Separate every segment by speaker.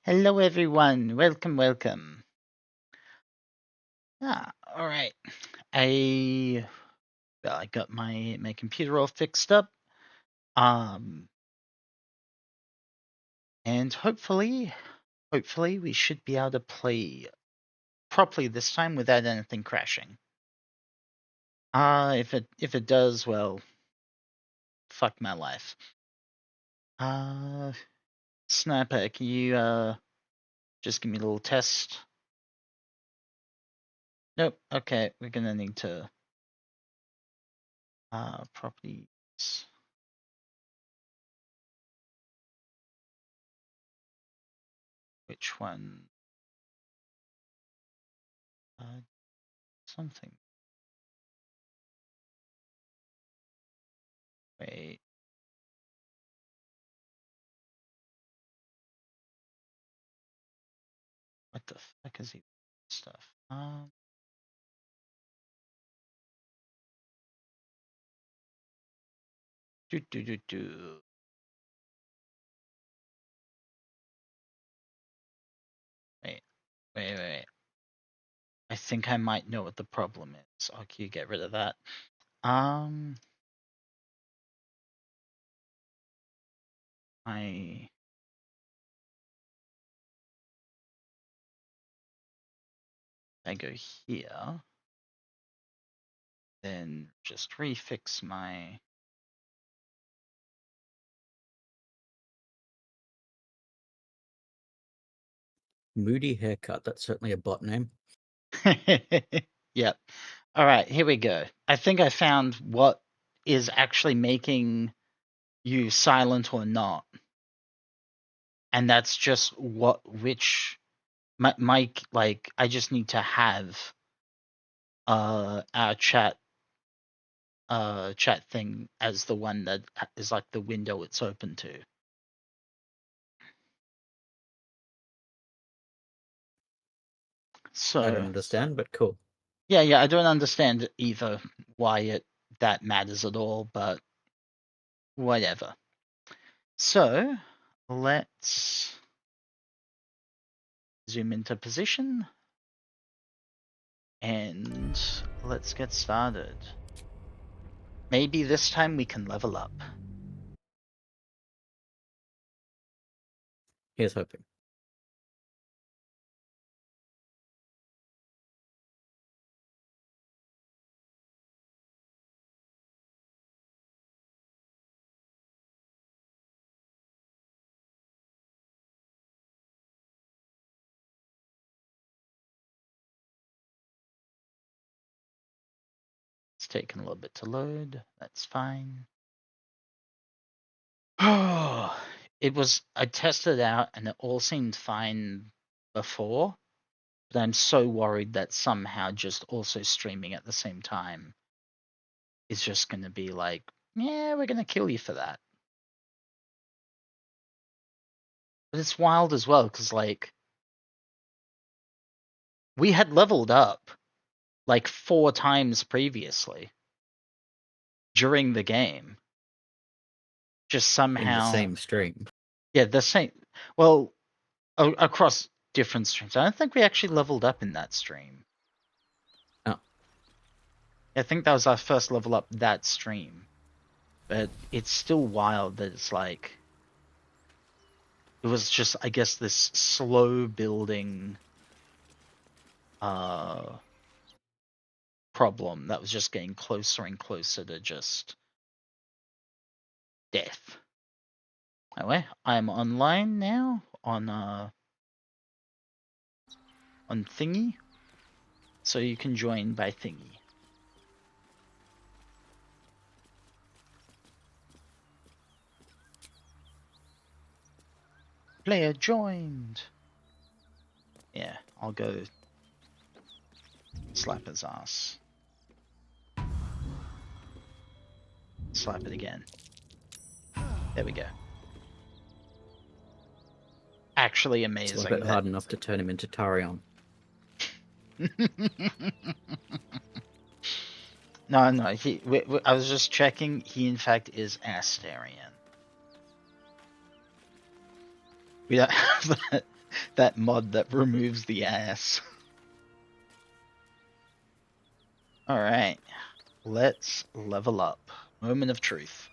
Speaker 1: Hello, everyone. Welcome. All right. I I got my computer all fixed up. Um, and hopefully we should be able to play properly this time without anything crashing. If it does, well, fuck my life. Uh, Sniper, can you just give me a little test? Nope. Okay, we're gonna need to properties. Which one? Something. Wait. What the fuck is he stuff? Do. Wait. I think I might know what the problem is. Okay, get rid of that. I go here, then just refix my.
Speaker 2: Moody haircut. That's certainly a bot name.
Speaker 1: Yep. All right, here we go. I think I found what is actually making you silent or not, and that's just which mic. Like, I just need to have our chat thing as the one that is like the window it's open to. So
Speaker 2: I don't understand, but cool.
Speaker 1: Yeah, I don't understand either why that matters at all, but whatever. So let's zoom into position and let's get started. Maybe this time we can level up.
Speaker 2: Here's hoping.
Speaker 1: It's taking a little bit to load. That's fine. Oh, I tested it out and it all seemed fine before, but I'm so worried that somehow just also streaming at the same time is just going to be like, yeah, we're going to kill you for that. But it's wild as well, because, like, we had leveled up, like, 4 times previously during the game. Just somehow...
Speaker 2: In the same stream.
Speaker 1: Yeah, the same... Well, across different streams. I don't think we actually leveled up in that stream.
Speaker 2: Oh.
Speaker 1: I think that was our first level up that stream. But it's still wild that it's like... It was just, I guess, this slow building problem that was just getting closer and closer to just death. Anyway, I'm online now on Thingy, so you can join by Thingy. Player joined. Yeah, I'll go slap his ass. Slap it again. There we go. Actually amazing.
Speaker 2: Slap it hard enough to turn him into Tarion.
Speaker 1: No, I was just checking. He, in fact, is Astarian. We don't have that. That mod that removes the ass. Alright. Let's level up. Moment of truth.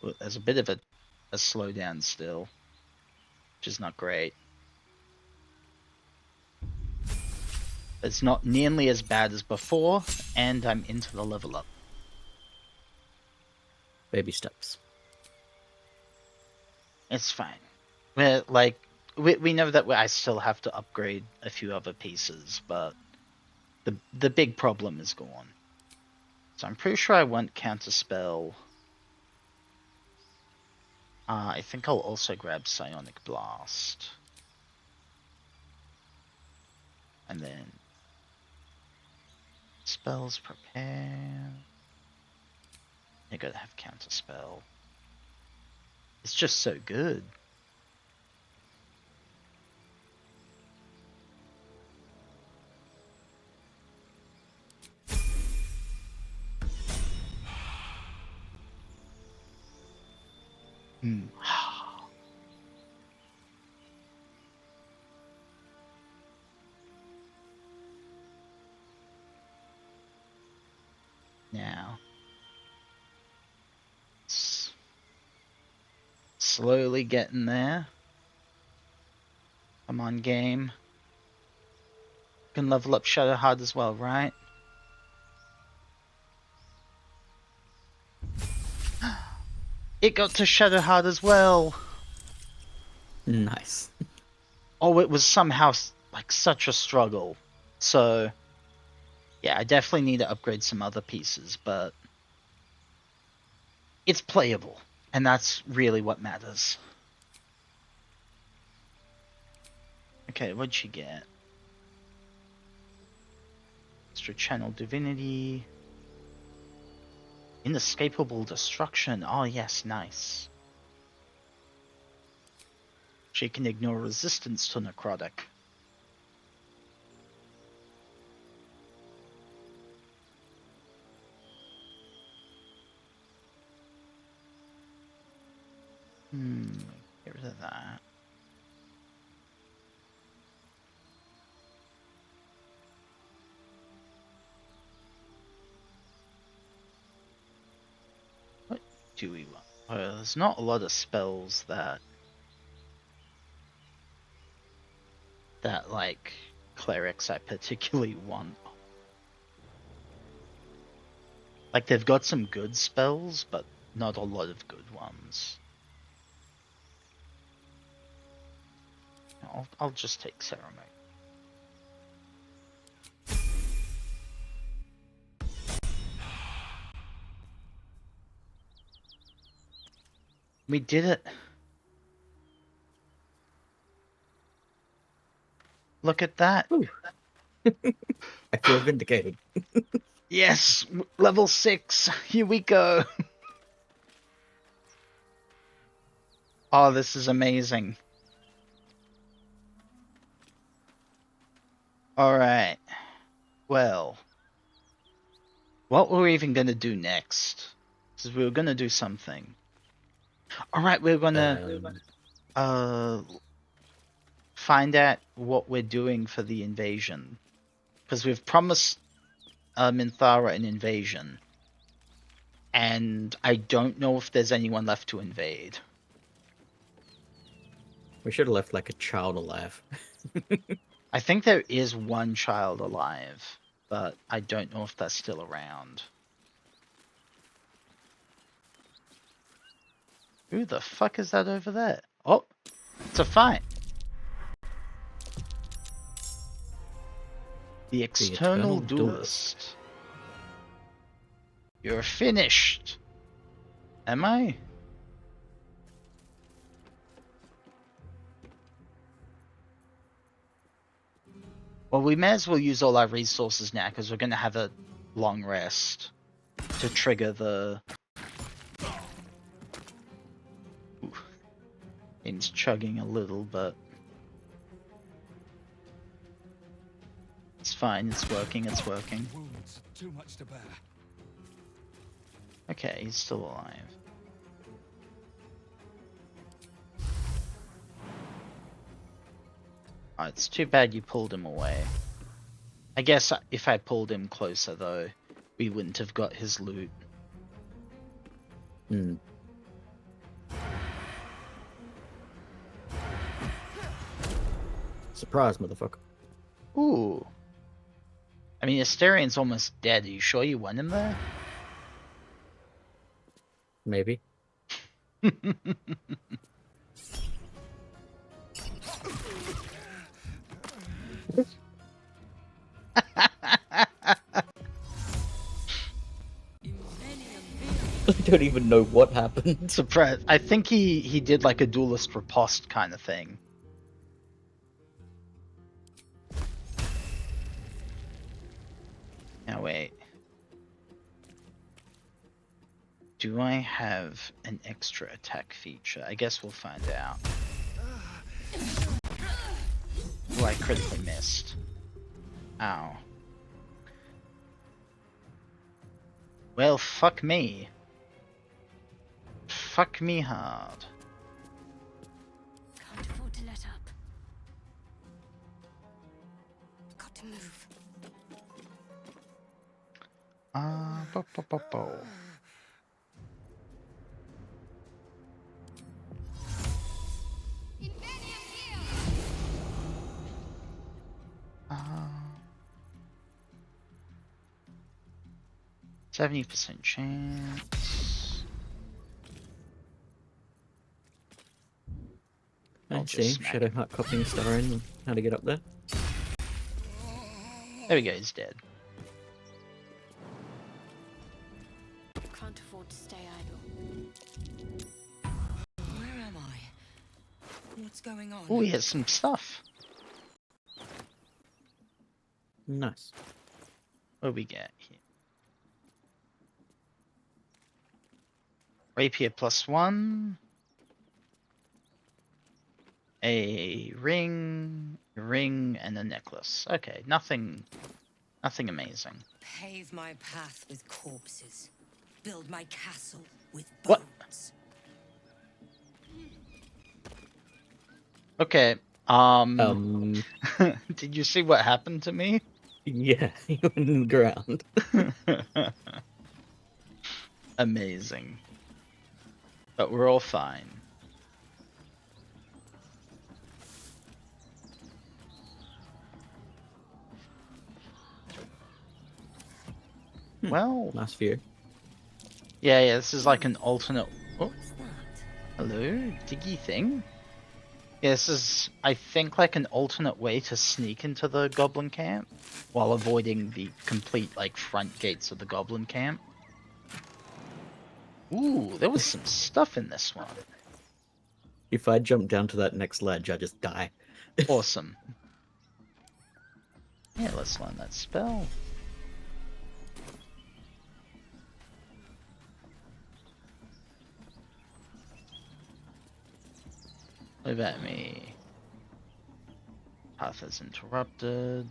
Speaker 1: Well, there's a bit of a slowdown still, which is not great. It's not nearly as bad as before, and I'm into the level up.
Speaker 2: Baby steps.
Speaker 1: It's fine. We're like, we know that I still have to upgrade a few other pieces, but the big problem is gone. So I'm pretty sure I want Counterspell. I think I'll also grab Psionic Blast. And then spells prepare. You gotta have Counterspell. It's just so good. Hmm. Now, slowly getting there. Come on, game. Can level up Shadowheart as well, right? It got to Shadowheart as well.
Speaker 2: Nice.
Speaker 1: Oh, it was somehow like such a struggle. So, yeah, I definitely need to upgrade some other pieces, but it's playable, and that's really what matters. Okay, what'd she get? Extra Channel Divinity. Inescapable Destruction. Oh, yes, nice. She can ignore resistance to necrotic. Get rid of that. What do we want? Well, there's not a lot of spells that like clerics I particularly want. Like they've got some good spells, but not a lot of good ones. I'll just take Ceremony. We did it. Look at that.
Speaker 2: I feel vindicated.
Speaker 1: Yes, level 6. Here we go. Oh, this is amazing. Alright. Well, what were we even going to do next? Because we were going to do something. Alright, we're going to find out what we're doing for the invasion. Because we've promised Minthara an invasion. And I don't know if there's anyone left to invade.
Speaker 2: We should have left like a child alive.
Speaker 1: I think there is one child alive, but I don't know if that's still around. Who the fuck is that over there? Oh, it's a fight. The Eternal Duelist. You're finished. Am I? Well, we may as well use all our resources now because we're going to have a long rest to trigger the... Ooh. It's chugging a little, but... It's fine, it's working, it's working.
Speaker 3: Wounds, too much to bear.
Speaker 1: Okay, he's still alive. Oh, it's too bad you pulled him away. I guess if I pulled him closer, though, we wouldn't have got his loot.
Speaker 2: Hmm. Surprise, motherfucker.
Speaker 1: Ooh. I mean, Asterian's almost dead. Are you sure you want him there?
Speaker 2: Maybe. I don't even know what happened.
Speaker 1: Surprised. I think he did like a duelist riposte kind of thing. Now wait. Do I have an extra attack feature? I guess we'll find out. Oh, I critically missed. Ow. Well, fuck me. Fuck me hard.
Speaker 3: Can't afford to let up. Got to move.
Speaker 1: Bo bo bo bo. Uh, 70% chance.
Speaker 2: I
Speaker 1: I'll
Speaker 2: see.
Speaker 1: just smack him.
Speaker 2: Shadowheart copying Starring. How to get up there?
Speaker 1: There we go, he's dead.
Speaker 3: Can't afford to stay idle.
Speaker 4: Where am I? What's going on?
Speaker 1: Oh, he has some stuff.
Speaker 2: Nice.
Speaker 1: What do we get here? Rapier +1. A ring, and a necklace. Okay, nothing amazing.
Speaker 4: Pave my path with corpses. Build my castle with
Speaker 1: What?
Speaker 4: bones.
Speaker 1: Okay, did you see what happened to me?
Speaker 2: Yeah, he went in the ground.
Speaker 1: Amazing. But we're all fine. Well,
Speaker 2: Nice view.
Speaker 1: yeah, this is like an alternate. Oh,
Speaker 4: What's that?
Speaker 1: hello, diggy thing. Yeah, this is, I think, like an alternate way to sneak into the goblin camp while avoiding the complete, like, front gates of the goblin camp. Ooh, there was some stuff in this one.
Speaker 2: If I jump down to that next ledge, I just die.
Speaker 1: Awesome. Yeah, let's learn that spell. What about me? Path is interrupted.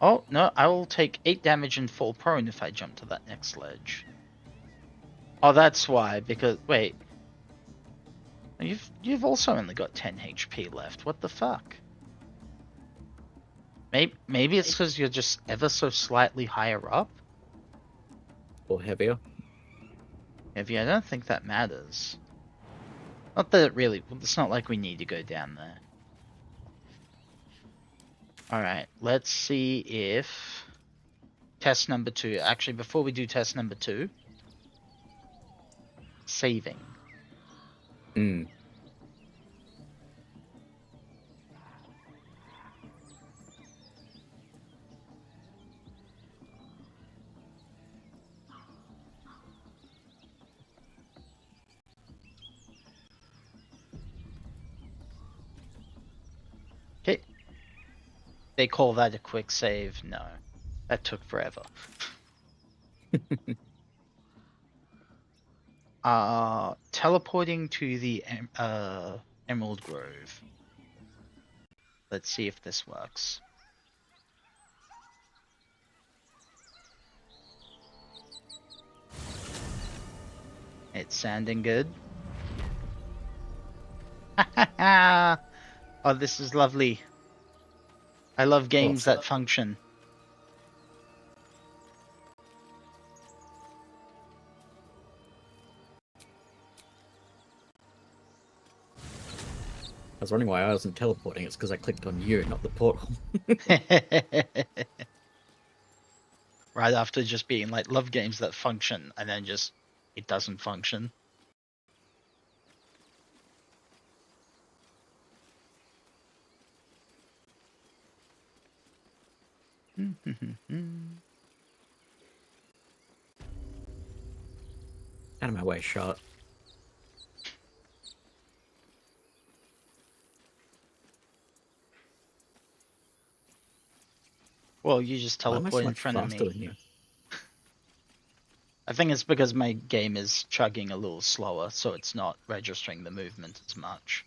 Speaker 1: Oh, no, I will take 8 damage and fall prone if I jump to that next ledge. Oh, that's why, because, wait. You've also only got 10 HP left. What the fuck? Maybe it's because you're just ever so slightly higher up?
Speaker 2: Or heavier.
Speaker 1: Maybe I don't think that matters. Not that it really... It's not like we need to go down there. Alright, let's see if... Test number 2. Actually, before we do test number 2... Saving.
Speaker 2: Hmm.
Speaker 1: Okay. They call that a quick save? No. That took forever. Teleporting to the Emerald Grove. Let's see if this works. It's sounding good. Oh, this is lovely. I love games
Speaker 2: shit.
Speaker 1: that function.
Speaker 2: I was wondering why I wasn't teleporting. It's because I clicked on you, not the portal.
Speaker 1: Right after just being like, love games that function, and then just, it doesn't function.
Speaker 2: Out of my way, shot.
Speaker 1: Well, you just
Speaker 2: Why am I so
Speaker 1: teleport in
Speaker 2: much
Speaker 1: front of
Speaker 2: faster
Speaker 1: me.
Speaker 2: than you?
Speaker 1: I think it's because my game is chugging a little slower, so it's not registering the movement as much.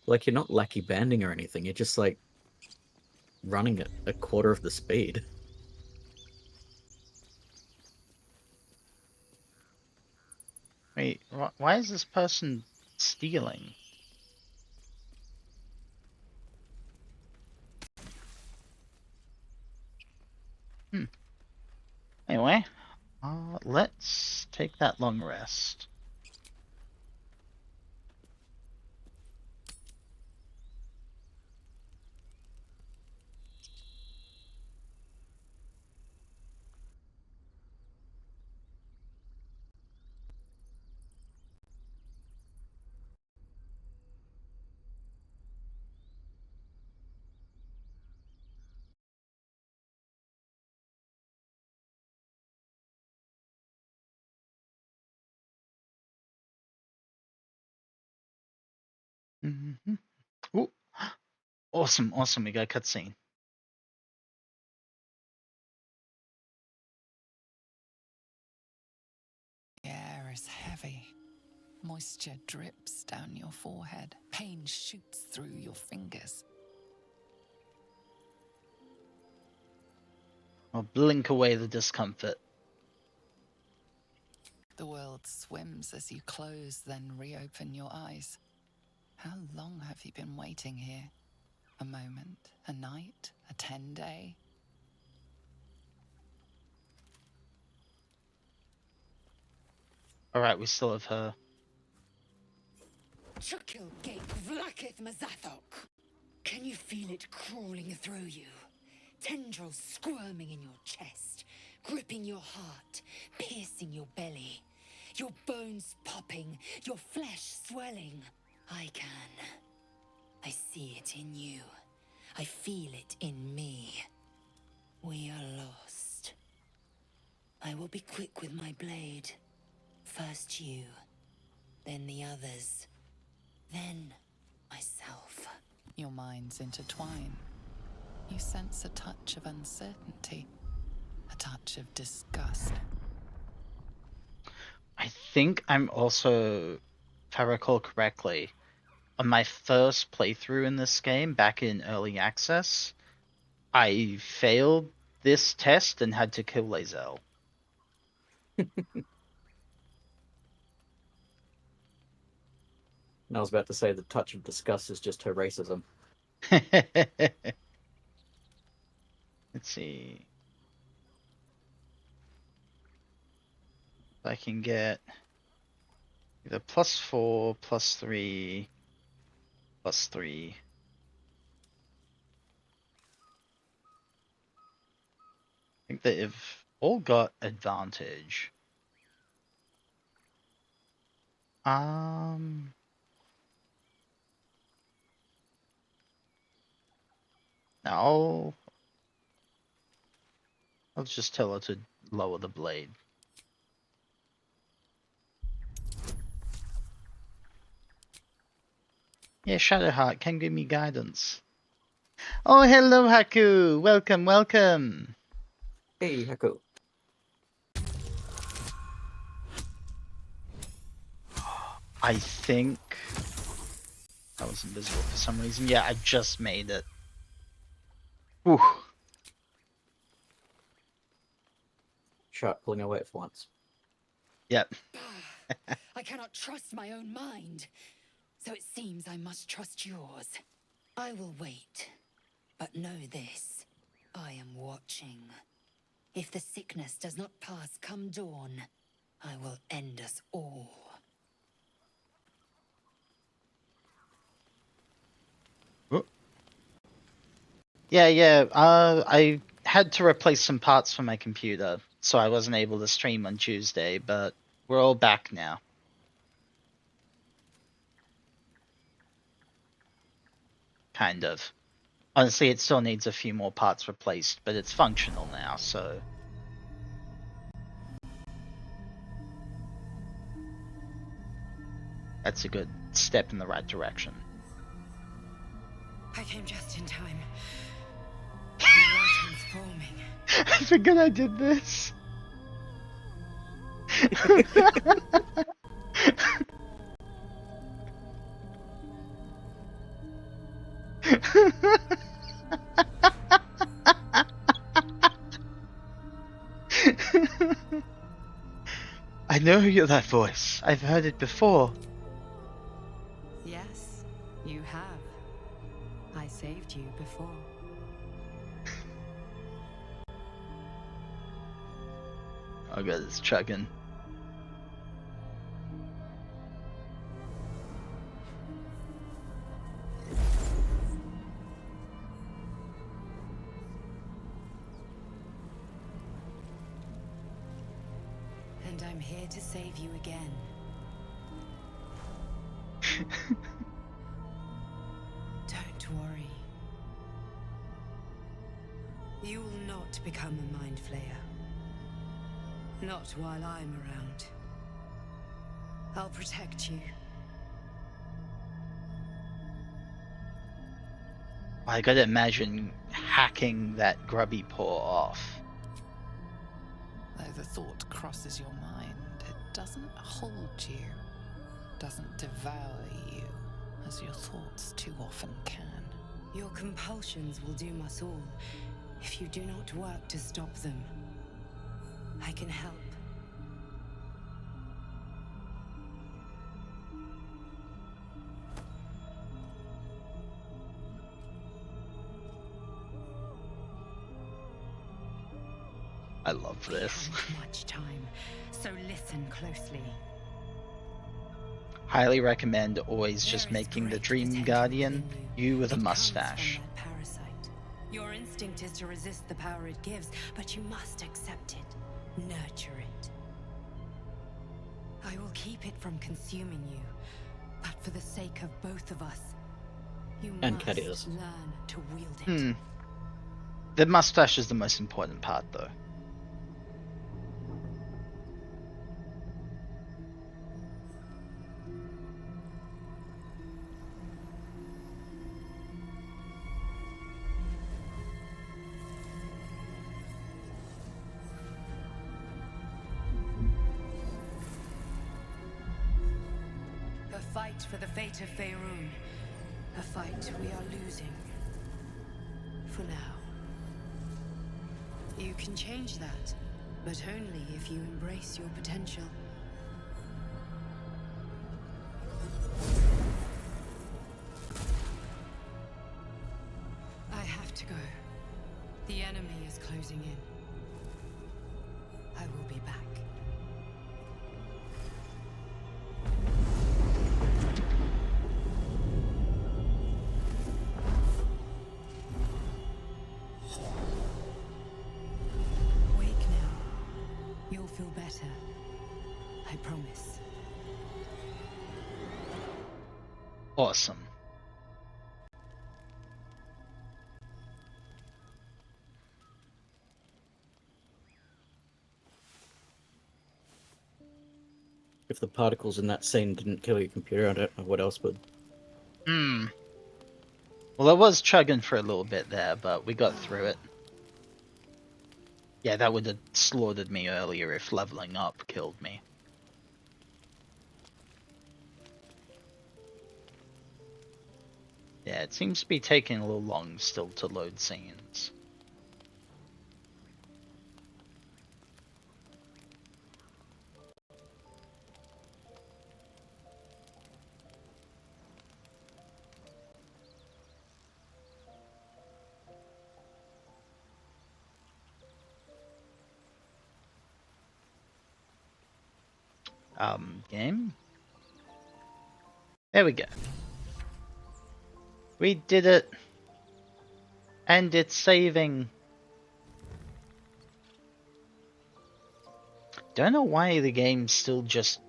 Speaker 2: Like, you're not lackey banding or anything. You're just, like, running at a quarter of the speed.
Speaker 1: Wait, why is this person stealing? Anyway, let's take that long rest. Mm-hmm. Ooh, awesome, awesome, we got a cutscene.
Speaker 5: The air is heavy. Moisture drips down your forehead. Pain shoots through your fingers.
Speaker 1: I'll blink away the discomfort.
Speaker 5: The world swims as you close, then reopen your eyes. How long have you been waiting here? A moment, a night, a 10-day?
Speaker 1: Alright, we still have her.
Speaker 4: Chukil gate vlakith mazathok. Can you feel it crawling through you? Tendrils squirming in your chest, gripping your heart, piercing your belly. Your bones popping, your flesh swelling. I can. I see it in you. I feel it in me. We are lost. I will be quick with my blade. First you, then the others, then myself.
Speaker 5: Your minds intertwine. You sense a touch of uncertainty, a touch of disgust.
Speaker 1: I think I'm also, if I recall correctly, on my first playthrough in this game, back in early access, I failed this test and had to kill Lae'zel.
Speaker 2: And I was about to say the touch of disgust is just her racism.
Speaker 1: Let's see. If I can get either +4, +3, +3. I think that if all got advantage. Now I'll just tell her to lower the blade. Yeah, Shadowheart can give me guidance. Oh, hello, Haku. Welcome, welcome.
Speaker 2: Hey, Haku.
Speaker 1: I think I was invisible for some reason. Yeah, I just made it. Whew.
Speaker 2: Shot pulling away for once.
Speaker 1: Yep.
Speaker 4: I cannot trust my own mind. So it seems I must trust yours. I will wait. But know this. I am watching. If the sickness does not pass come dawn, I will end us all.
Speaker 1: Yeah. I had to replace some parts for my computer, so I wasn't able to stream on Tuesday, but we're all back now. Kind of. Honestly, it still needs a few more parts replaced, but it's functional now, so. That's a good step in the right direction.
Speaker 4: I came just in time. You are transforming.
Speaker 1: I forgot I did this. I know you're that voice. I've heard it before.
Speaker 4: Yes, you have. I saved you before.
Speaker 1: Oh god, it's chugging.
Speaker 4: And I'm here to save you again. Don't worry. You will not become a mind flayer. Not while I'm around. I'll protect you.
Speaker 1: I gotta imagine hacking that grubby paw off.
Speaker 5: Though the thought crosses your mind, it doesn't hold you, doesn't devour you, as your thoughts too often can.
Speaker 4: Your compulsions will doom us all if you do not work to stop them. I can help.
Speaker 1: I love this.
Speaker 4: We haven't much time, so listen closely.
Speaker 1: Highly recommend always
Speaker 4: There
Speaker 1: just
Speaker 4: is
Speaker 1: making the
Speaker 4: great
Speaker 1: Dream
Speaker 4: potential
Speaker 1: Guardian
Speaker 4: within
Speaker 1: you with a
Speaker 4: It comes
Speaker 1: mustache.
Speaker 4: from that parasite. Your instinct is to resist the power it gives, but you must accept it, nurture it. I will keep it from consuming you, but for the sake of both of us, you
Speaker 2: And
Speaker 4: must
Speaker 2: Cadius.
Speaker 4: learn to wield it.
Speaker 1: The mustache is the most important part, though.
Speaker 4: A fight for the fate of Faerun. A fight we are losing. For now. You can change that, but only if you embrace your potential. I have to go. The enemy is closing in. I will be back. Wake now. You'll feel better. I promise.
Speaker 1: Awesome.
Speaker 2: If the particles in that scene didn't kill your computer, I don't know what else would.
Speaker 1: Well, I was chugging for a little bit there, but we got through it. Yeah, that would have slaughtered me earlier if leveling up killed me. Yeah, it seems to be taking a little long still to load scenes. Game. There we go. We did it. And it's saving. Don't know why the game still just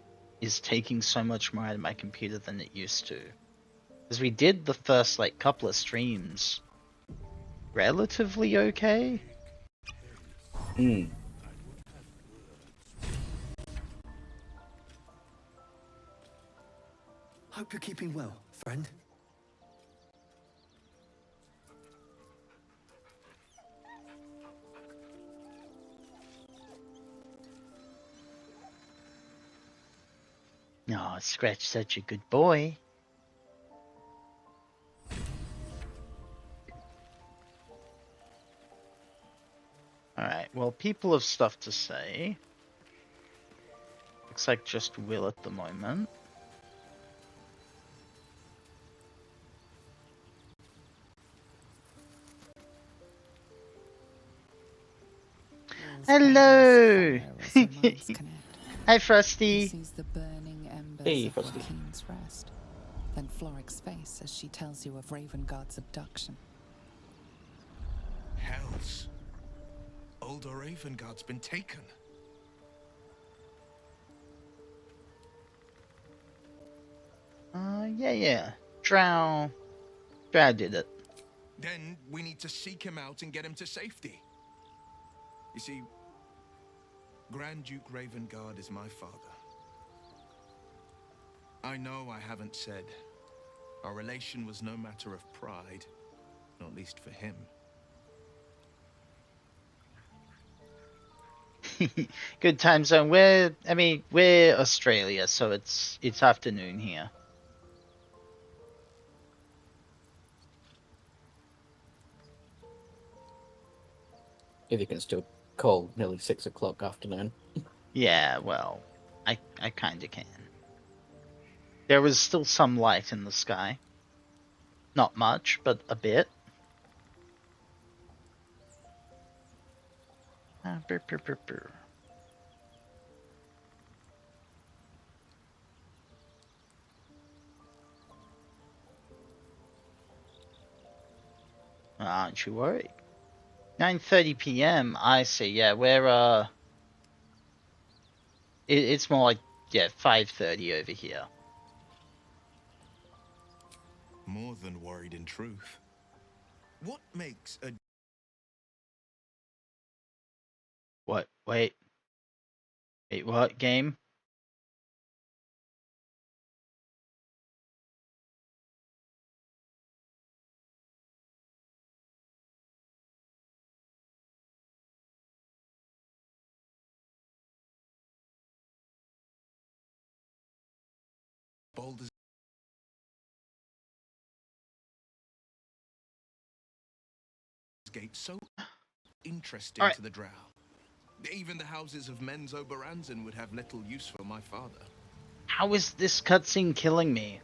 Speaker 1: is taking so much more out of my computer than it used to. Because we did the first like couple of streams relatively okay.
Speaker 2: Hmm.
Speaker 6: Hope you're keeping well, friend.
Speaker 1: Oh, Scratch, such a good boy. Alright, well, people have stuff to say. Looks like just Will at the moment.
Speaker 5: Will's
Speaker 1: Hello!
Speaker 5: fire as your minds connect.
Speaker 1: Hi,
Speaker 5: He
Speaker 1: Frosty.
Speaker 5: sees the burning embers
Speaker 2: Hey,
Speaker 5: of
Speaker 2: Frosty.
Speaker 5: Joaquin's rest, then Floric's face as she tells you of Ravengard's abduction.
Speaker 7: Hells. Old Ravengard's been taken.
Speaker 1: Yeah. Drow did it.
Speaker 7: Then we need to seek him out and get him to safety. You see, Grand Duke Ravengard is my father. I know I haven't said. Our relation was no matter of pride, not least for him.
Speaker 1: Good time zone. We're Australia, so it's afternoon here.
Speaker 2: If you can still call nearly 6 o'clock afternoon.
Speaker 1: Yeah, well, I kinda can. There was still some light in the sky. Not much, but a bit. Brr. Aren't you worried? 9:30 p.m. I see. Yeah, we're it's more like 5:30 over here.
Speaker 7: More than worried in truth. What makes a
Speaker 1: What? Wait, what game?
Speaker 7: Baldur's Gate so interesting
Speaker 1: Alright.
Speaker 7: to the Drow? Even the houses of Men's Oberanzen would have little use for my father.
Speaker 1: How is this cutscene killing me?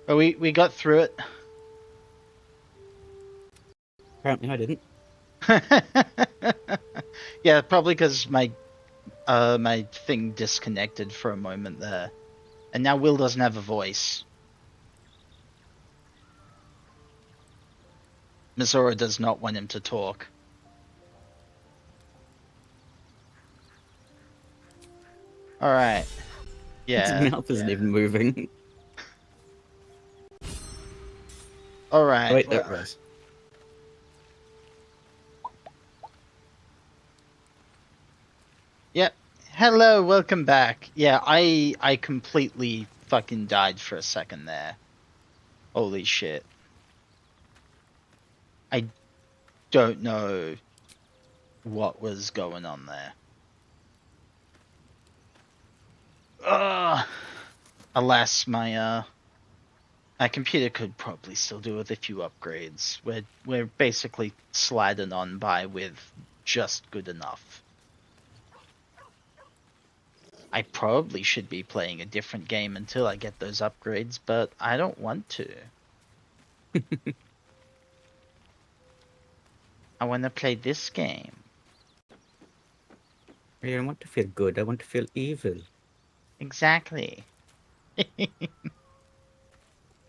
Speaker 1: Oh, we got through it.
Speaker 2: Apparently I didn't.
Speaker 1: Yeah, probably because my thing disconnected for a moment there, and now Will doesn't have a voice. Misora does not want him to talk. All right. Yeah.
Speaker 2: His mouth isn't even moving.
Speaker 1: All right.
Speaker 2: Wait, that was.
Speaker 1: Yep. Hello, welcome back. Yeah, I completely fucking died for a second there. Holy shit. I don't know what was going on there. Alas, my computer could probably still do with a few upgrades. We're basically sliding on by with just good enough. I probably should be playing a different game until I get those upgrades, but I don't want to. I want to play this game.
Speaker 2: I don't want to feel good. I want to feel evil.
Speaker 1: Exactly.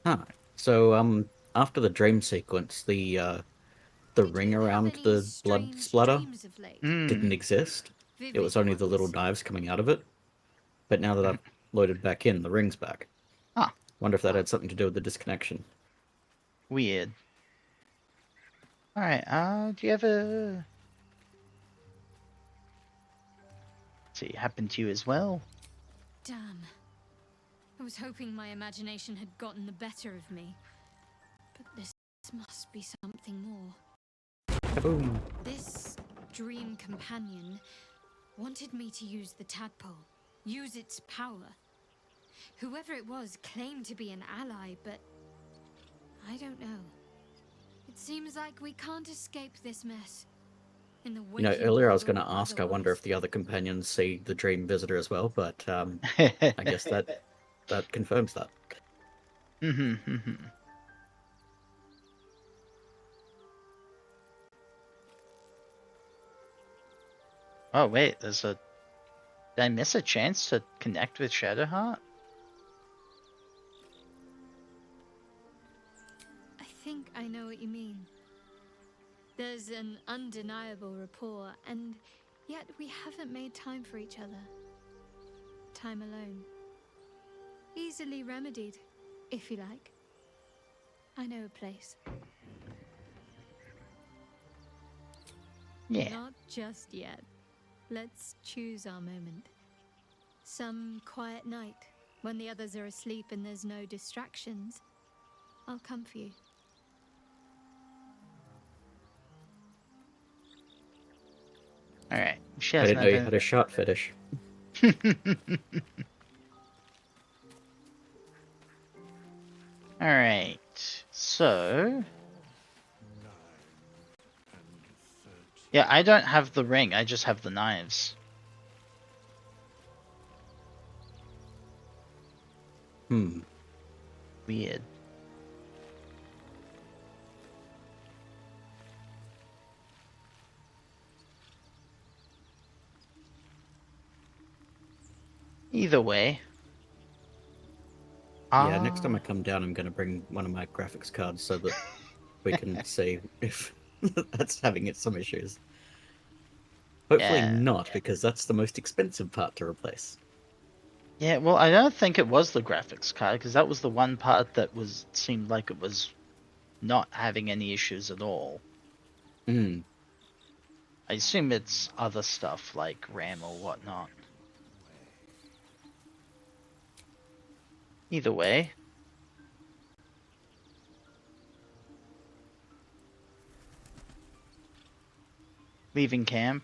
Speaker 2: Huh. So, after the dream sequence, the
Speaker 3: Did
Speaker 2: ring
Speaker 3: you have
Speaker 2: around
Speaker 3: any
Speaker 2: the blood
Speaker 3: strange
Speaker 2: splatter
Speaker 3: dreams of late?
Speaker 2: didn't
Speaker 1: Hmm.
Speaker 2: exist. It was
Speaker 3: Vivid
Speaker 2: only the little
Speaker 3: ones.
Speaker 2: knives coming out of it. But now that I've loaded back in, the ring's back.
Speaker 1: Huh.
Speaker 2: Wonder if that had something to do with the disconnection.
Speaker 1: Weird. Alright, do you ever... see, it happened to you as well?
Speaker 3: Damn. I was hoping my imagination had gotten the better of me. But this must be something more.
Speaker 2: Kaboom!
Speaker 3: This dream companion wanted me to use the tadpole, use its power. Whoever it was claimed to be an ally, but I don't know. It seems like we can't escape this mess. In the
Speaker 2: You know,
Speaker 3: waking
Speaker 2: earlier I was
Speaker 3: world
Speaker 2: going
Speaker 3: or
Speaker 2: to ask, I wonder
Speaker 3: otherwise.
Speaker 2: if the other companions see the dream visitor as well, but I guess that confirms that.
Speaker 1: Oh wait, there's a... did I miss a chance to connect with Shadowheart?
Speaker 3: I think I know what you mean. There's an undeniable rapport, and yet we haven't made time for each other. Time alone. Easily remedied, if you like. I know a place.
Speaker 1: Yeah.
Speaker 3: Not just yet. Let's choose our moment. Some quiet night, when the others are asleep and there's no distractions. I'll come for you.
Speaker 1: Alright, she
Speaker 2: I
Speaker 1: hasn't
Speaker 2: didn't know you
Speaker 1: had
Speaker 2: had a shot fetish.
Speaker 1: Alright, so... yeah, I don't have the ring, I just have the knives. Weird. Either way.
Speaker 2: Yeah, next time I come down, I'm going to bring one of my graphics cards so that we can see if that's having some issues. Hopefully
Speaker 1: Yeah.
Speaker 2: not, because that's the most expensive part to replace.
Speaker 1: Yeah, well, I don't think it was the graphics card, because that was the one part that seemed like it was not having any issues at all.
Speaker 2: Hmm.
Speaker 1: I assume it's other stuff like RAM or whatnot. Either way. Leaving camp.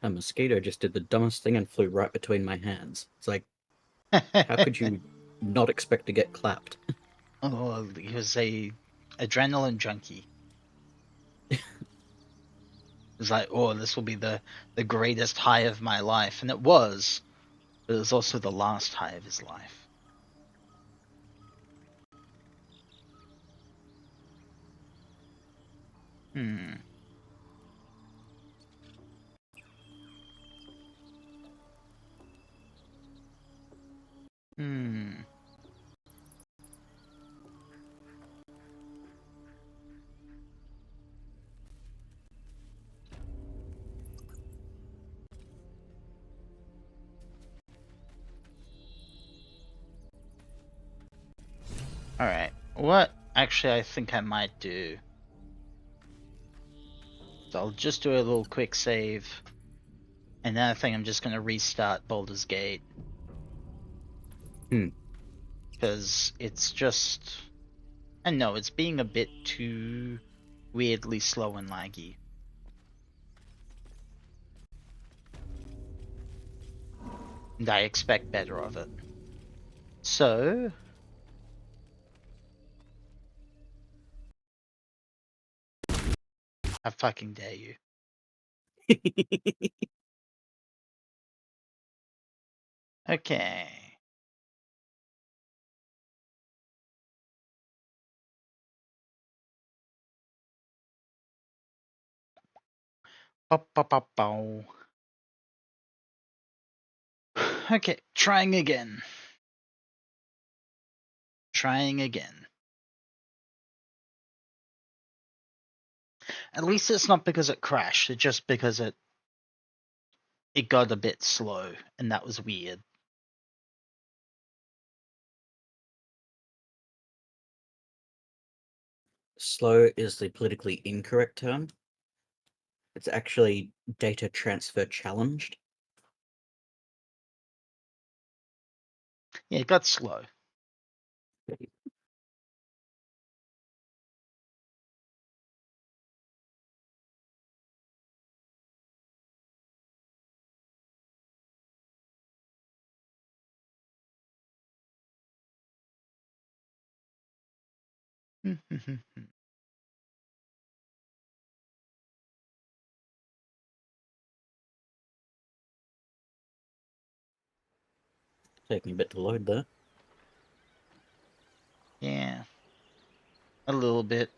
Speaker 2: A mosquito just did the dumbest thing and flew right between my hands. It's like, how could you not expect to get clapped?
Speaker 1: Oh, he was a adrenaline junkie. It was like, oh, this will be the greatest high of my life. And it was, but it was also the last high of his life. Hmm. Hmm. Alright. What actually I think I might do. So I'll just do a little quick save. And then I think I'm just going to restart Baldur's Gate. Because it's just... I know, it's being a bit too weirdly slow and laggy. And I expect better of it. So... I fucking dare you. Okay. Pow. Okay, trying again. Trying again. At least it's not because it crashed, it's just because it got a bit slow, and that was weird.
Speaker 2: Slow is the politically incorrect term. It's actually data transfer challenged.
Speaker 1: Yeah, it got slow.
Speaker 2: Taking a bit to load there.
Speaker 1: Yeah. A little bit.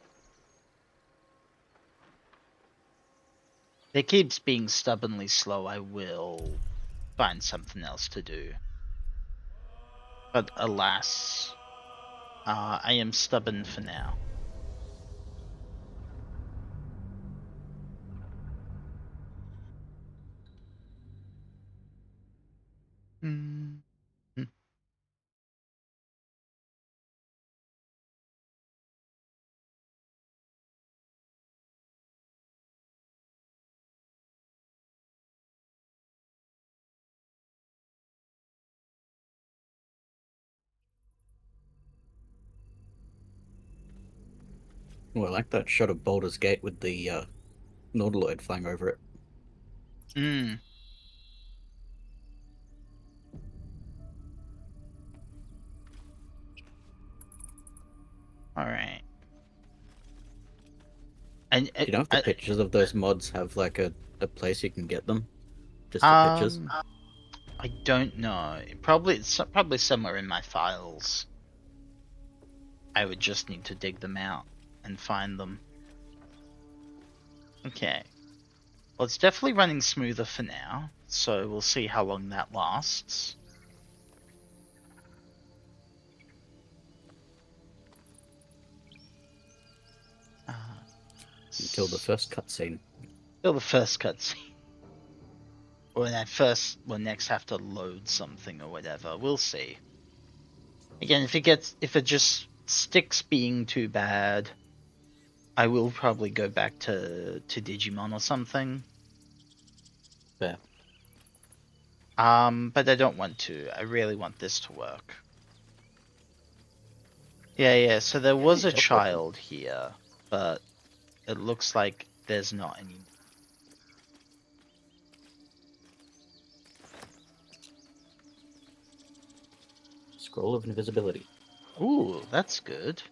Speaker 1: If it keeps being stubbornly slow, I will find something else to do. But alas, I am stubborn for now. Mm.
Speaker 2: Well, I like that shot of Baldur's Gate with the Nautiloid flying over it.
Speaker 1: Mm. All right. And
Speaker 2: Do you know if the pictures of those mods have like a place you can get them? Just the pictures?
Speaker 1: I don't know. It's probably somewhere in my files. I would just need to dig them out and find them. Okay. Well, it's definitely running smoother for now, so we'll see how long that lasts.
Speaker 2: Until the first cutscene.
Speaker 1: Till the first cutscene. When I will next have to load something or whatever. We'll see. Again, if it just sticks being too bad, I will probably go back to Digimon or something.
Speaker 2: Fair.
Speaker 1: But I don't want to. I really want this to work. Yeah, so there was a child here, but it looks like there's not any.
Speaker 2: Scroll of invisibility.
Speaker 1: Ooh, that's good.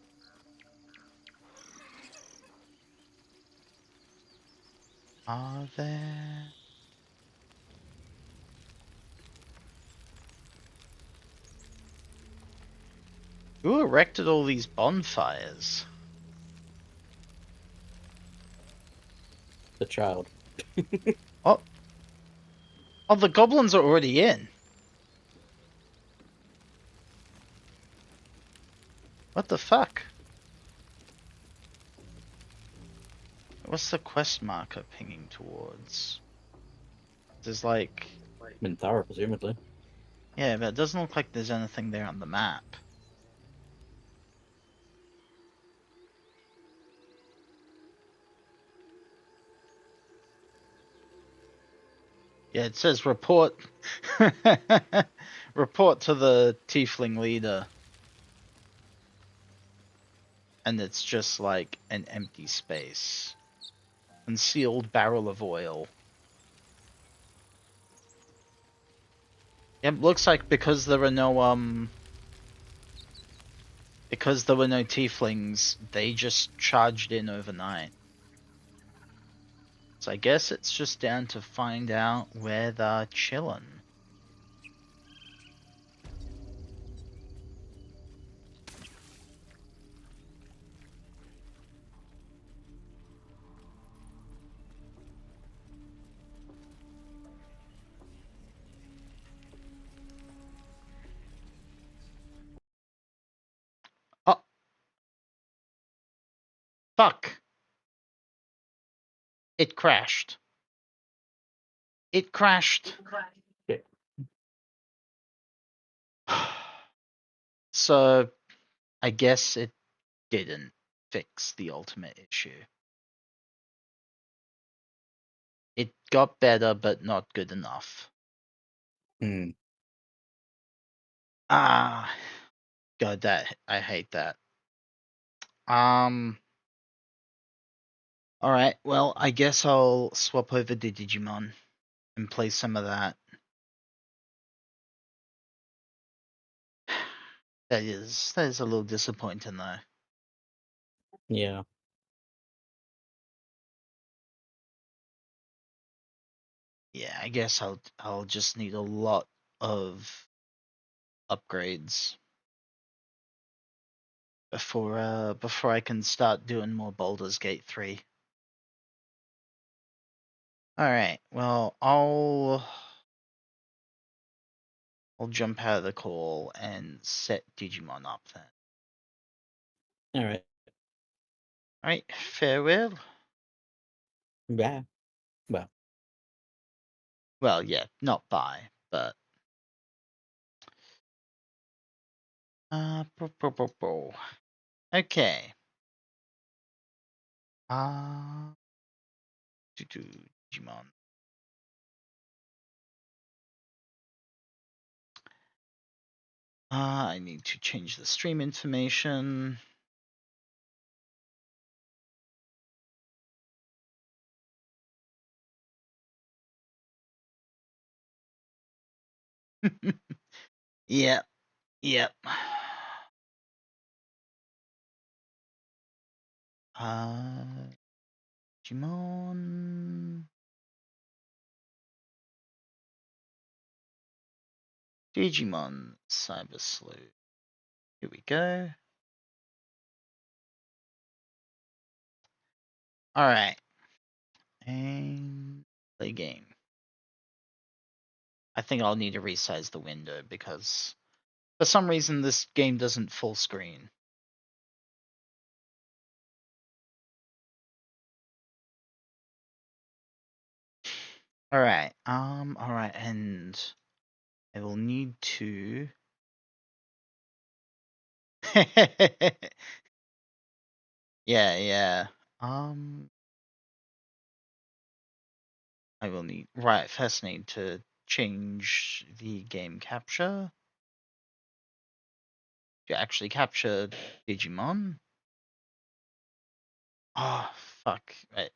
Speaker 1: Are there... Who erected all these bonfires?
Speaker 2: The child.
Speaker 1: Oh, the goblins are already in. What the fuck? What's the quest marker pinging towards? There's like...
Speaker 2: Minthara, presumably.
Speaker 1: Yeah, but it doesn't look like there's anything there on the map. Yeah, it says report. Report to the tiefling leader. And it's just like an empty space. Concealed barrel of oil. Yep, looks like because there were no tieflings, they just charged in overnight. So I guess it's just down to find out where they're chilling. Fuck. It crashed. It crashed.
Speaker 2: Okay.
Speaker 1: So, I guess it didn't fix the ultimate issue. It got better, but not good enough.
Speaker 2: Hmm.
Speaker 1: Ah, God, I hate that. All right. Well, I guess I'll swap over to Digimon and play some of that. That is a little disappointing though.
Speaker 2: Yeah.
Speaker 1: Yeah, I guess I'll just need a lot of upgrades before I can start doing more Baldur's Gate 3. All right. Well, I'll jump out of the call and set Digimon up then.
Speaker 2: All right.
Speaker 1: All right. Farewell.
Speaker 2: Bye. Well.
Speaker 1: Well, yeah, not bye, but okay. Digimon. I need to change the stream information. Yep. Yep. Digimon. Digimon Cyber Sleuth. Here we go. All right. And play game. I think I'll need to resize the window because for some reason this game doesn't full screen. All right. All right, and I will need to. Yeah, yeah. I will need right. First, need to change the game capture to actually capture Digimon. Oh fuck! Right.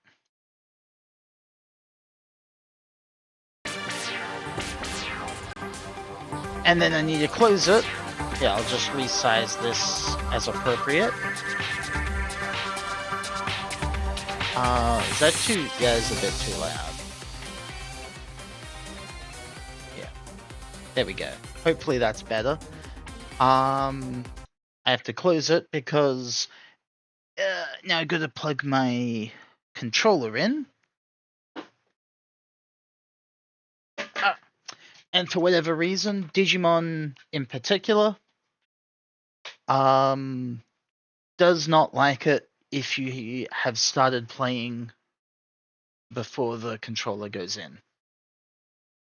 Speaker 1: And then I need to close it. Yeah, I'll just resize this as appropriate. Is that too? Yeah, it's a bit too loud. Yeah. There we go. Hopefully that's better. I have to close it because now I gotta plug my controller in. And for whatever reason, Digimon in particular, does not like it if you have started playing before the controller goes in.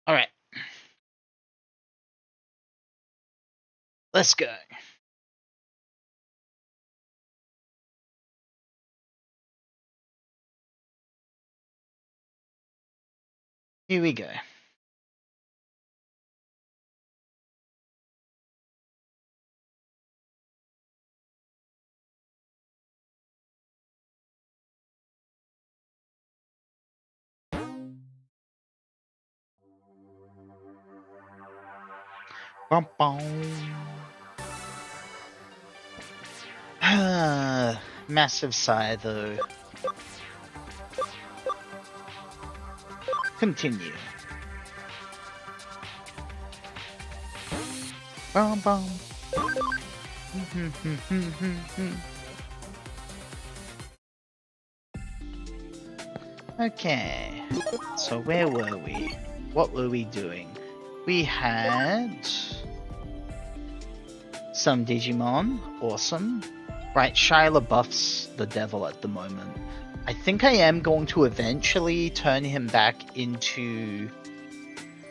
Speaker 1: All right. Let's go. Here we go. Bum, bum. Massive sigh, though. Continue. Bum, bum. Okay. So where were we? What were we doing? We had some Digimon. Awesome. Right, Shia LaBeouf's the devil at the moment. I think I am going to eventually turn him back into...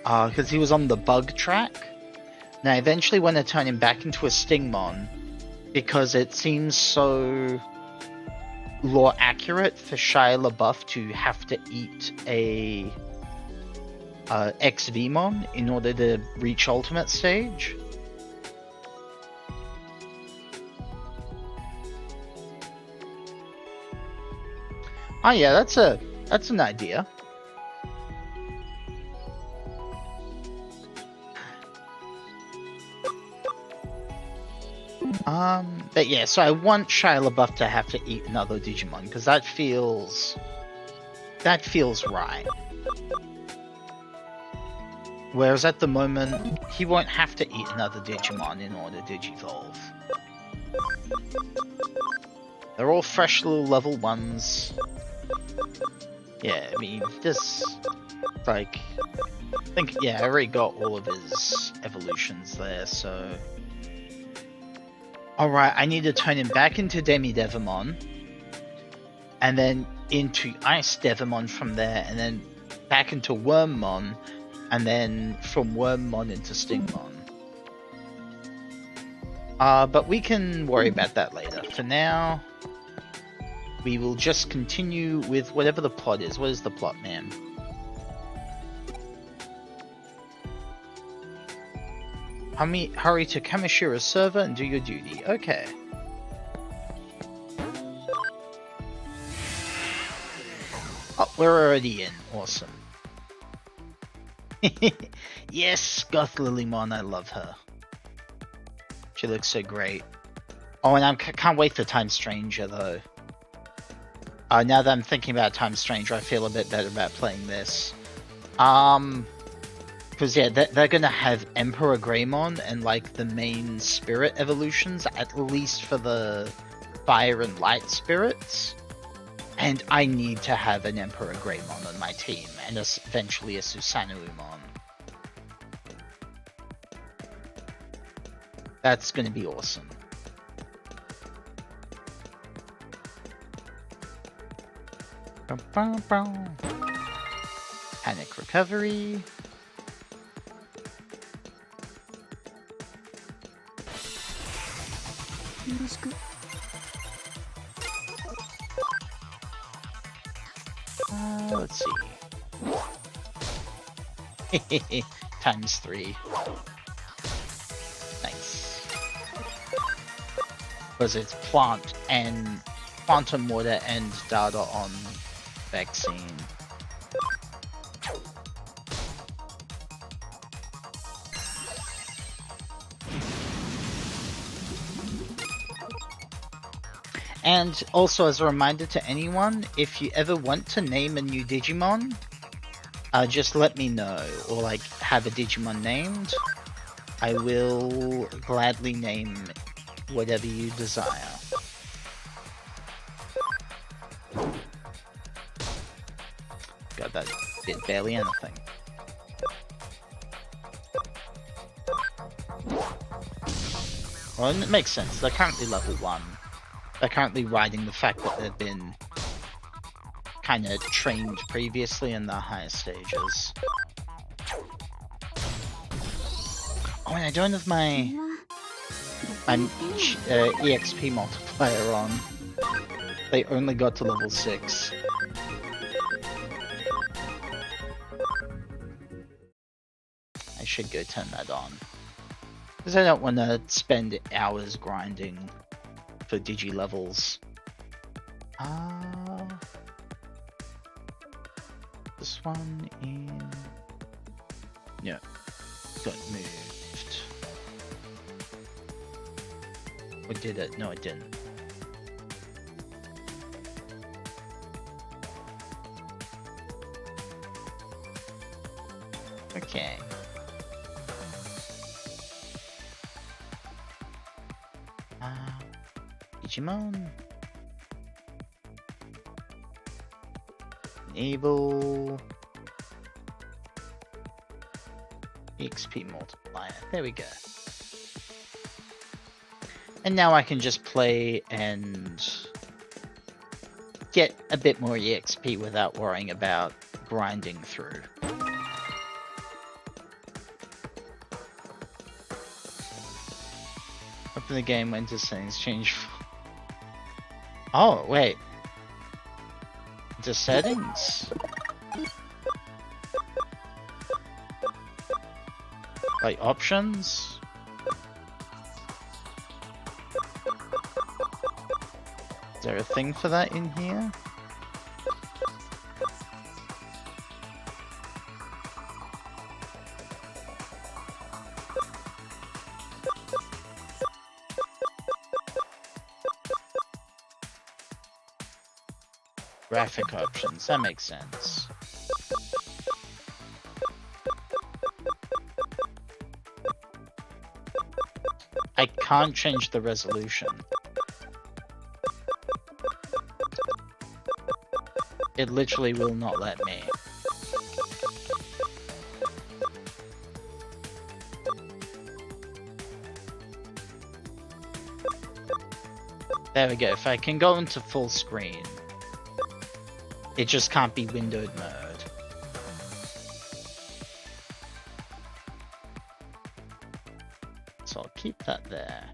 Speaker 1: because he was on the bug track. Now, I eventually want to turn him back into a Stingmon, because it seems so lore accurate for Shia LaBeouf to have to eat a XVmon in order to reach Ultimate Stage. Oh yeah, that's an idea. But yeah, so I want Shia LaBeouf to have to eat another Digimon, because that feels right. Whereas at the moment, he won't have to eat another Digimon in order to Digivolve. They're all fresh little level 1s. Yeah, I mean, this... like... I think, yeah, I already got all of his evolutions there, so... Alright, I need to turn him back into Demi-Devimon. And then into Ice Devimon from there, and then back into Wormmon, and then from Wormmon into Stingmon. But we can worry about that later. For now, we will just continue with whatever the plot is. What is the plot, ma'am? Hurry to Kamishira's server and do your duty. Okay. Oh, we're already in. Awesome. Yes, Goth Lilymon, I love her. She looks so great. Oh, and I can't wait for Time Stranger, though. Now that I'm thinking about Time Stranger, I feel a bit better about playing this. Because, yeah, they're gonna have Emperor Greymon and, like, the main spirit evolutions, at least for the Fire and Light spirits. And I need to have an Emperor Greymon on my team, and eventually a Susanuumon. That's gonna be awesome. Panic recovery. Let's see. Times 3. Nice. Because it's plant and quantum water and data on vaccine. And also, as a reminder to anyone, if you ever want to name a new Digimon, just let me know, or like have a Digimon named. I will gladly name whatever you desire. God, that did barely anything. Well, it makes sense. They're currently level 1. They're currently riding the fact that they've been kind of trained previously in the higher stages. Oh, and I don't have my EXP multiplier on. They only got to level 6. I should go turn that on. Because I don't want to spend hours grinding for Digi levels. This one in... No, got moved. Or did it? No, it didn't. Okay. Digimon. Enable. EXP multiplier. There we go. And now I can just play and get a bit more EXP without worrying about grinding through. Open the game when to settings change. Oh, wait. To settings? Like options? Is there a thing for that in here? Graphic options, that makes sense. I can't change the resolution. It literally will not let me. There we go, if I can go into full screen. It just can't be windowed mode. So I'll keep that there.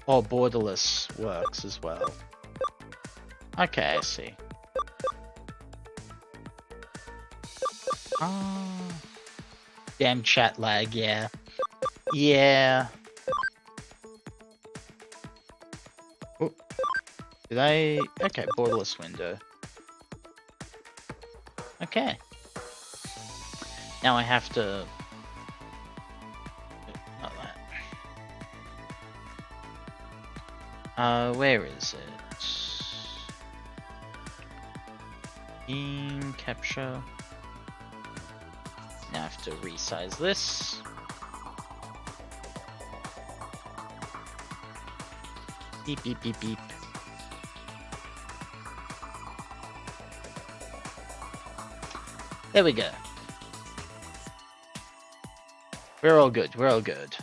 Speaker 1: Or borderless works as well. Okay, I see. Damn chat lag, yeah. Yeah. Oh, did I? Okay, borderless window. Okay. Now I have to... Not that. Where is it? Scene capture. Now I have to resize this. Beep beep beep beep. There we go. We're all good, we're all good.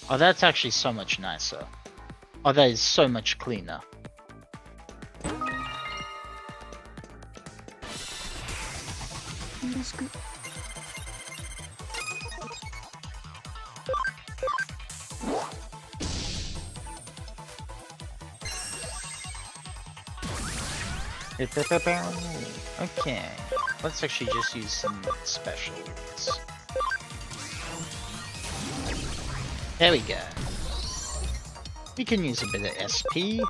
Speaker 1: Oh, that's actually so much nicer. Oh, that is so much cleaner. Okay, let's actually just use some specials. There we go. We can use a bit of SP.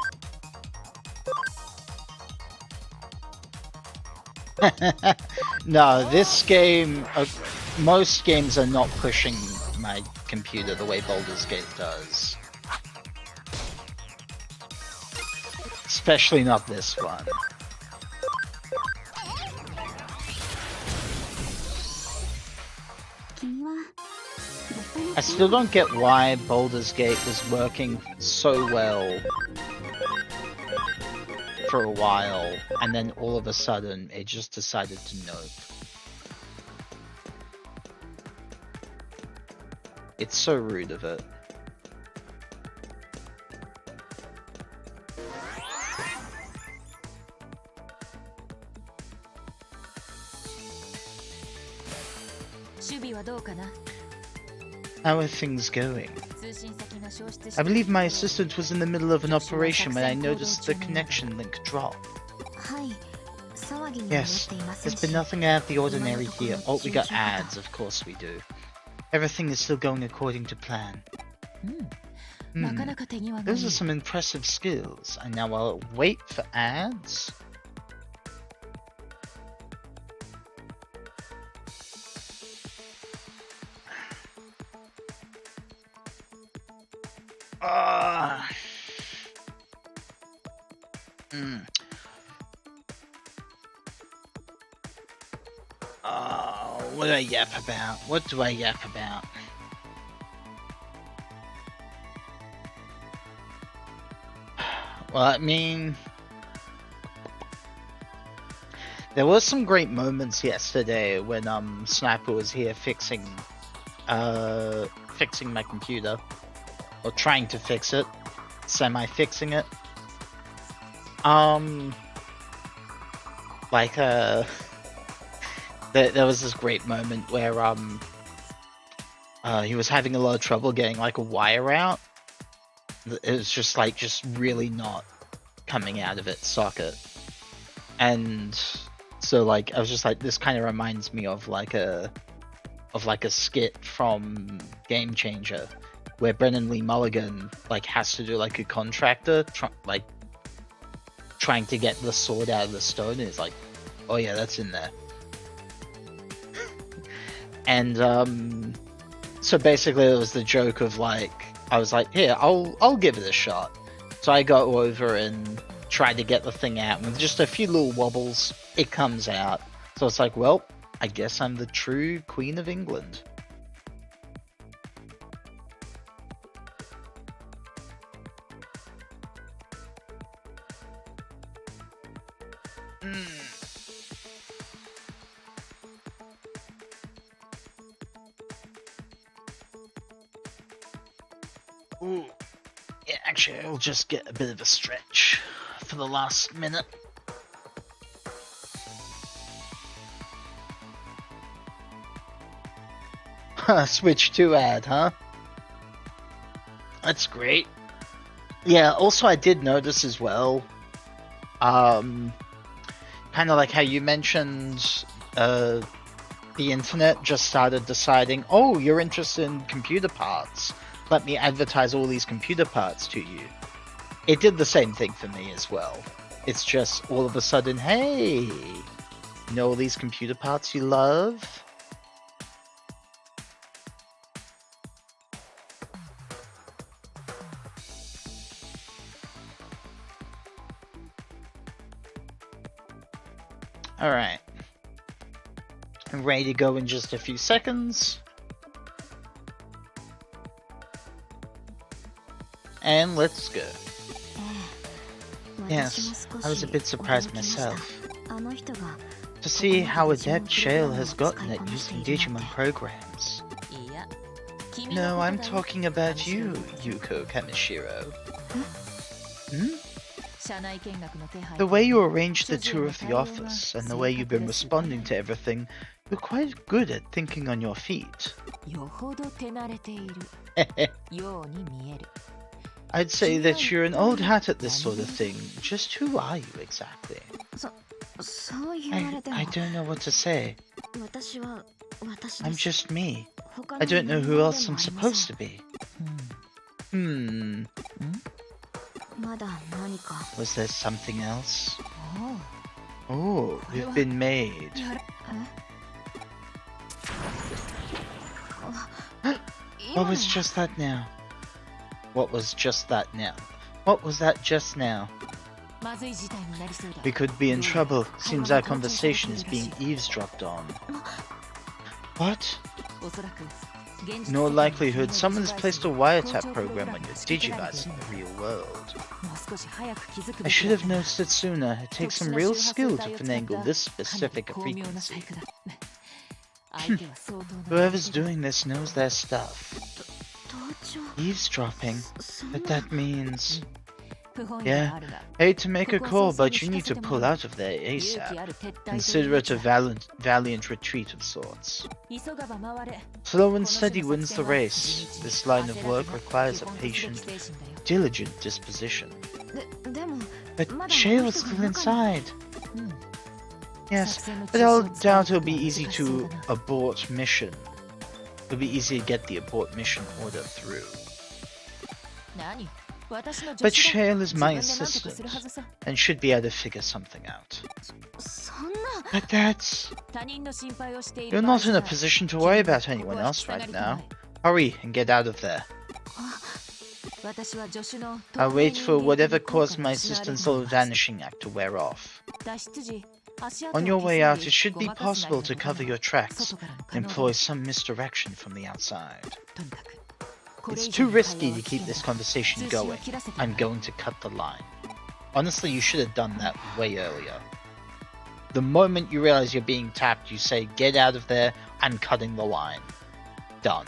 Speaker 1: No, this game, most games are not pushing my computer the way Baldur's Gate does. Especially not this one. I still don't get why Baldur's Gate was working so well for a while, and then all of a sudden it just decided to nope. It's so rude of it. How are things going? I believe my assistant was in the middle of an operation when I noticed the connection link drop. Yes, there's been nothing out of the ordinary here. Oh, we got ads, of course we do. Everything is still going according to plan. Those are some impressive skills. And now I'll wait for ads. What do I yap about? What do I yap about? Well, I mean, There were some great moments yesterday when Sniper was here fixing my computer, or trying to fix it, semi-fixing it. Like there was this great moment where he was having a lot of trouble getting like a wire out. It was just really not coming out of its socket, and so like I was just like, this kind of reminds me of like a skit from Game Changer, where Brennan Lee Mulligan like has to do like a contractor trying to get the sword out of the stone, and it's like, oh yeah, that's in there. And so basically it was the joke of like, I was like, here, I'll give it a shot. So I go over and try to get the thing out, and with just a few little wobbles, it comes out. So it's like, well, I guess I'm the true Queen of England. Ooh. Yeah, actually, I'll just get a bit of a stretch for the last minute. Switch 2 ad, huh? That's great. Yeah, also I did notice as well, kind of like how you mentioned, the internet just started deciding, oh, you're interested in computer parts. Let me advertise all these computer parts to you. It did the same thing for me as well. It's just all of a sudden, hey, you know all these computer parts you love? Alright. I'm ready to go in just a few seconds. And let's go. Yes, I was a bit surprised myself to see how adept Shale has gotten at using Digimon programs. No, I'm talking about you, Yuko Kamishiro. The way you arranged the tour of the office, and the way you've been responding to everything, you're quite good at thinking on your feet. I'd say that you're an old hat at this sort of thing. Just who are you exactly? I don't know what to say. I'm just me. I don't know who else I'm supposed to be. Was there something else? Oh, we've been made. What was just that now? What was just that now? What was that just now? We could be in trouble. Seems our conversation is being eavesdropped on. What? In all likelihood, someone's placed a wiretap program on your Digivice in the real world. I should have noticed it sooner. It takes some real skill to finagle this specific frequency. Whoever's doing this knows their stuff. Eavesdropping? But that means... Yeah, I hate to make a call, but you need to pull out of there ASAP. Consider it a valiant retreat of sorts. Slow and steady wins the race. This line of work requires a patient, diligent disposition. But Shale is still inside. Yes, but I doubt it'll be easy to abort mission. It'll be easy to get the abort mission order through. But Shale is my assistant, and should be able to figure something out. But that's... You're not in a position to worry about anyone else right now. Hurry and get out of there. I'll wait for whatever caused my assistant's little vanishing act to wear off. On your way out, it should be possible to cover your tracks and employ some misdirection from the outside. It's too risky to keep this conversation going. I'm going to cut the line. Honestly, you should have done that way earlier. The moment you realize you're being tapped, you say, "Get out of there, I'm cutting the line." Done.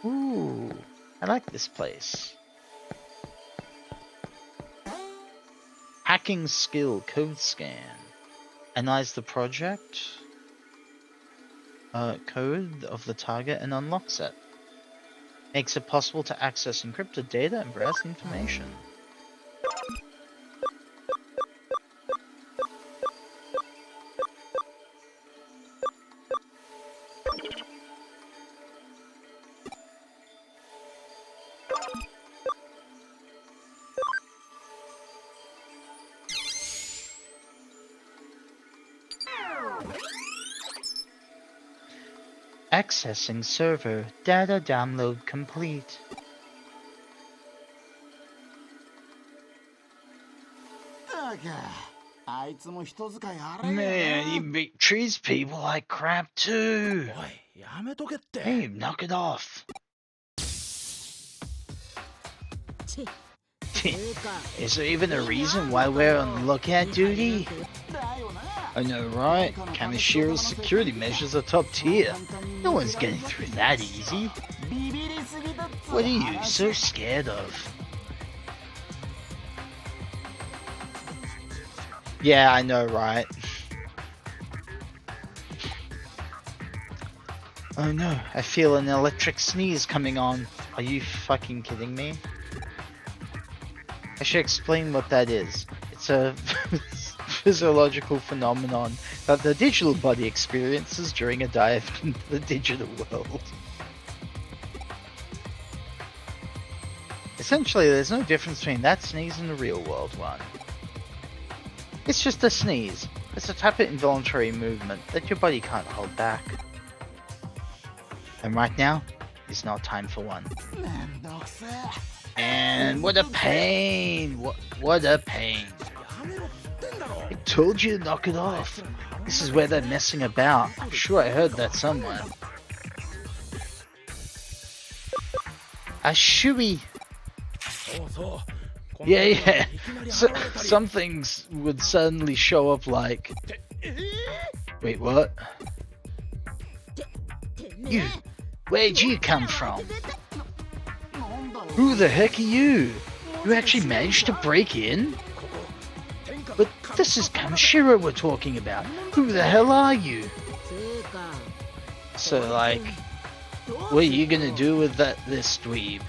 Speaker 1: Ooh, I like this place. Hacking skill code scan. Analyze the project code of the target and unlocks it. Makes it possible to access encrypted data and browse information. Accessing server. Data download complete. Man, he treats people like crap too. Hey, knock it off. Is there even a reason why we're on lookout duty? I know, right? Kamishira's security measures are top tier. No one's getting through that easy. What are you so scared of? Yeah, I know, right? Oh no, I feel an electric sneeze coming on. Are you fucking kidding me? I should explain what that is. It's a physiological phenomenon that the digital body experiences during a dive into the digital world. Essentially, there's no difference between that sneeze and the real world one. It's just a sneeze. It's a type of involuntary movement that your body can't hold back. And right now, is not time for one. And what a pain! What a pain! I told you to knock it off. This is where they're messing about. I'm sure I heard that somewhere. A shoey. Yeah. Some things would suddenly show up like... Wait, what? Where'd you come from? Who the heck are you? You actually managed to break in? But this is Kamishiro we're talking about. Who the hell are you? So, like, what are you gonna do with this dweeb?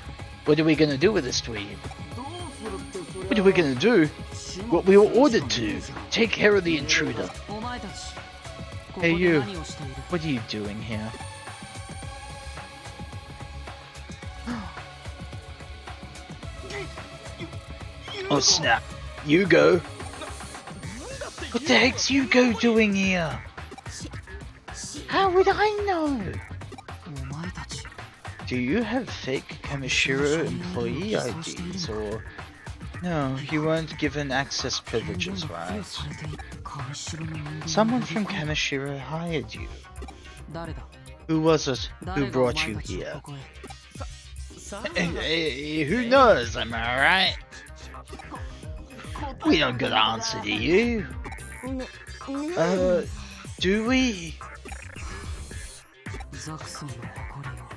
Speaker 1: What are we gonna do with this dweeb? What are we gonna do? What we were ordered to. Take care of the intruder. Hey you, what are you doing here? Oh snap, Yugo! What the heck's Yugo doing here? How would I know? Do you have fake Kamishiro employee IDs or... No, you weren't given access privileges, right? Someone from Kamishiro hired you. Who was it who brought you here? Who knows, am I right? We don't got to answer to you. Do we?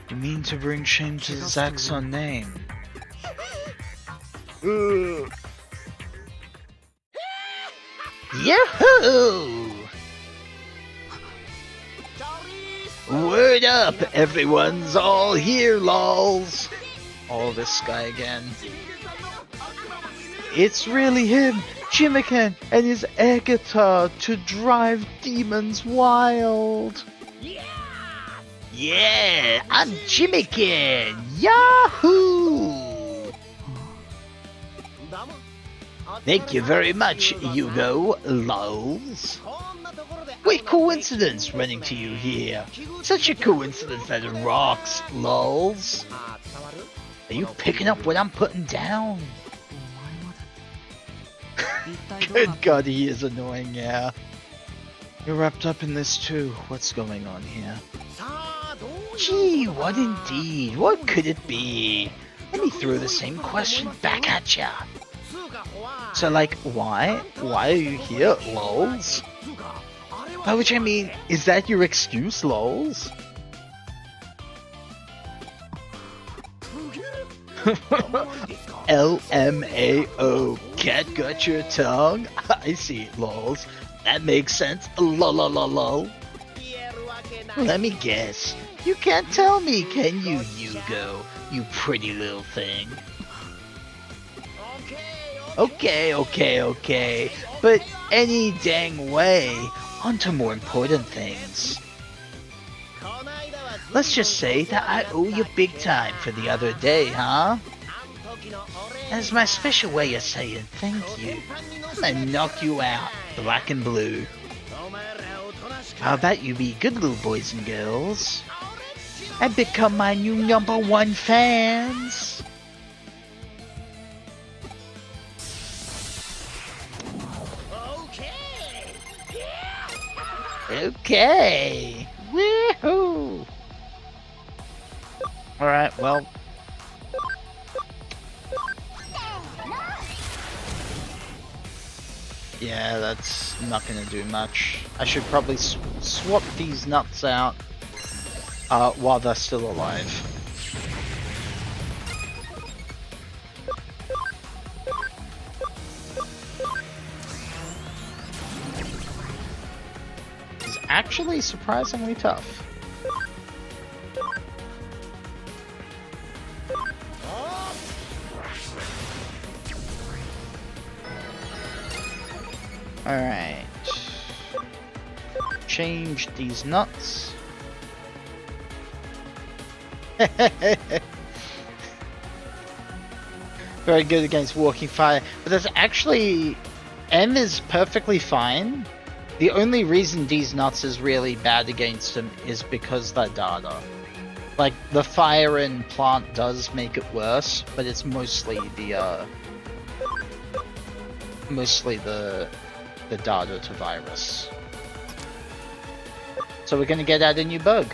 Speaker 1: You mean to bring shame to the Zaxxon name? Yahoo! Word up, everyone's all here, lols. All this guy again. It's really him, Jimiken, and his air guitar to drive demons wild. Yeah, I'm Jimiken. Yahoo! Thank you very much, Yugo, lols. What coincidence running to you here. Such a coincidence that it rocks, lols. Are you picking up what I'm putting down? Good God, he is annoying, yeah. You're wrapped up in this too. What's going on here? Gee, what indeed? What could it be? Let me throw the same question back at ya. So, like, why? Why are you here, lols? By which I mean, is that your excuse, lols? LMAO, cat got your tongue? I see, lols. That makes sense. Lol, lol, lol, lol. Let me guess. You can't tell me, can you, Yugo? You pretty little thing. Okay. But any dang way, on to more important things. Let's just say that I owe you big time for the other day, huh? As my special way of saying thank you, I'm gonna knock you out, black and blue. How about you be good little boys and girls and become my new #1 fans? Okay. Woohoo! Alright, well. Yeah, that's not gonna do much. I should probably swap these nuts out while they're still alive. It's actually surprisingly tough. Alright. Change these nuts. Very good against walking fire. But that's actually... M is perfectly fine. The only reason these nuts is really bad against him is because they're data. Like, the fire and plant does make it worse, but it's mostly the data to virus. So we're gonna get out a new bug.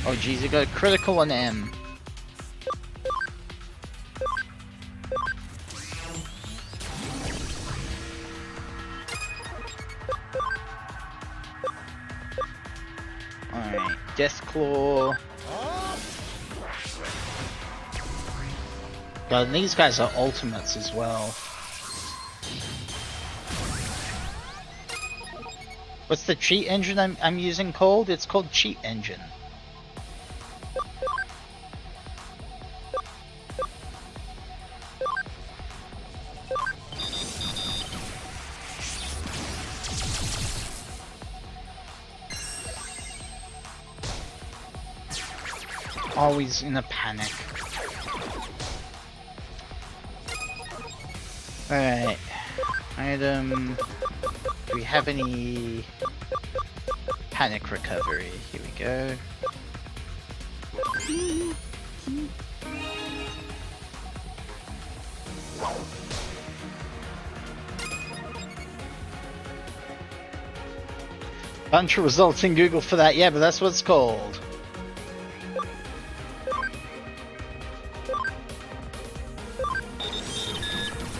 Speaker 1: Oh geez, it got a critical on M. Alright, Deathclaw. God, and these guys are ultimates as well. What's the cheat engine I'm using called? It's called Cheat Engine. Always in a panic. Alright. Item. Do we have any panic recovery? Here we go. Bunch of results in Google for that, yeah, but that's what it's called.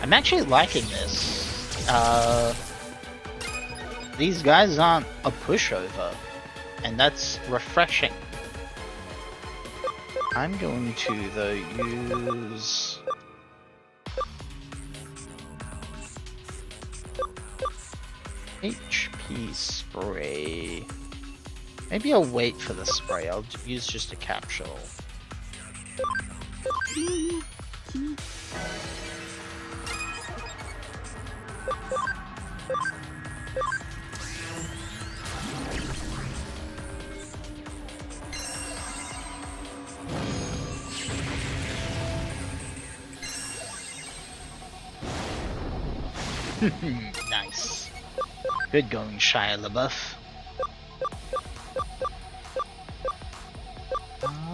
Speaker 1: I'm actually liking this. These guys aren't a pushover, and that's refreshing. I'm going to, though, use... HP spray. Maybe I'll wait for the spray. I'll use just a capsule. Nice. Good going, Shia LaBeouf.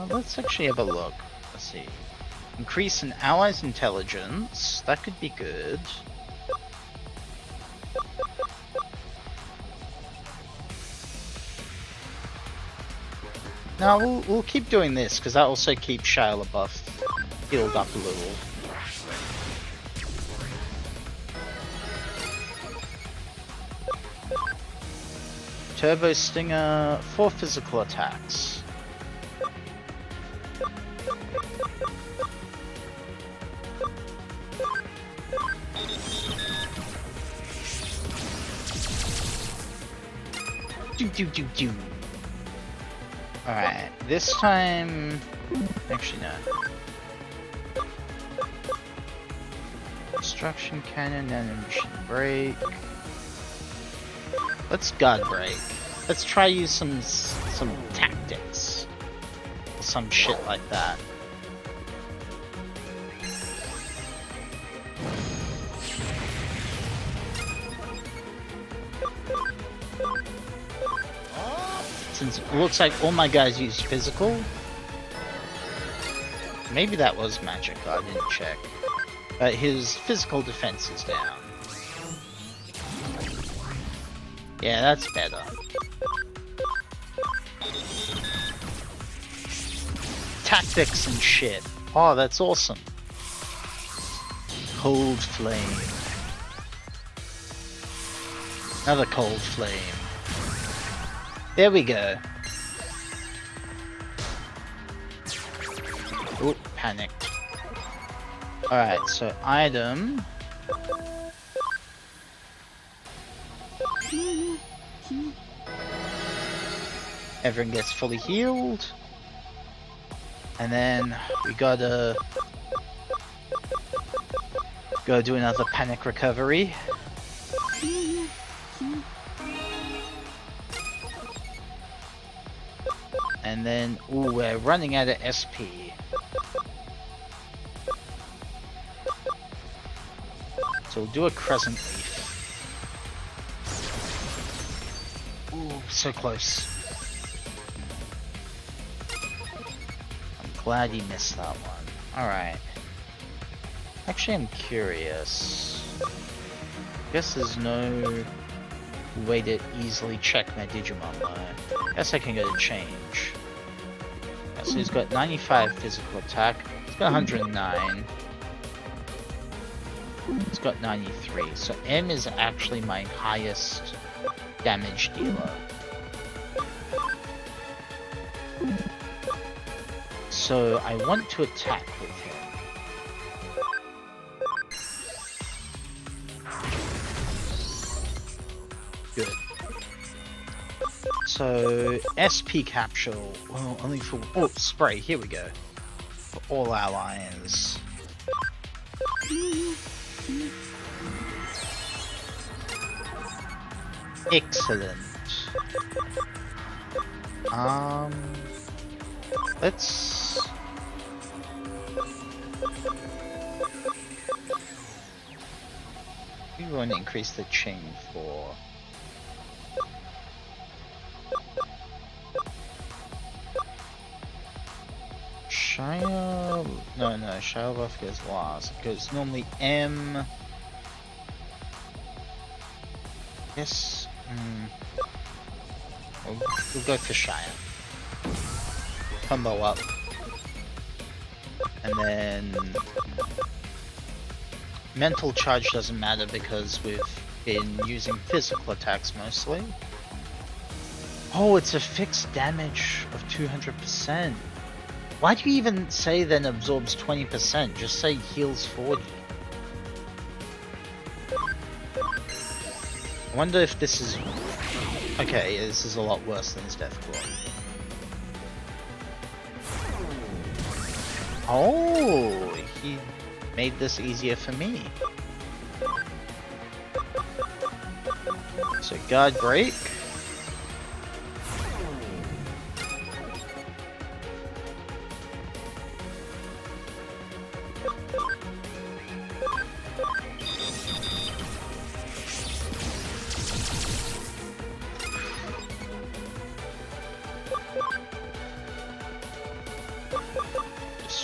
Speaker 1: Let's actually have a look. Let's see. Increase an ally's intelligence. That could be good. No, we'll keep doing this, because that also keeps Shayla buff healed up a little. Turbo Stinger, 4 physical attacks. Do. Alright, this time... Actually, no. Destruction Cannon, Animation Break. Let's Guard Break. Let's try use some tactics. Or some shit like that. Since it looks like all my guys use physical. Maybe that was magic, I didn't check. But his physical defense is down. Yeah, that's better. Tactics and shit. Oh, that's awesome. Cold Flame. Another Cold Flame. There we go. Oop, panicked. Alright, so item. Everyone gets fully healed. And then we gotta go do another panic recovery. And then, ooh, we're running out of SP. So we'll do a Crescent Leaf. Ooh, so close. I'm glad you missed that one. Alright. Actually, I'm curious. Guess there's no way to easily check my Digimon though. Guess I can go to change. So he's got 95 physical attack. He's got 109. He's got 93. So M is actually my highest damage dealer. So I want to attack with him. Good. So, SP capsule, well, only for, oh, spray, here we go. For all allies. Excellent. Let's... We want to increase the chain for... Shia... No, Shia buff goes last. It goes normally M... Yes... We'll go for Shia. Combo up. And then... Mental charge doesn't matter because we've been using physical attacks mostly. Oh, it's a fixed damage of 200%. Why do you even say then absorbs 20%? Just say heals 40. I wonder if this is... Okay, this is a lot worse than his Death Claw. Oh, he made this easier for me. So guard break.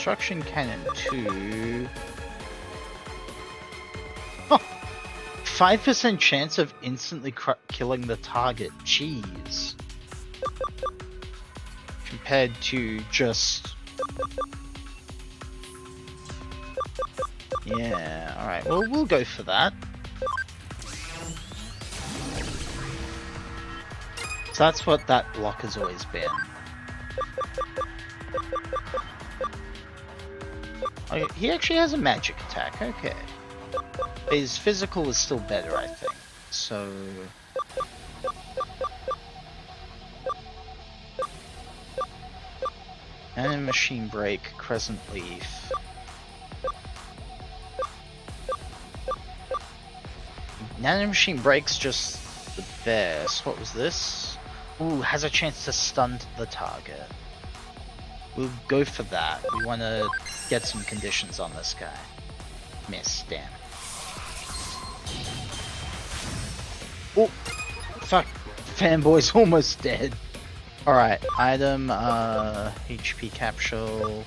Speaker 1: Destruction Cannon 2. 5% chance of instantly killing the target. Jeez. Compared to just... Yeah, alright. Well, we'll go for that. So that's what that block has always been. Oh, he actually has a magic attack, okay. His physical is still better, I think. So... Nano Machine Break, Crescent Leaf. Nano Machine Break's just the best. What was this? Ooh, has a chance to stun the target. We'll go for that. We want to get some conditions on this guy. Miss, damn. Oh, fuck. Fanboy's almost dead. Alright, item, HP capsule.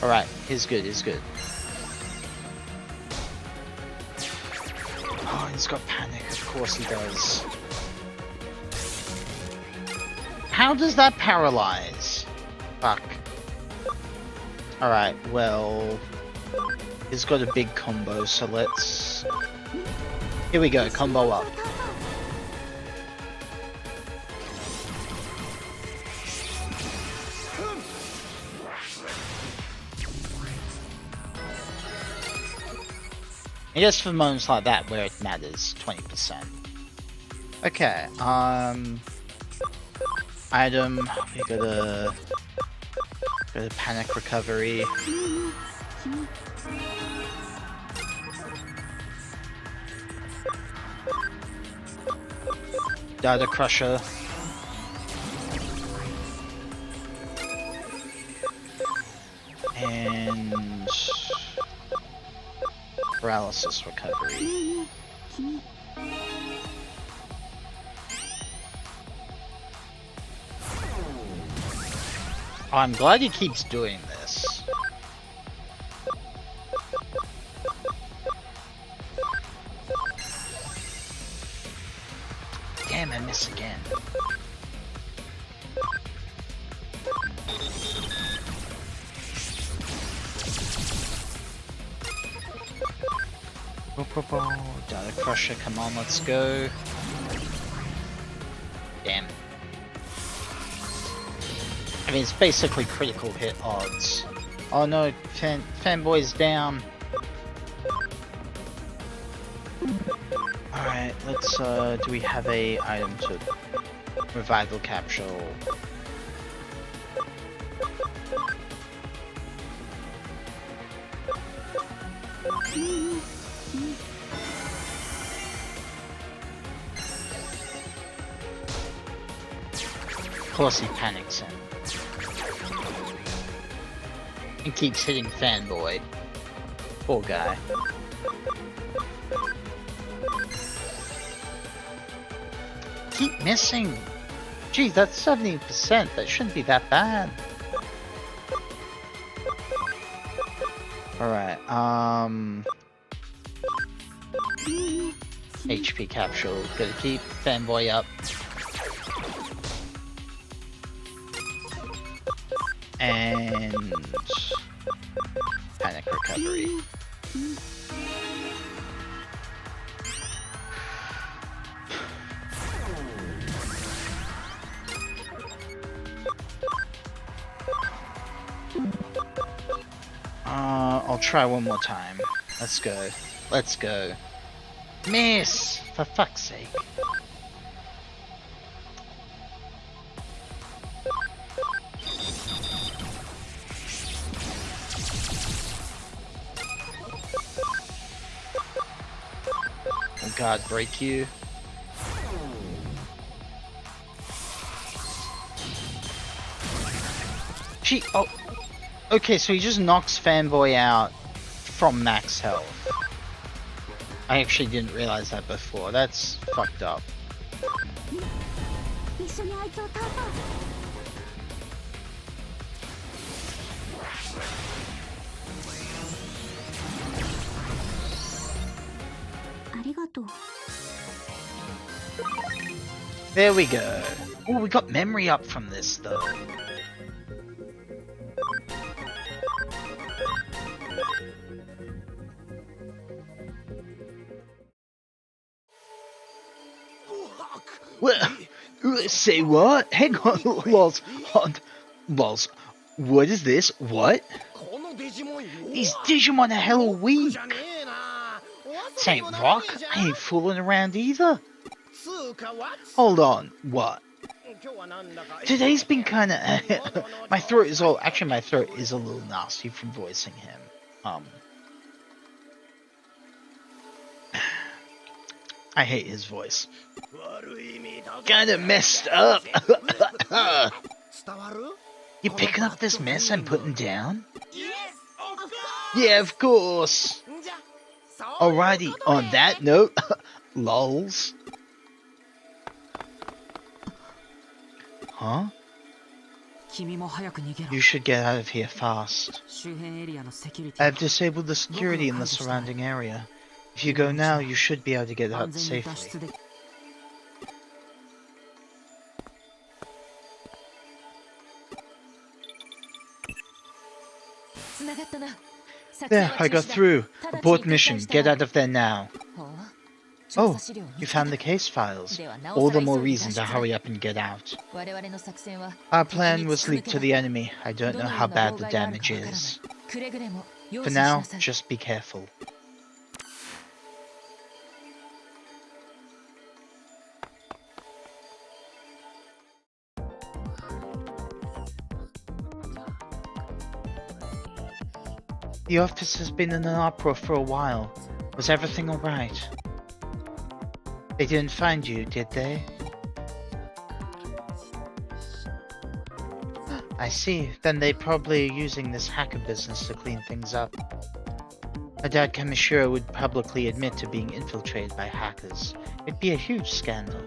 Speaker 1: Alright, he's good, he's good. Oh, he's got panic, of course he does. How does that paralyze? Fuck. Alright, well... He's got a big combo, so let's... Here we go, combo up. I guess for moments like that where it matters, 20%. Okay, item, we got a panic recovery. Data Crusher. And paralysis recovery. Oh, I'm glad he keeps doing this. Damn, I miss again. Data Crusher, come on, let's go. Damn. I mean, it's basically critical hit odds. Oh no, Fanboy's down. Alright, let's, do we have a item to revival capsule? Of course he panics him. And keeps hitting Fanboy. Poor guy. Keep missing. Gee, that's 70%. That shouldn't be that bad. Alright, HP capsule. Gotta keep Fanboy up. And panic recovery. I'll try one more time. Let's go. Let's go. Miss! For fuck's sake. Oh god, break you. Gee, oh. Okay, so he just knocks Fanboy out from max health. I actually didn't realize that before. That's fucked up.
Speaker 8: 緒にあいつを倒そう。ありがとう。
Speaker 1: There we go. Oh, we got memory up from this though. Well, say what? Hang on, Lols. Lols, what is this? What? These Digimon are hella weak. Saint Rock? I ain't fooling around either. Hold on, what? Today's been kinda... my throat is all... Actually, my throat is a little nasty from voicing him. I hate his voice. Kinda messed up. You picking up this mess I'm putting down? Yeah, of course. Alrighty, on that note, lols. Huh? You should get out of here fast. I've disabled the security in the surrounding area. If you go now, you should be able to get out safely. There, I got through. Abort mission. Get out of there now. Oh, you found the case files. All the more reason to hurry up and get out. Our plan was leaked to the enemy. I don't know how bad the damage is. For now, just be careful. The office has been in an uproar for a while. Was everything alright? They didn't find you, did they? I see. Then they probably are using this hacker business to clean things up. I doubt Kamishiro would publicly admit to being infiltrated by hackers. It'd be a huge scandal.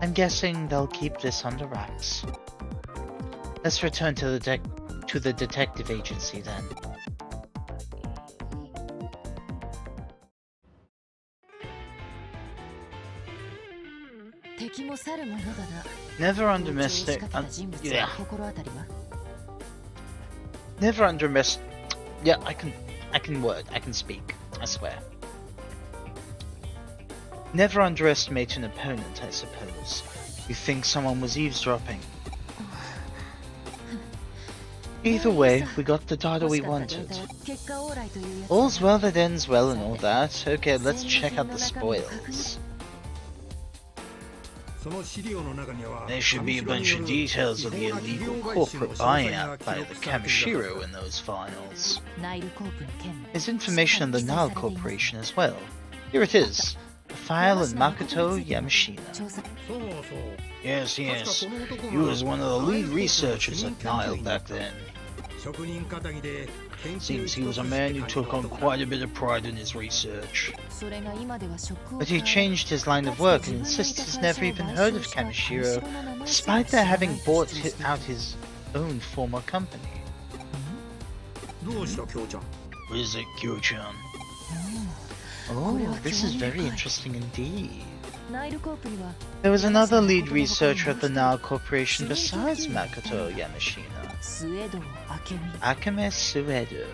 Speaker 1: I'm guessing they'll keep this under wraps. Let's return to the detective agency then. Never underestimate. Yeah. Never underestimate. Yeah, I can speak. I swear. Never underestimate an opponent, I suppose. You think someone was eavesdropping. Either way, we got the data we wanted. All's well that ends well and all that. Okay, let's check out the spoils. There should be a bunch of details of the illegal corporate buyout by the Kamishiro in those files. There's information on the Nile Corporation as well. Here it is. A file on Makoto Yamashina. Yes, he was one of the lead researchers at Nile back then. Seems he was a man who took on quite a bit of pride in his research. But he changed his line of work and insists he's never even heard of Kamishiro, despite their having bought out his own former company. What is it, Kyo-chan? Oh, this is very interesting indeed. There was another lead researcher at the Nile Corporation besides Makoto Yamashina. Akame Suedo.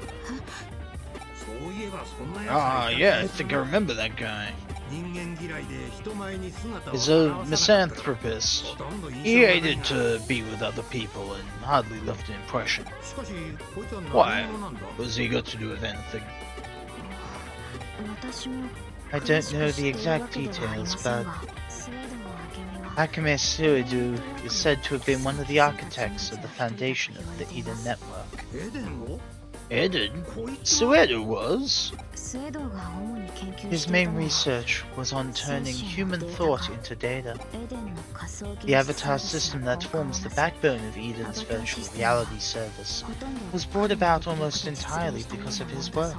Speaker 1: Ah, yeah, I think I remember that guy. He's a misanthropist. He hated to be with other people and hardly left an impression. Why? What has he got to do with anything? I don't know the exact details, but Akame Suedo is said to have been one of the architects of the foundation of the Eden Network. Eden? Suedo was? His main research was on turning human thought into data. The avatar system that forms the backbone of Eden's virtual reality service was brought about almost entirely because of his work.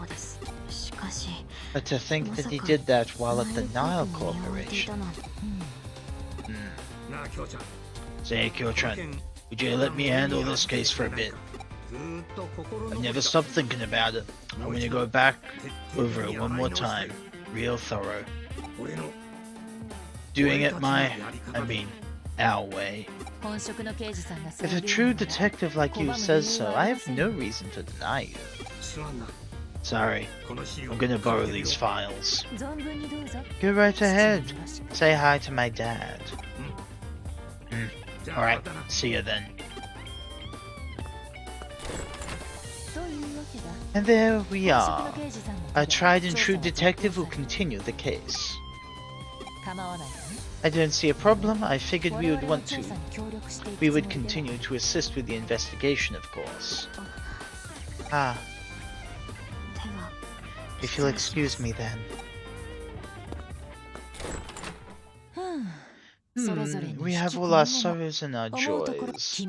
Speaker 1: But to think that he did that while at the Nile Corporation. Say, Kyo-chan, would you let me handle this case for a bit? I never stopped thinking about it. I'm gonna go back over it one more time. Real thorough. Doing it our way. If a true detective like you says so, I have no reason to deny you. Sorry, I'm gonna borrow these files. Go right ahead. Say hi to my dad. Alright, see you then. And there we are. A tried and true detective will continue the case. I don't see a problem. I figured we would continue to assist with the investigation, of course. Ah. If you'll excuse me then. We have all our sorrows and our joys.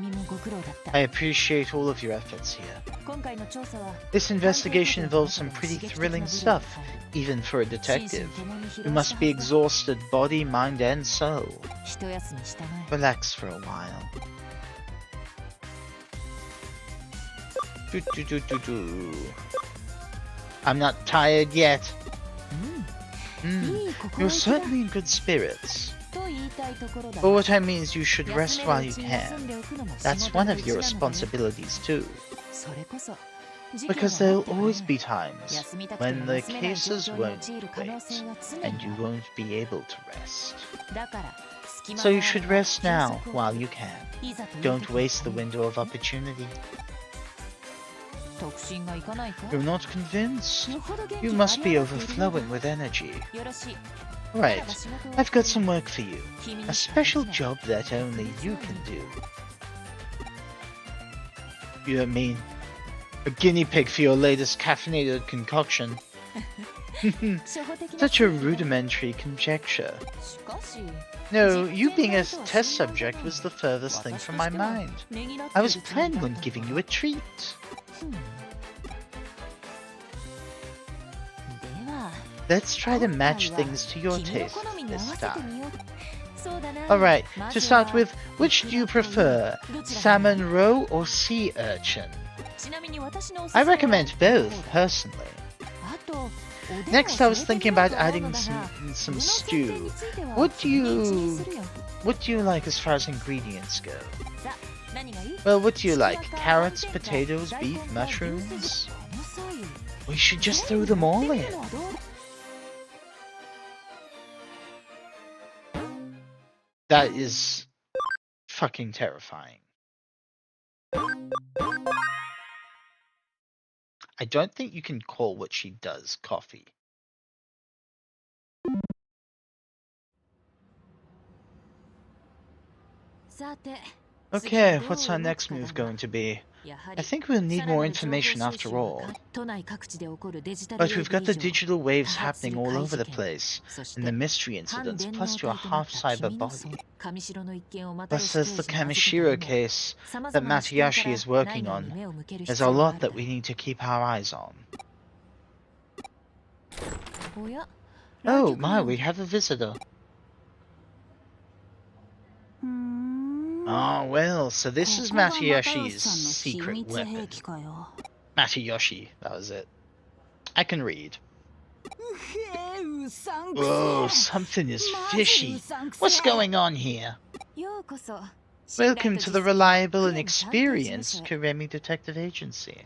Speaker 1: I appreciate all of your efforts here. This investigation involves some pretty thrilling stuff, even for a detective, who must be exhausted body, mind, and soul. Relax for a while. I'm not tired yet. You're certainly in good spirits. But what I mean is you should rest while you can. That's one of your responsibilities too. Because there'll always be times when the cases won't wait, and you won't be able to rest. So you should rest now while you can. Don't waste the window of opportunity. You're not convinced? You must be overflowing with energy. Right, I've got some work for you. A special job that only you can do. You don't mean a guinea pig for your latest caffeinated concoction? Such a rudimentary conjecture. No, you being a test subject was the furthest thing from my mind. I was planning on giving you a treat. Let's try to match things to your taste this time. Alright, to start with, which do you prefer? Salmon roe or sea urchin? I recommend both, personally. Next, I was thinking about adding some stew. What do you like as far as ingredients go? Well, what do you like? Carrots, potatoes, beef, mushrooms? We should just throw them all in. That is fucking terrifying. I don't think you can call what she does coffee. Okay, what's our next move going to be? I think we'll need more information after all. But we've got the digital waves happening all over the place, and the mystery incidents, plus your half-cyber body. Plus there's the Kamishiro case that Matayoshi is working on. There's a lot that we need to keep our eyes on. Oh my, we have a visitor. Oh well, so this is Matayoshi's secret weapon. Matayoshi, that was it. I can read. Whoa, something is fishy. What's going on here? Welcome to the reliable and experienced Kuremi Detective Agency.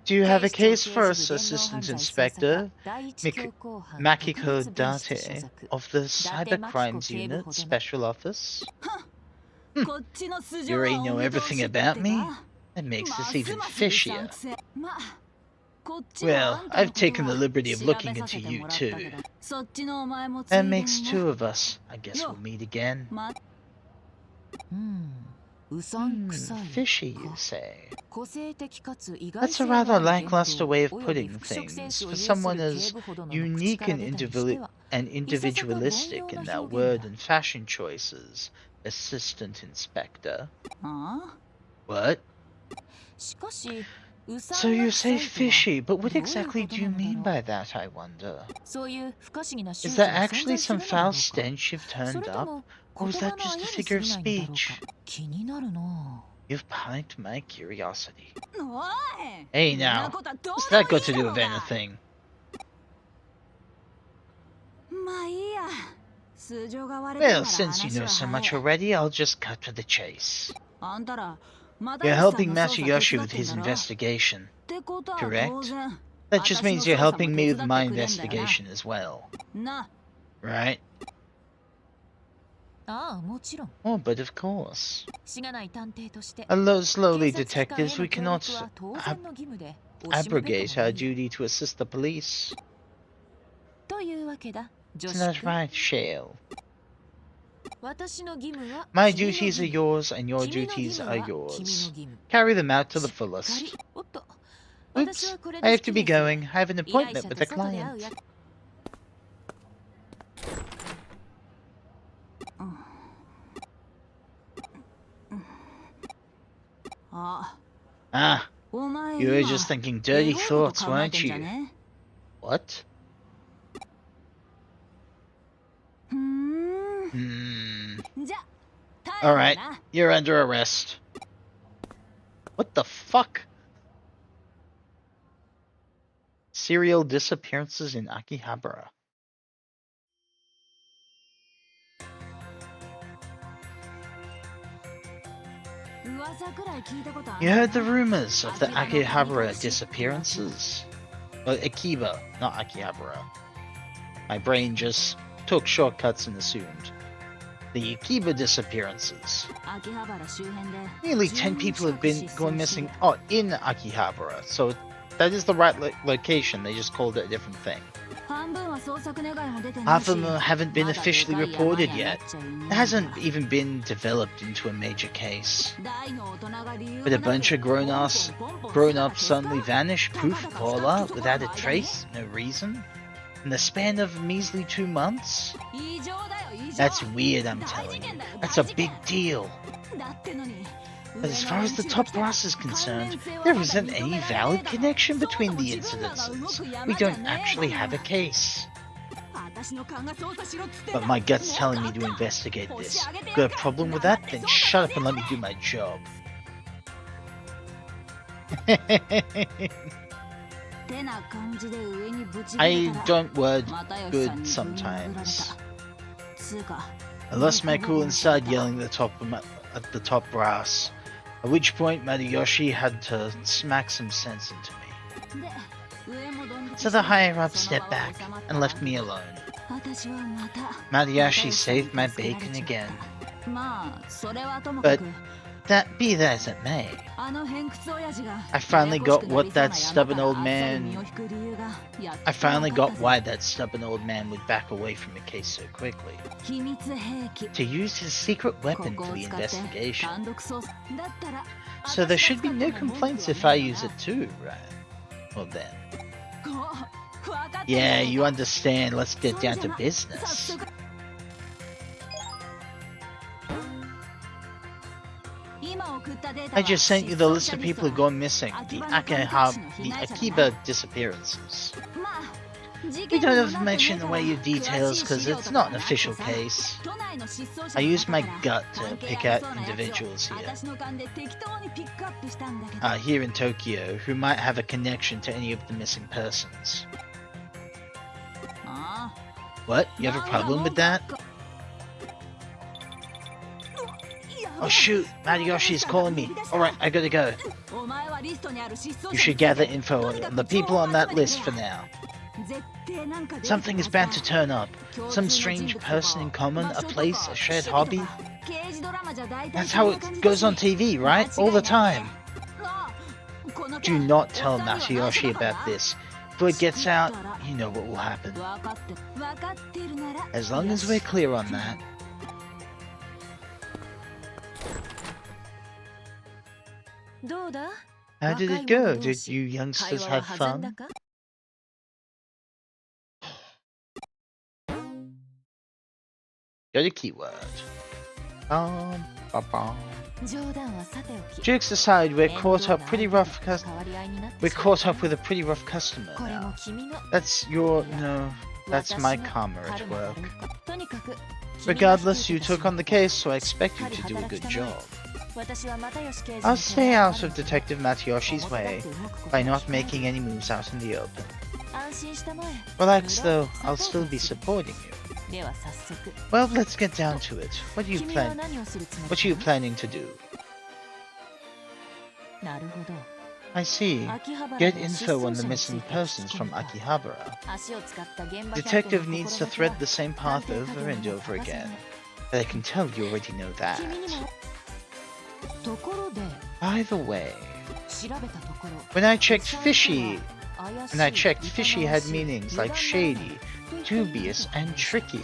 Speaker 1: Do you have a case for us, Assistant Inspector Makiko Date of the Cybercrimes Unit Special Office? You already know everything about me? That makes this even fishier. Well, I've taken the liberty of looking into you too. That makes two of us. I guess we'll meet again. Fishy, you say? That's a rather lackluster way of putting things for someone as unique and individualistic in their word and fashion choices, Assistant Inspector. What? So you say fishy, but what exactly do you mean by that, I wonder? Is there actually some foul stench you've turned up? Or is that just a figure of speech? You've piqued my curiosity. Hey now, what's that got to do with anything? Well, since you know so much already, I'll just cut to the chase. You're helping Matsuyoshi with his investigation, correct? That just means you're helping me with my investigation as well. Right? Oh, but of course. As slowly detectives, we cannot abrogate our duty to assist the police. Isn't that right, Shale? My duties are yours, and your duties are yours. Carry them out to the fullest. Oops, I have to be going. I have an appointment with a client. Ah, you were just thinking dirty thoughts, weren't you? What? Alright, you're under arrest. What the fuck? Serial disappearances in Akihabara. You heard the rumors of the Akihabara disappearances? Well, Akiba, not Akihabara. My brain just took shortcuts and assumed. The Akiba disappearances. Nearly 10 people have been going missing in Akihabara, so that is the right location, they just called it a different thing. Half of them haven't been officially reported yet. It hasn't even been developed into a major case. But a bunch of grown-ups suddenly vanish, poof, voila, without a trace, no reason, in the span of measly 2 months? That's weird, I'm telling you. That's a big deal. But as far as the top brass is concerned, there isn't any valid connection between the incidences. We don't actually have a case. But my gut's telling me to investigate this. Got a problem with that? Then shut up and let me do my job. I don't word good sometimes. I lost my cool and started yelling at the top brass. At which point Matsuyoshi had to smack some sense into me. So the higher-ups stepped back and left me alone. Matsuyoshi saved my bacon again. But be that as it may, I finally got why that stubborn old man would back away from the case so quickly. To use his secret weapon for the investigation. So there should be no complaints if I use it too, right? Well then. Yeah, you understand, let's get down to business. I just sent you the list of people who've gone missing, the Akiba disappearances. We don't have mentioned away your details because it's not an official case. I used my gut to pick out individuals here in Tokyo, who might have a connection to any of the missing persons. What? You have a problem with that? Oh shoot, Matsuyoshi calling me. Alright, I gotta go. You should gather info on the people on that list for now. Something is bound to turn up. Some strange person in common, a place, a shared hobby. That's how it goes on TV, right? All the time. Do not tell Matsuyoshi about this. If word gets out, you know what will happen. As long as we're clear on that. How did it go? Did you youngsters have fun? Go to keyword. Bum, bum, bum. Jokes aside, we're caught up with a pretty rough customer now. That's my karma at work. Regardless, you took on the case, so I expect you to do a good job. I'll stay out of Detective Matayoshi's way by not making any moves out in the open. Relax though, I'll still be supporting you. Well, let's get down to it. What are you planning to do? I see. Get info on the missing persons from Akihabara. Detective needs to thread the same path over and over again. But I can tell you already know that. By the way, when I checked fishy had meanings like shady, dubious, and tricky.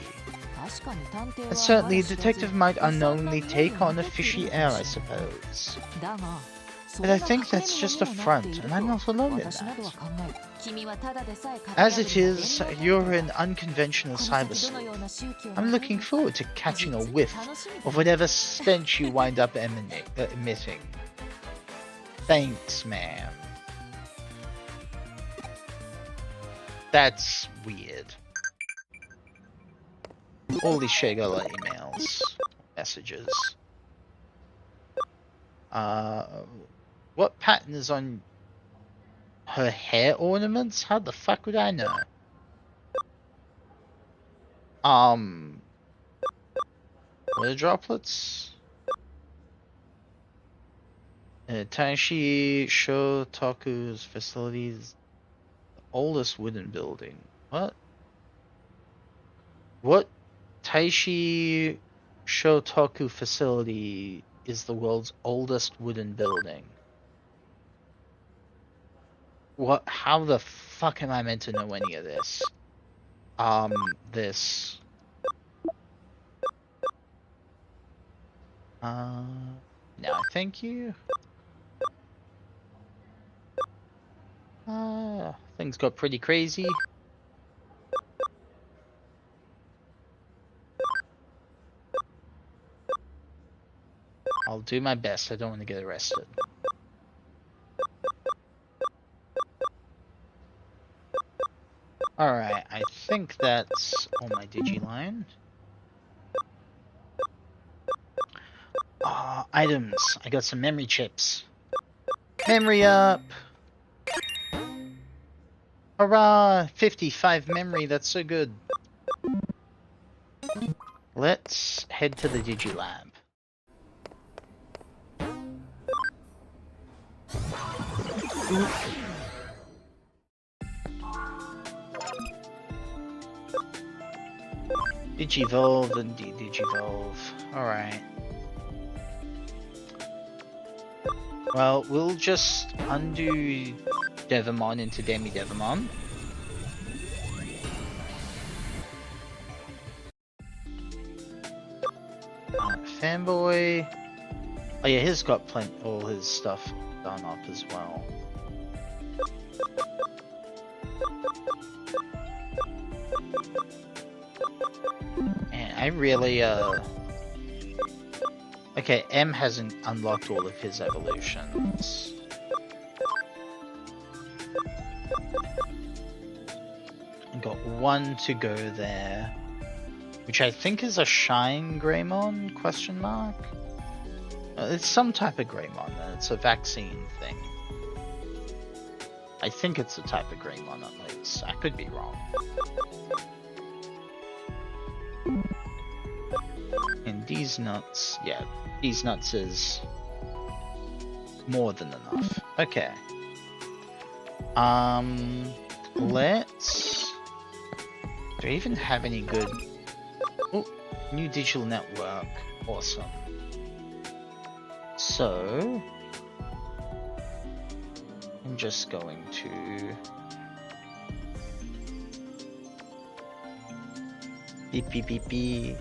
Speaker 1: And certainly a detective might unknowingly take on a fishy air, I suppose. But I think that's just a front, and I'm not alone in that. As it is, you're an unconventional cyber sleuth. I'm looking forward to catching a whiff of whatever stench you wind up emitting. Thanks, ma'am. That's weird. Holy shit, I got a lot of emails. Messages. What pattern is on her hair ornaments? How the fuck would I know? Water droplets? Taishi Shotoku's facilities. The oldest wooden building. What? What Taishi Shotoku facility is the world's oldest wooden building? What? How the fuck am I meant to know any of this? This. No, thank you. Things got pretty crazy. I'll do my best. I don't want to get arrested. Alright, I think that's all my Digiline. Items. I got some memory chips. Memory up! Hurrah! 55 memory, that's so good. Let's head to the Digilab. Digivolve and de-digivolve. Alright. Well, we'll just undo Devamon into Demi-Devamon. Fanboy. Oh yeah, he's got all his stuff done up as well. And I really, okay, M hasn't unlocked all of his evolutions. I've got one to go there, which I think is a Shine Greymon, question mark? It's some type of Greymon, and it's a vaccine thing. I think it's a type of Greymon at least. I could be wrong. And these nuts, yeah, these nuts is more than enough. Okay. Let's... Do I even have any good... Oh, new digital network. Awesome. So... I'm just going to... Beep beep beep beep.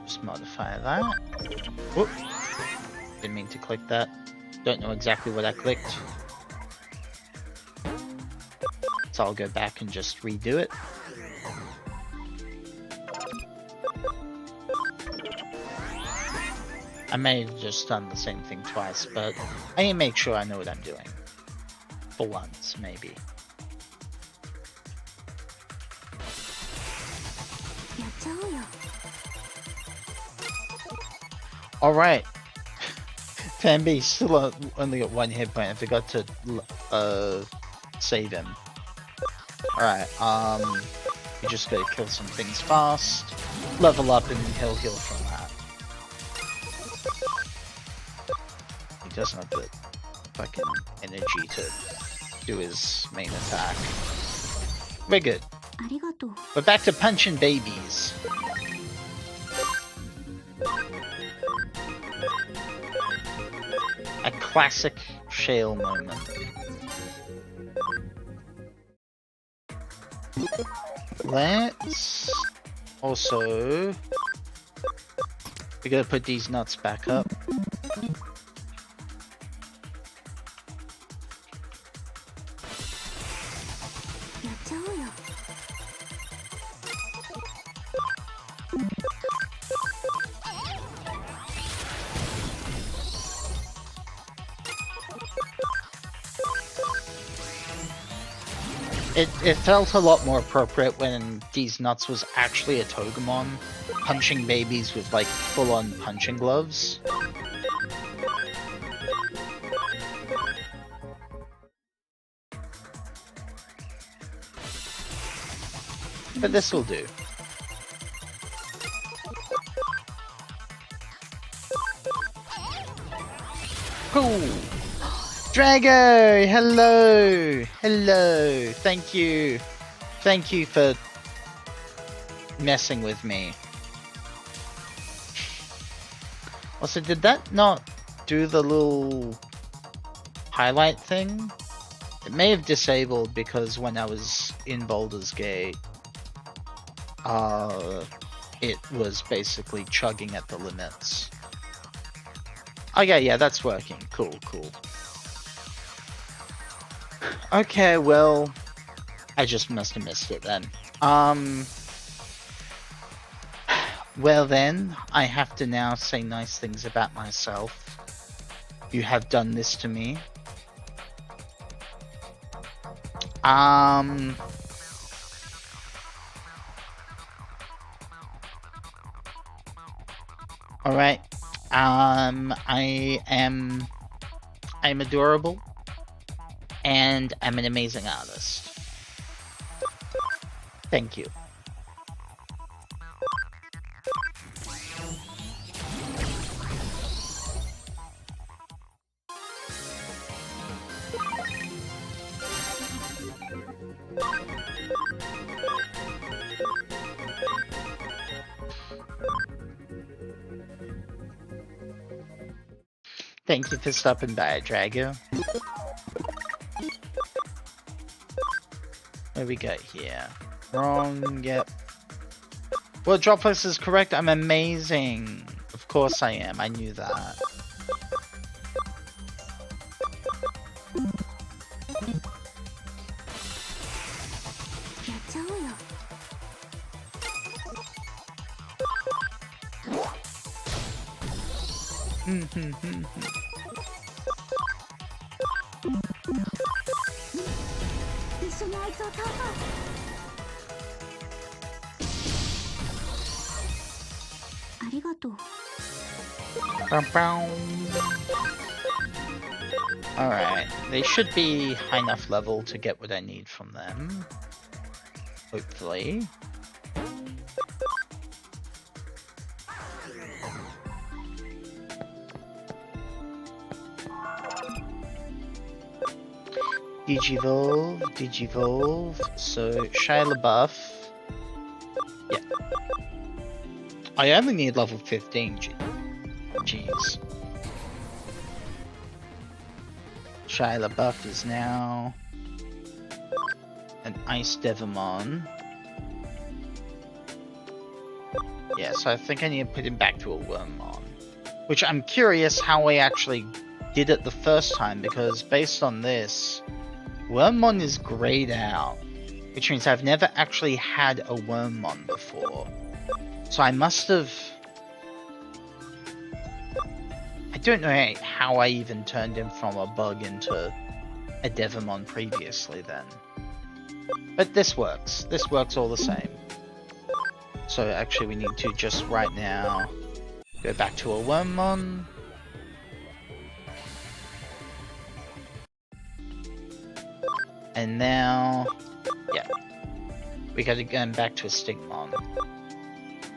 Speaker 1: Just modify that. Whoop! Didn't mean to click that. Don't know exactly what I clicked. So I'll go back and just redo it. I may have just done the same thing twice, but I need to make sure I know what I'm doing. For once, maybe.
Speaker 8: やっちゃおうよ。
Speaker 1: Alright. Fanby still only got 1 hit point. I forgot to save him. Alright, we just gotta kill some things fast, level up, and he'll heal from that. He doesn't have the fucking energy to do his main attack. We're good.
Speaker 8: ありがとう。
Speaker 1: We're back to punching babies. A classic Shale moment. Let's also... We gotta put these nuts back up. It felt a lot more appropriate when these nuts was actually a Togemon punching babies with like full-on punching gloves. But this will do. Cool. Drago, hello, hello. Thank you for messing with me. Also, did that not do the little highlight thing? It may have disabled because when I was in Baldur's Gate, it was basically chugging at the limits. Okay, yeah, that's working. Cool, cool. Okay, well, I just must have missed it then. Well then, I have to now say nice things about myself. You have done this to me. Alright. I'm adorable. And I'm an amazing artist. Thank you. Thank you for stopping by, Drago. What do we got here? Wrong, yep. Well, Droplex is correct. I'm amazing. Of course I am. I knew that. Alright, they should be high enough level to get what I need from them. Hopefully. Digivolve, Digivolve. So, Shia LaBeouf. Yeah. I only need level 15. Jeez. Shia LaBeouf is now an Ice Devimon. Yeah, so I think I need to put him back to a Wormmon. Which I'm curious how I actually did it the first time, because based on this, Wormmon is grayed out. Which means I've never actually had a Wormmon before. So I must have... don't know how I even turned him from a bug into a Devimon previously then. But this works. This works all the same. So actually we need to just right now go back to a Wormmon. And now, yeah, we gotta go back to a Stigmon.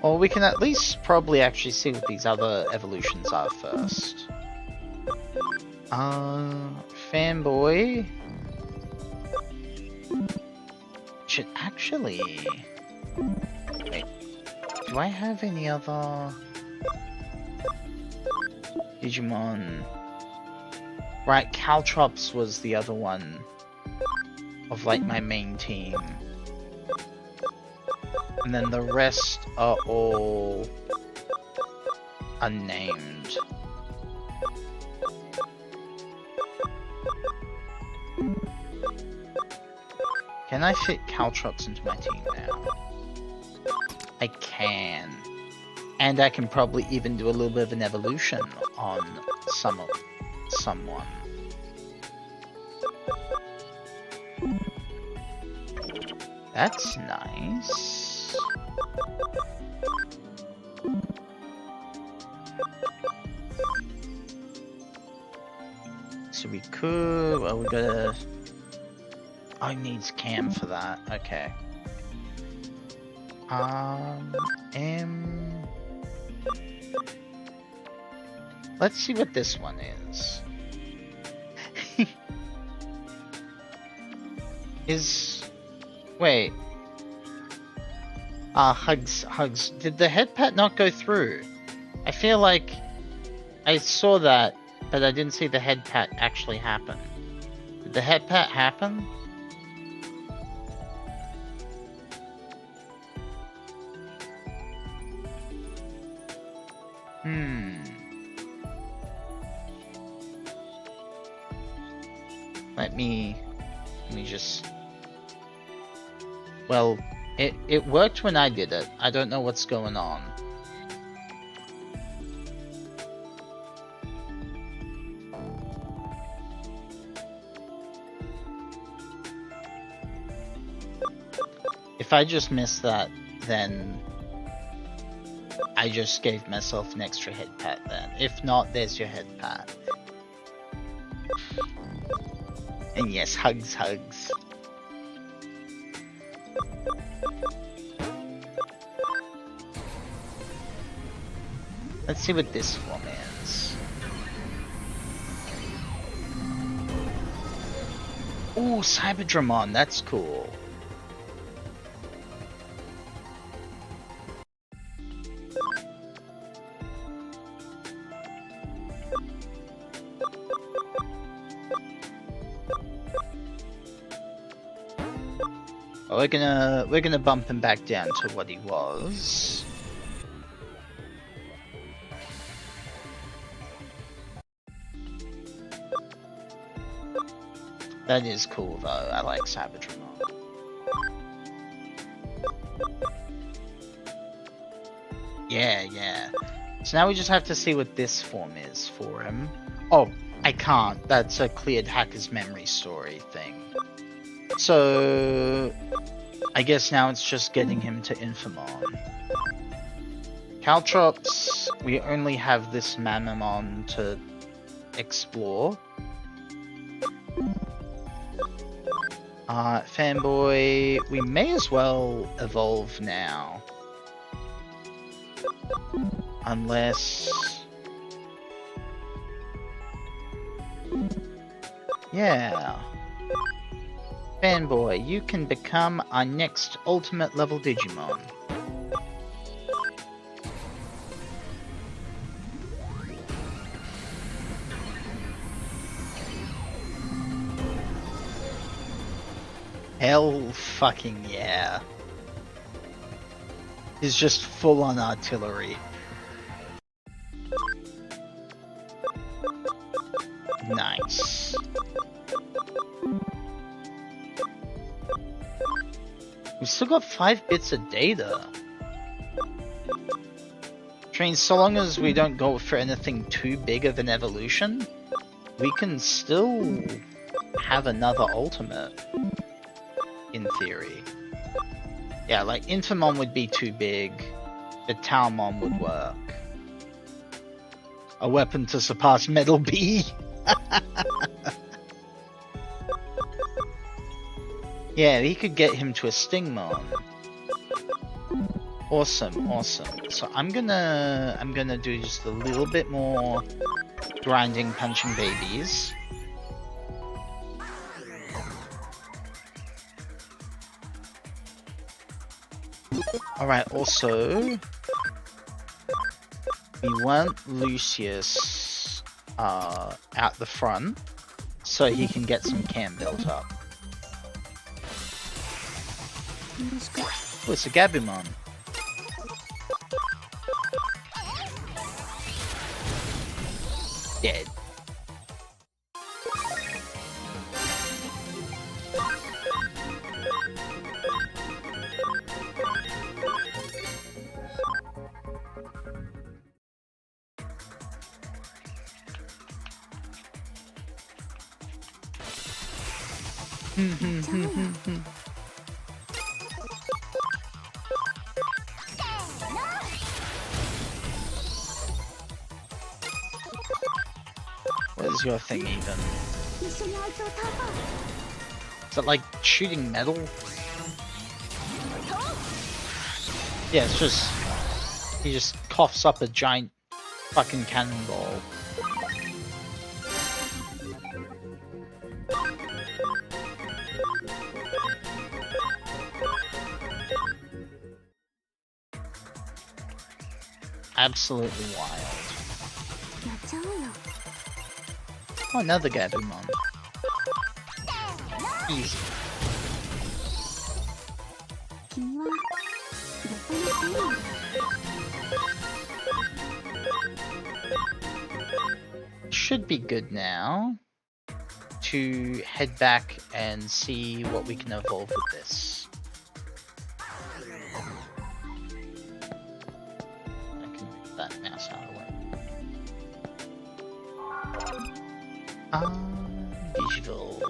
Speaker 1: Or we can at least probably actually see what these other evolutions are first. Fanboy should actually... Wait, do I have any other Digimon? Right, Caltrops was the other one of like my main team. And then the rest are all unnamed. Can I fit Caltrops into my team now? I can. And I can probably even do a little bit of an evolution on someone. That's nice. So we could... Well, we gotta... Oh, it needs cam for that. Okay. Let's see what this one is. Wait. Hugs. Did the head pat not go through? I feel like I saw that, but I didn't see the head pat actually happen. Did the head pat happen? Let me just... Well, it worked when I did it. I don't know what's going on. If I just missed that, then I just gave myself an extra head pat then. If not, there's your head pat. And yes, hugs. Let's see what this form is. Ooh, Cyberdramon, that's cool. We're gonna bump him back down to what he was. That is cool though. I like Cyberdramon. Yeah. So now we just have to see what this form is for him. Oh, I can't. That's a cleared hacker's memory story thing. So I guess now it's just getting him to Infamon. Caltrops, we only have this Mamamon to explore. Fanboy, we may as well evolve now. Unless... Yeah. Fanboy, you can become our next ultimate level Digimon. Hell fucking yeah. He's just full on artillery. Nice. We've still got 5 bits of data. mean, so long as we don't go for anything too big of an evolution, we can still have another ultimate, in theory. Yeah, like Infamon would be too big, but Talmon would work. A weapon to surpass Metal B. Yeah, he could get him to a Stingmon. Awesome, awesome. So I'm gonna do just a little bit more grinding, punching babies. Alright, also, we want Lucius out the front so he can get some cam built up. Oh, it's a Gabumon. Dead. What is your thing even? Is that like shooting metal? Yeah, it's just... he just coughs up a giant fucking cannonball. Absolutely wild. Oh, another Gabumon. Easy. Should be good now to head back and see what we can evolve with this. I can move that mouse out of the way. Digital.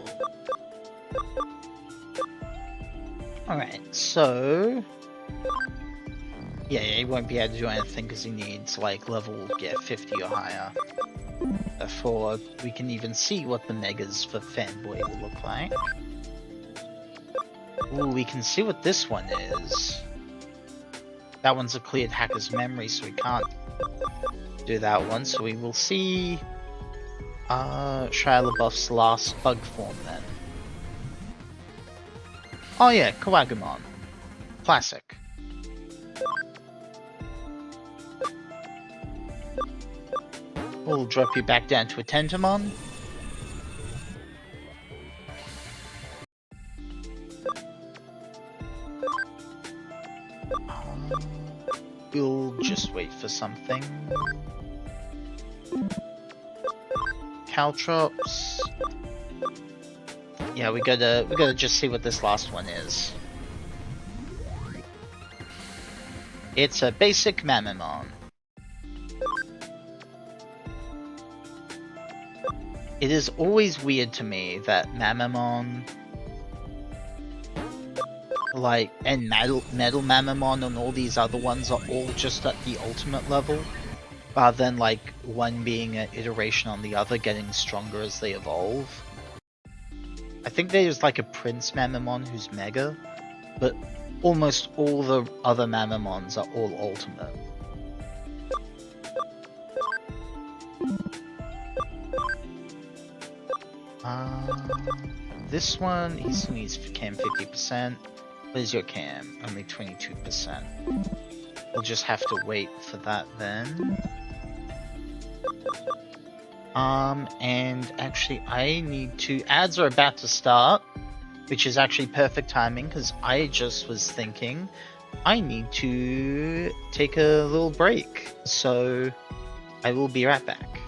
Speaker 1: Alright, so... yeah, he won't be able to do anything because he needs like level 50 or higher. Before we can even see what the megas for Fanboy will look like. Ooh, we can see what this one is. That one's a cleared hacker's memory, so we can't do that one. So we will see Shia LaBeouf's last bug form then. Oh yeah, Kawagumon. Classic. We'll drop you back down to a Tentamon. We'll just wait for something. Caltrops. Yeah, we gotta just see what this last one is. It's a basic Mamamon. It is always weird to me that Mamamon, like, and Metal Mamamon and all these other ones are all just at the ultimate level, rather than like one being an iteration on the other, getting stronger as they evolve. I think there's like a Prince Mamamon who's Mega, but almost all the other Mamamons are all ultimate. This one, he still needs cam 50%. What is your cam? Only 22%. We'll just have to wait for that then. And actually I need to... ads are about to start, which is actually perfect timing, because I just was thinking I need to take a little break. So I will be right back.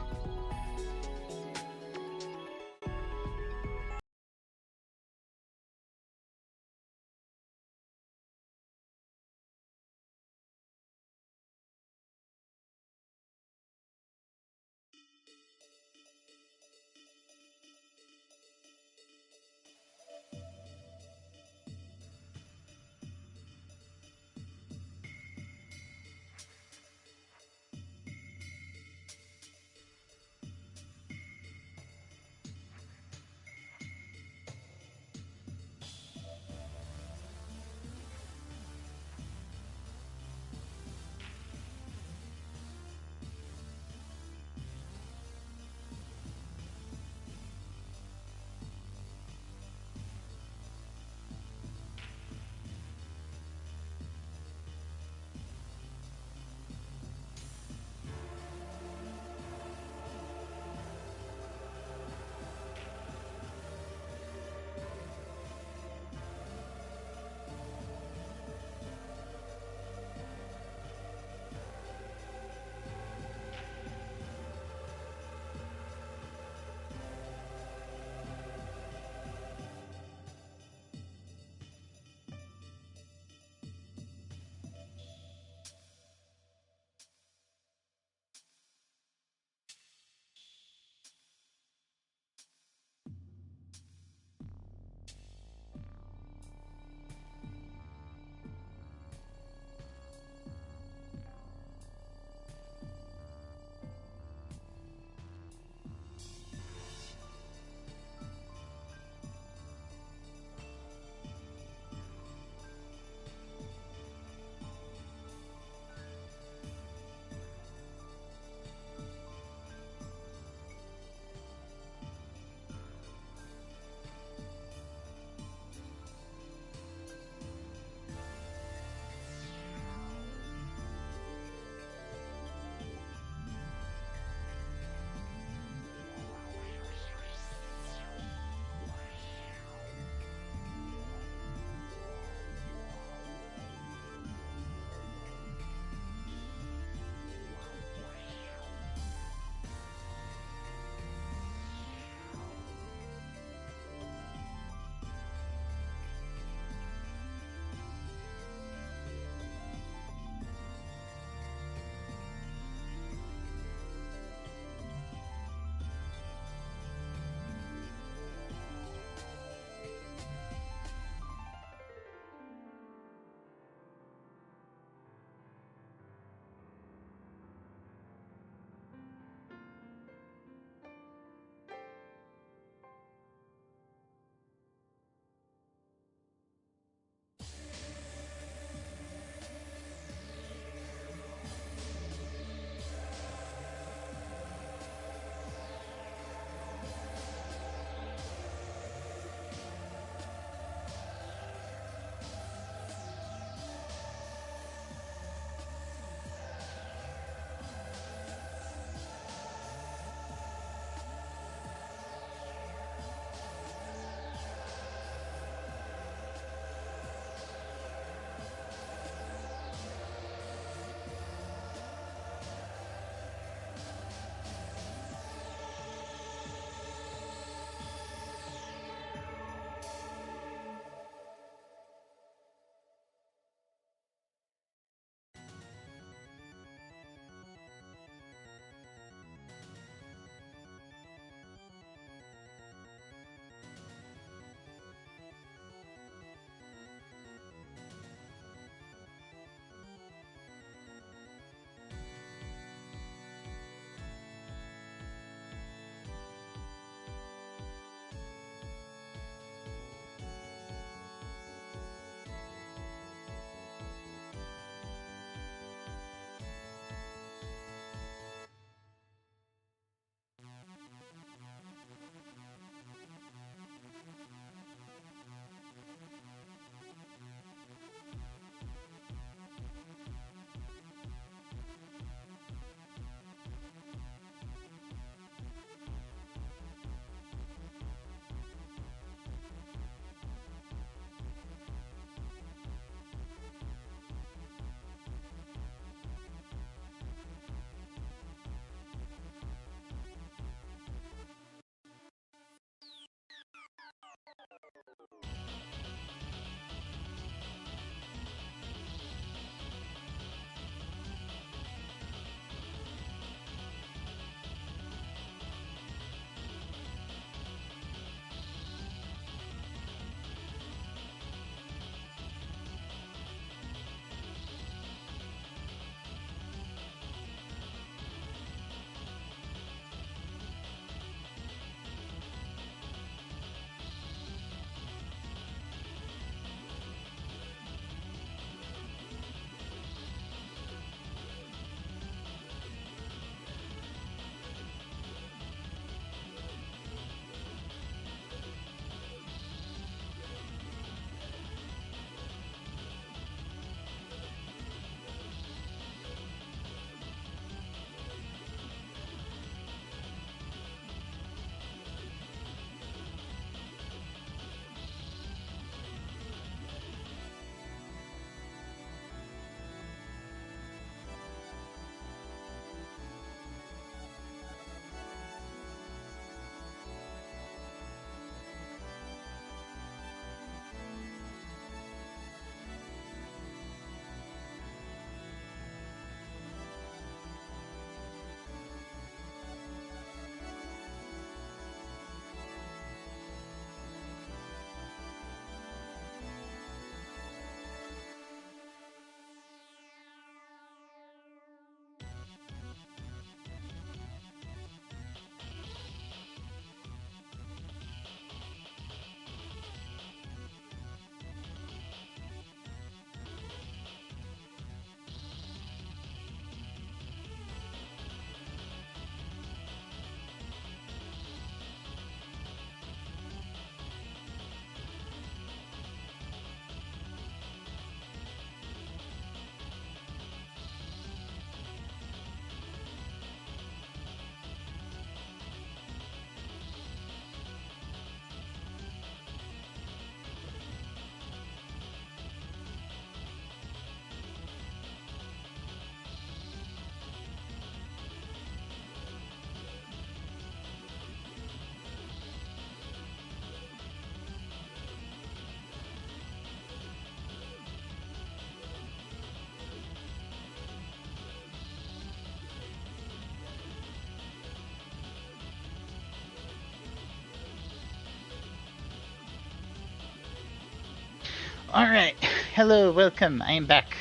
Speaker 1: Alright, hello, welcome, I am back.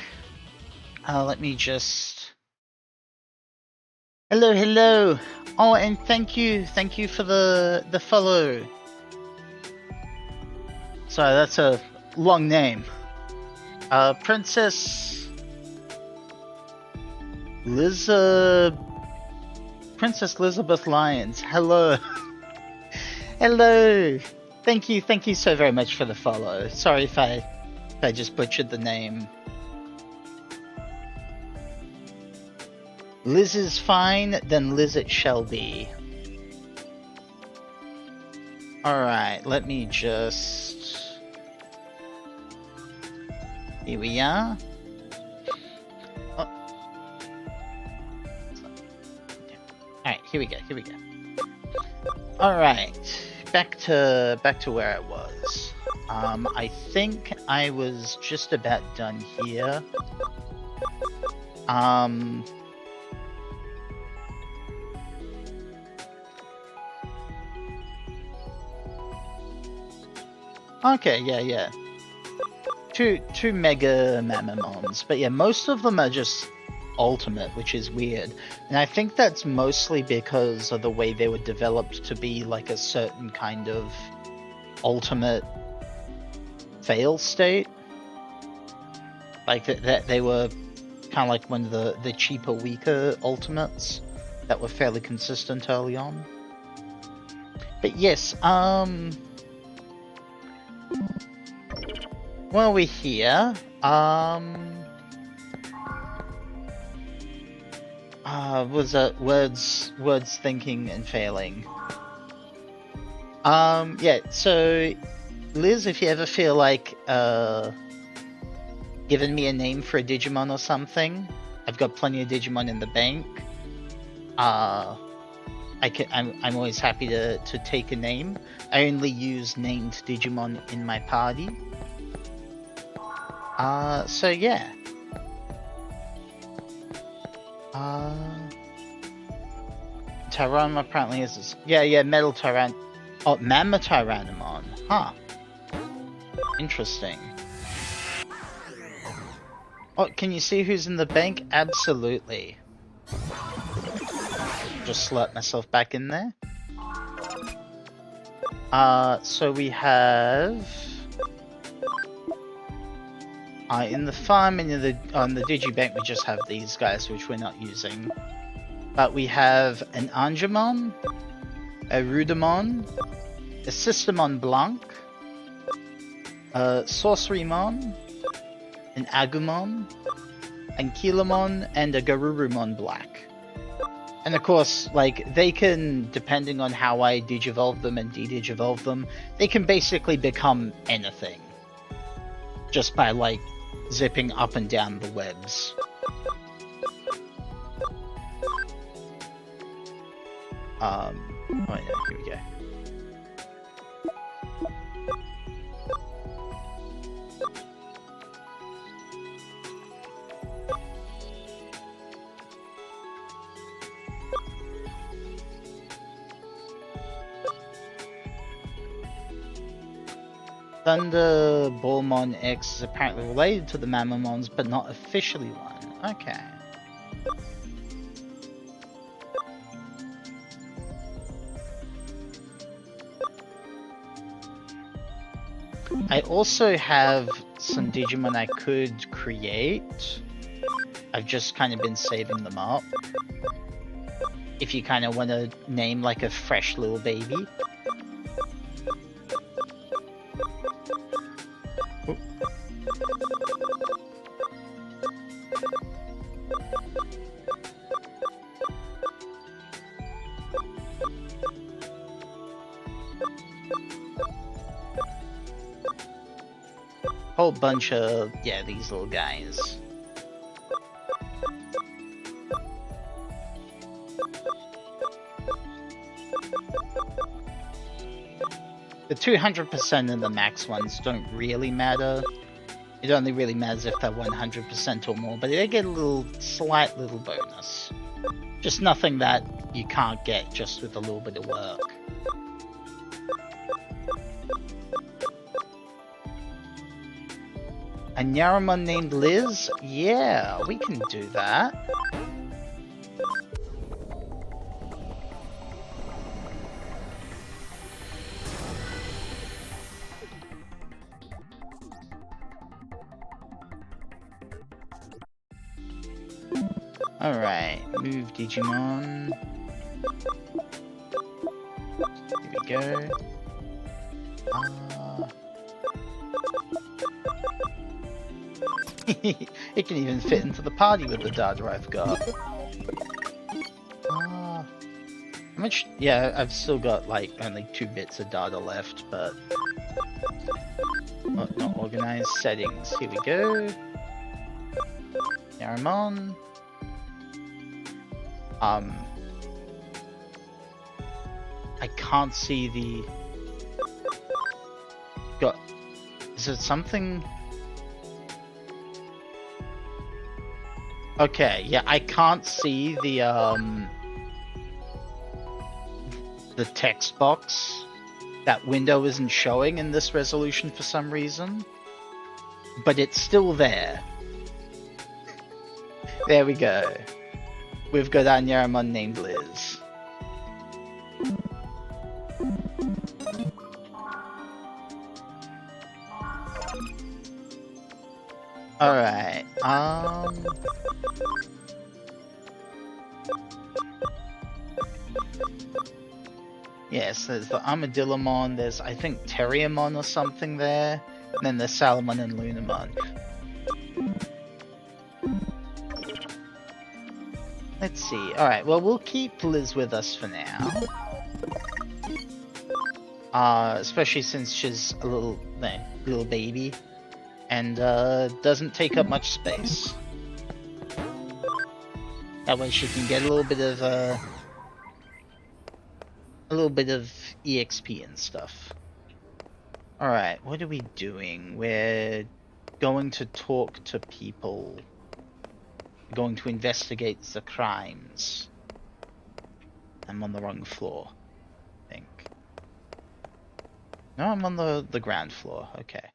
Speaker 1: Let me just... Hello! Oh, and thank you for the follow. Sorry, that's a long name. Princess Elizabeth Lyons, hello. Hello! Thank you so very much for the follow. Sorry if I just butchered the name. Liz is fine, then Liz it shall be. Alright, let me just... Here we are. Oh. Alright, here we go. Alright, back to where I was. I think I was just about done here. Okay, yeah. Two Mega Mamamons, but yeah, most of them are just ultimate, which is weird. And I think that's mostly because of the way they were developed to be like a certain kind of ultimate fail state. Like that they were kind of like one of the cheaper, weaker ultimates that were fairly consistent early on. But yes, while we're here, was it words thinking and failing? Yeah, so Liz, if you ever feel like giving me a name for a Digimon or something, I've got plenty of Digimon in the bank. I'm always happy to take a name. I only use named Digimon in my party. So yeah. Tyrannomon apparently is this. Yeah, Metal Tyran. Oh, Mamma Tyrannomon. Huh. Interesting. Oh, can you see who's in the bank? Absolutely. Just slurp myself back in there. So we have... in the farm and on the Digibank we just have these guys, which we're not using. But we have an Angemon, a Rudimon, a Systemon Blanc, a Sorcerymon, an Agumon, an Kilamon, and a Garurumon Black. And of course, like, they can, depending on how I Digivolve them and de-Digivolve them, they can basically become anything. Just by, like, zipping up and down the webs. Oh yeah, here we go. Thunder Ballmon X is apparently related to the Mamamons, but not officially one. Okay. I also have some Digimon I could create. I've just kind of been saving them up. If you kind of want to name like a fresh little baby. Whole bunch of, yeah, these little guys. The 200% and the max ones don't really matter. It only really matters if they're 100% or more, but they get a slight little bonus. Just nothing that you can't get just with a little bit of work. A Nyaramon named Liz? Yeah, we can do that. Alright, move Digimon. Here we go. It can even fit into the party with the data I've got. How much? Yeah, I've still got like only 2 bits of data left, but not organized. Settings. Here we go. Yaramon. I can't see the. Got. Is it something? Okay, yeah, I can't see the text box. That window isn't showing in this resolution for some reason. But it's still there. There we go. We've got our Nyaramon named Liz. Alright, yes, there's the Armadillomon, there's I think Terriamon or something there, and then there's Salamon and Lunamon. Let's see, alright, well we'll keep Liz with us for now. Especially since she's a little baby. And doesn't take up much space. That way she can get a little bit of EXP and stuff. Alright, what are we doing? We're going to talk to people. We're going to investigate the crimes. I'm on the wrong floor, I think. No, I'm on the ground floor, okay.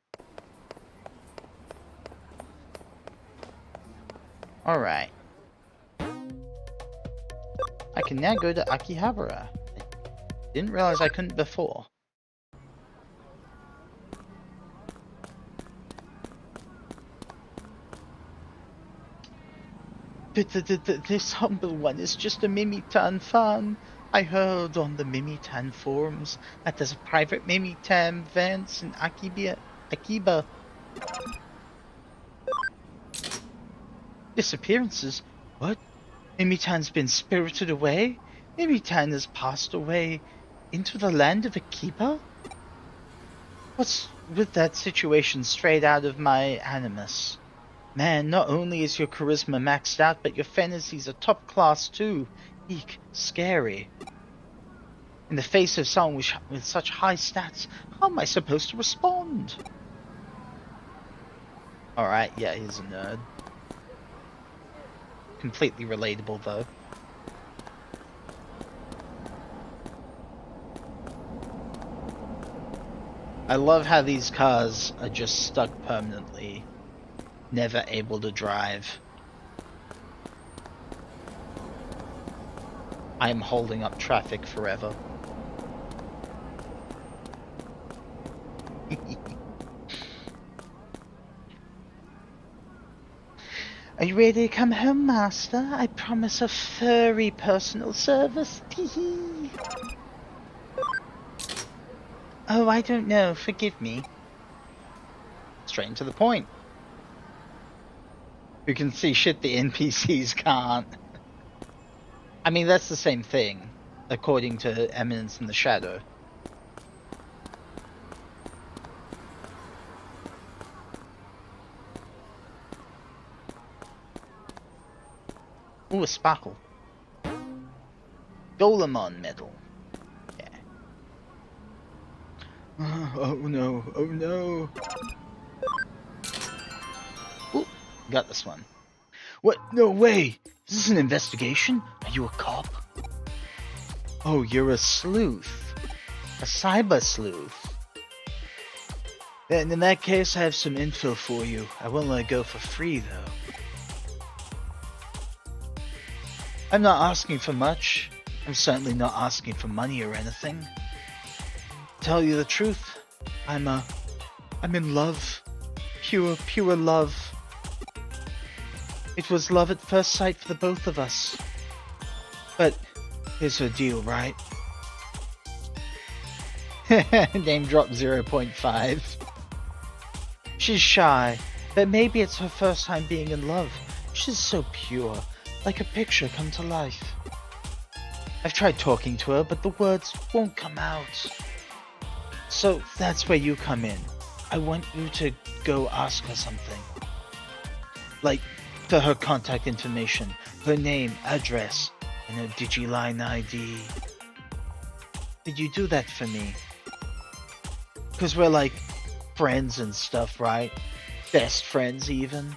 Speaker 1: Alright. I can now go to Akihabara. I didn't realize I couldn't before. This humble one is just a Mimitan fan. I heard on the Mimitan forums that there's a private Mimitan events in Akiba. Disappearances? What? Mimitan's been spirited away? Mimitan has passed away into the land of Akiba? What's with that situation straight out of my animus? Man, not only is your charisma maxed out, but your fantasies are top class too. Eek, scary. In the face of someone with such high stats, how am I supposed to respond? Alright, yeah, he's a nerd. Completely relatable, though. I love how these cars are just stuck permanently, never able to drive. I am holding up traffic forever. Are you ready to come home, Master? I promise a furry personal service. Teehee. Oh, I don't know. Forgive me. Straight to the point. You can see shit the NPCs can't. I mean, that's the same thing, according to Eminence in the Shadow. Ooh, a sparkle. Golemon medal. Yeah. Oh no, oh no. Ooh, got this one. What? No way! Is this an investigation? Are you a cop? Oh, you're a sleuth. A cyber sleuth. And in that case, I have some info for you. I won't let it go for free, though. I'm not asking for much. I'm certainly not asking for money or anything. Tell you the truth, I'm in love. Pure love. It was love at first sight for the both of us. But here's the deal, right? Name drop 0.5. She's shy, but maybe it's her first time being in love. She's so pure, like a picture come to life. I've tried talking to her, but the words won't come out. So that's where you come in. I want you to go ask her something. Like, for her contact information, her name, address, and her Digiline ID. Could you do that for me? Cause we're like friends and stuff, right? Best friends even.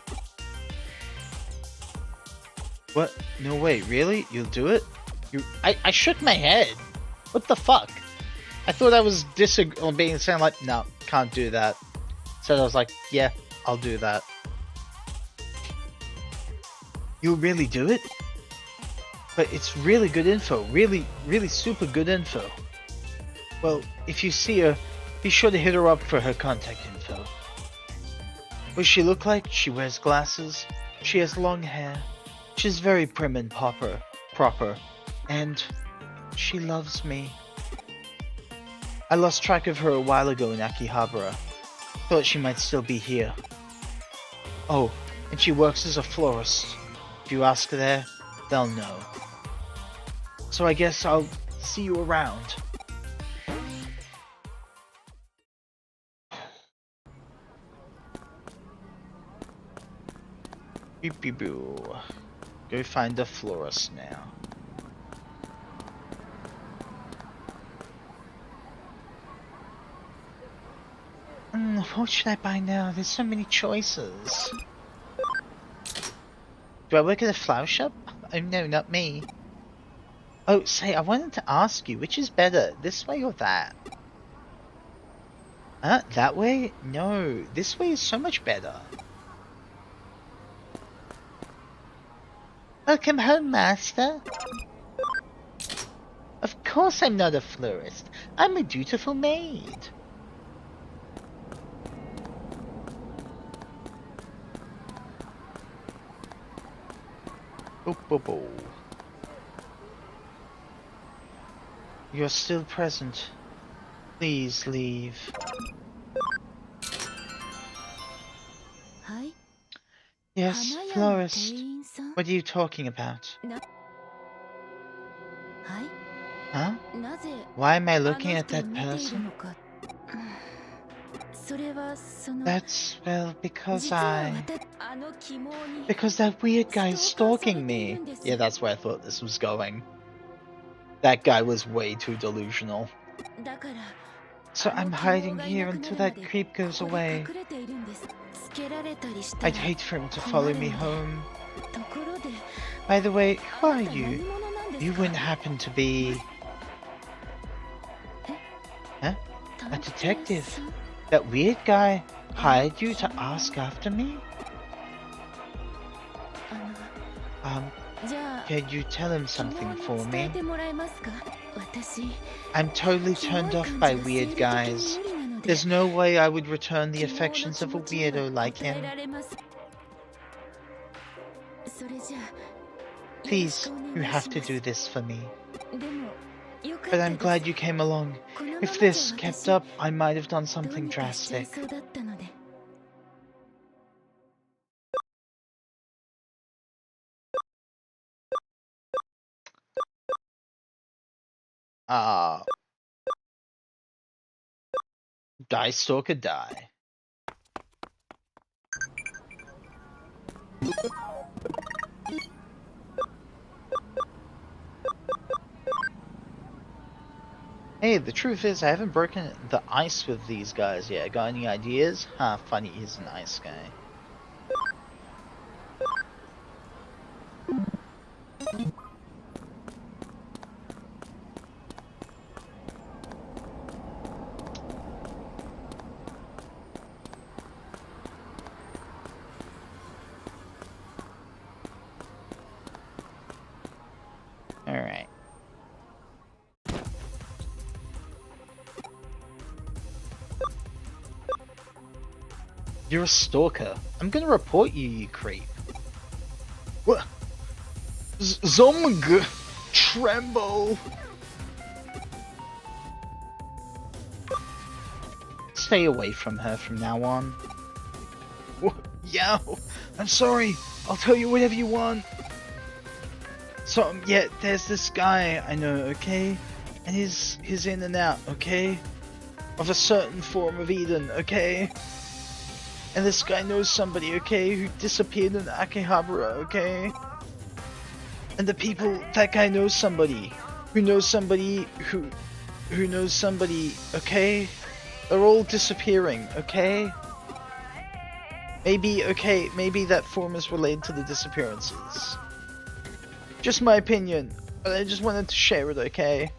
Speaker 1: What? No way, really? You'll do it? I shook my head. What the fuck? I thought I was being saying like, no, can't do that. So I was like, yeah, I'll do that. You'll really do it? But it's really good info. Really super good info. Well, if you see her, be sure to hit her up for her contact info. What does she look like? She wears glasses. She has long hair. She's very prim and proper. And she loves me. I lost track of her a while ago in Akihabara. Thought she might still be here. Oh, and she works as a florist. If you ask her there, they'll know. So I guess I'll see you around. Beep beep boo. Go find the florist now. What should I buy now? There's so many choices. Do I work at a flower shop? Oh no, not me. Oh, say, I wanted to ask you, which is better, this way or that? That way? No, this way is so much better. Welcome home, master. Of course I'm not a florist. I'm a dutiful maid. Oh. You're still present. Please leave. Yes, florist. What are you talking about? Huh? Why am I looking at that person? That's, well, because that weird guy's stalking me. Yeah, that's where I thought this was going. That guy was way too delusional. So I'm hiding here until that creep goes away. I'd hate for him to follow me home. By the way, who are you? You wouldn't happen to be... Huh? A detective? That weird guy hired you to ask after me? Can you tell him something for me? I'm totally turned off by weird guys. There's no way I would return the affections of a weirdo like him. Please, you have to do this for me. But I'm glad you came along. If this kept up, I might have done something drastic. Die stalker die. Hey, the truth is I haven't broken the ice with these guys yet. Got any ideas? Funny, he's an ice guy. You're a stalker. I'm gonna report you, you creep. What? Zomg! Tremble! Stay away from her from now on. What? Yo! I'm sorry! I'll tell you whatever you want! So, yeah, there's this guy I know, okay? And he's in and out, okay? Of a certain form of Eden, okay? And this guy knows somebody, okay, who disappeared in Akihabara, okay? And the people, that guy knows somebody, who knows somebody, who knows somebody, okay? They're all disappearing, okay? Maybe that form is related to the disappearances. Just my opinion, but I just wanted to share it, okay?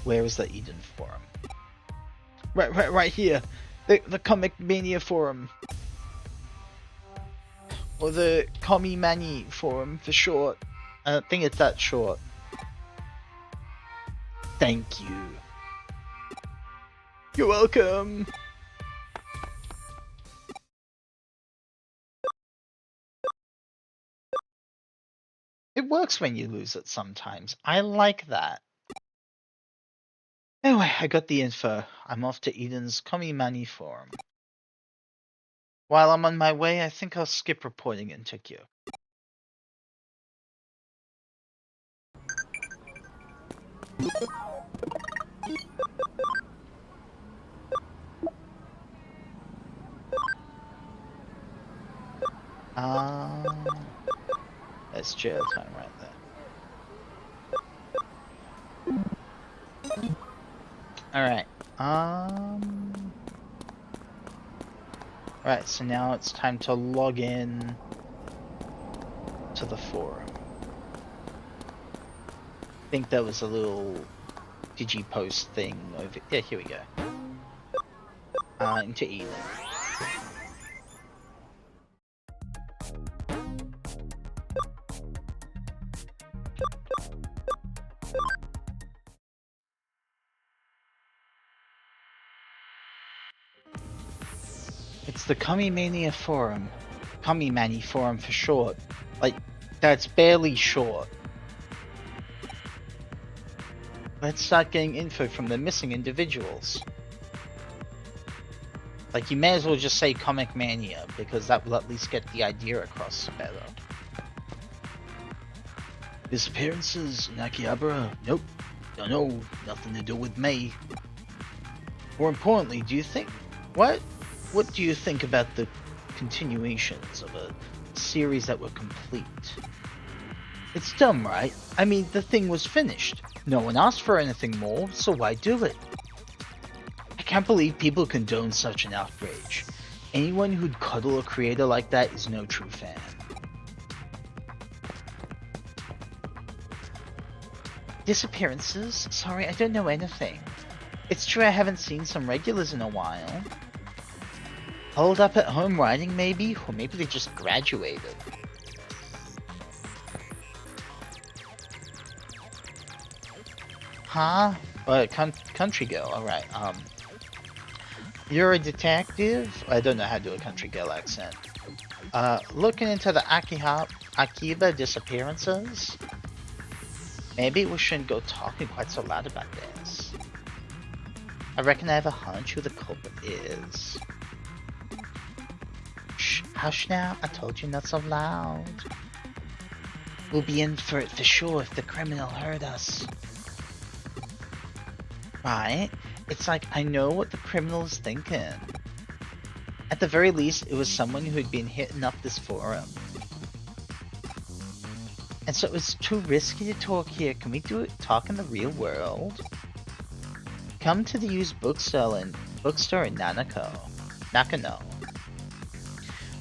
Speaker 1: Where is the Eden Forum? Right here. The Comic Mania Forum. Or the Komi Mani Forum for short. I think it's that short. Thank you. You're welcome! It works when you lose it sometimes. I like that. Anyway, I got the info. I'm off to Eden's Komimani Forum. While I'm on my way, I think I'll skip reporting in Tokyo. That's jail time right there. Alright, Alright, so now it's time to log in to the forum. I think that was a little digipost thing over... Yeah, here we go. Into Eden. It's the Kamimania Forum. Kamimani Forum for short. Like, that's barely short. Let's start getting info from the missing individuals. Like, you may as well just say Comic Mania, because that will at least get the idea across better. Disappearances in Akihabara? Nope. Don't know. Nothing to do with me. More importantly, do you think... What do you think about the continuations of a series that were complete? It's dumb, right? I mean, the thing was finished. No one asked for anything more, so why do it? I can't believe people condone such an outrage. Anyone who'd cuddle a creator like that is no true fan. Disappearances? Sorry, I don't know anything. It's true I haven't seen some regulars in a while. Holed up at home writing maybe? Or maybe they just graduated. Huh? Country girl, alright, You're a detective? I don't know how to do a country girl accent. Looking into the Akiba disappearances? Maybe we shouldn't go talking quite so loud about this. I reckon I have a hunch who the culprit is. Shh, hush now, I told you not so loud. We'll be in for it for sure if the criminal heard us. Right? It's like I know what the criminal is thinking. At the very least, it was someone who had been hitting up this forum. And so it's too risky to talk here. Can we talk in the real world? Come to the used bookstore in Nakano.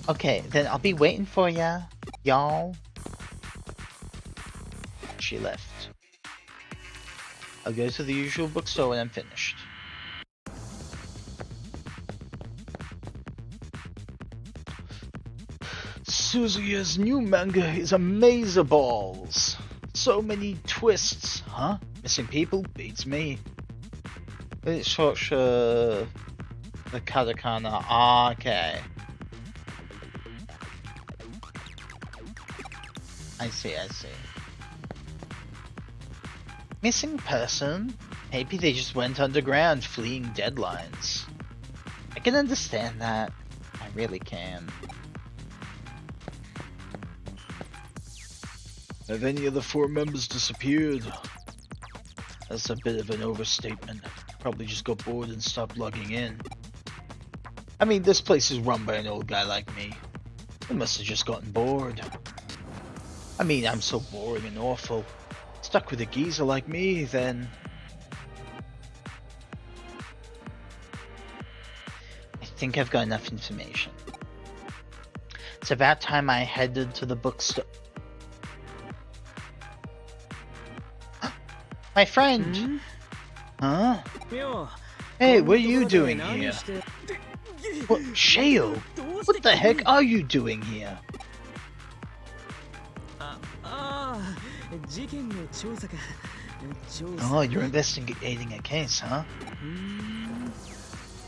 Speaker 1: Okay, then I'll be waiting for ya, y'all. She left. I'll go to the usual bookstore when I'm finished. Suzuya's new manga is amazeballs. So many twists, huh? Missing people beats me. It's such a the katakana. Ah, okay. I see, I see. Missing person? Maybe they just went underground fleeing deadlines. I can understand that. I really can. Have any of the 4 members disappeared? That's a bit of an overstatement. Probably just got bored and stopped logging in. I mean, this place is run by an old guy like me. He must have just gotten bored. I mean, I'm so boring and awful. Stuck with a geezer like me, then... I think I've got enough information. It's about time I headed to the bookstore. My friend! Huh? Hey, what are you doing here? What, Sheo? What the heck are you doing here? Oh, you're investigating a case, huh?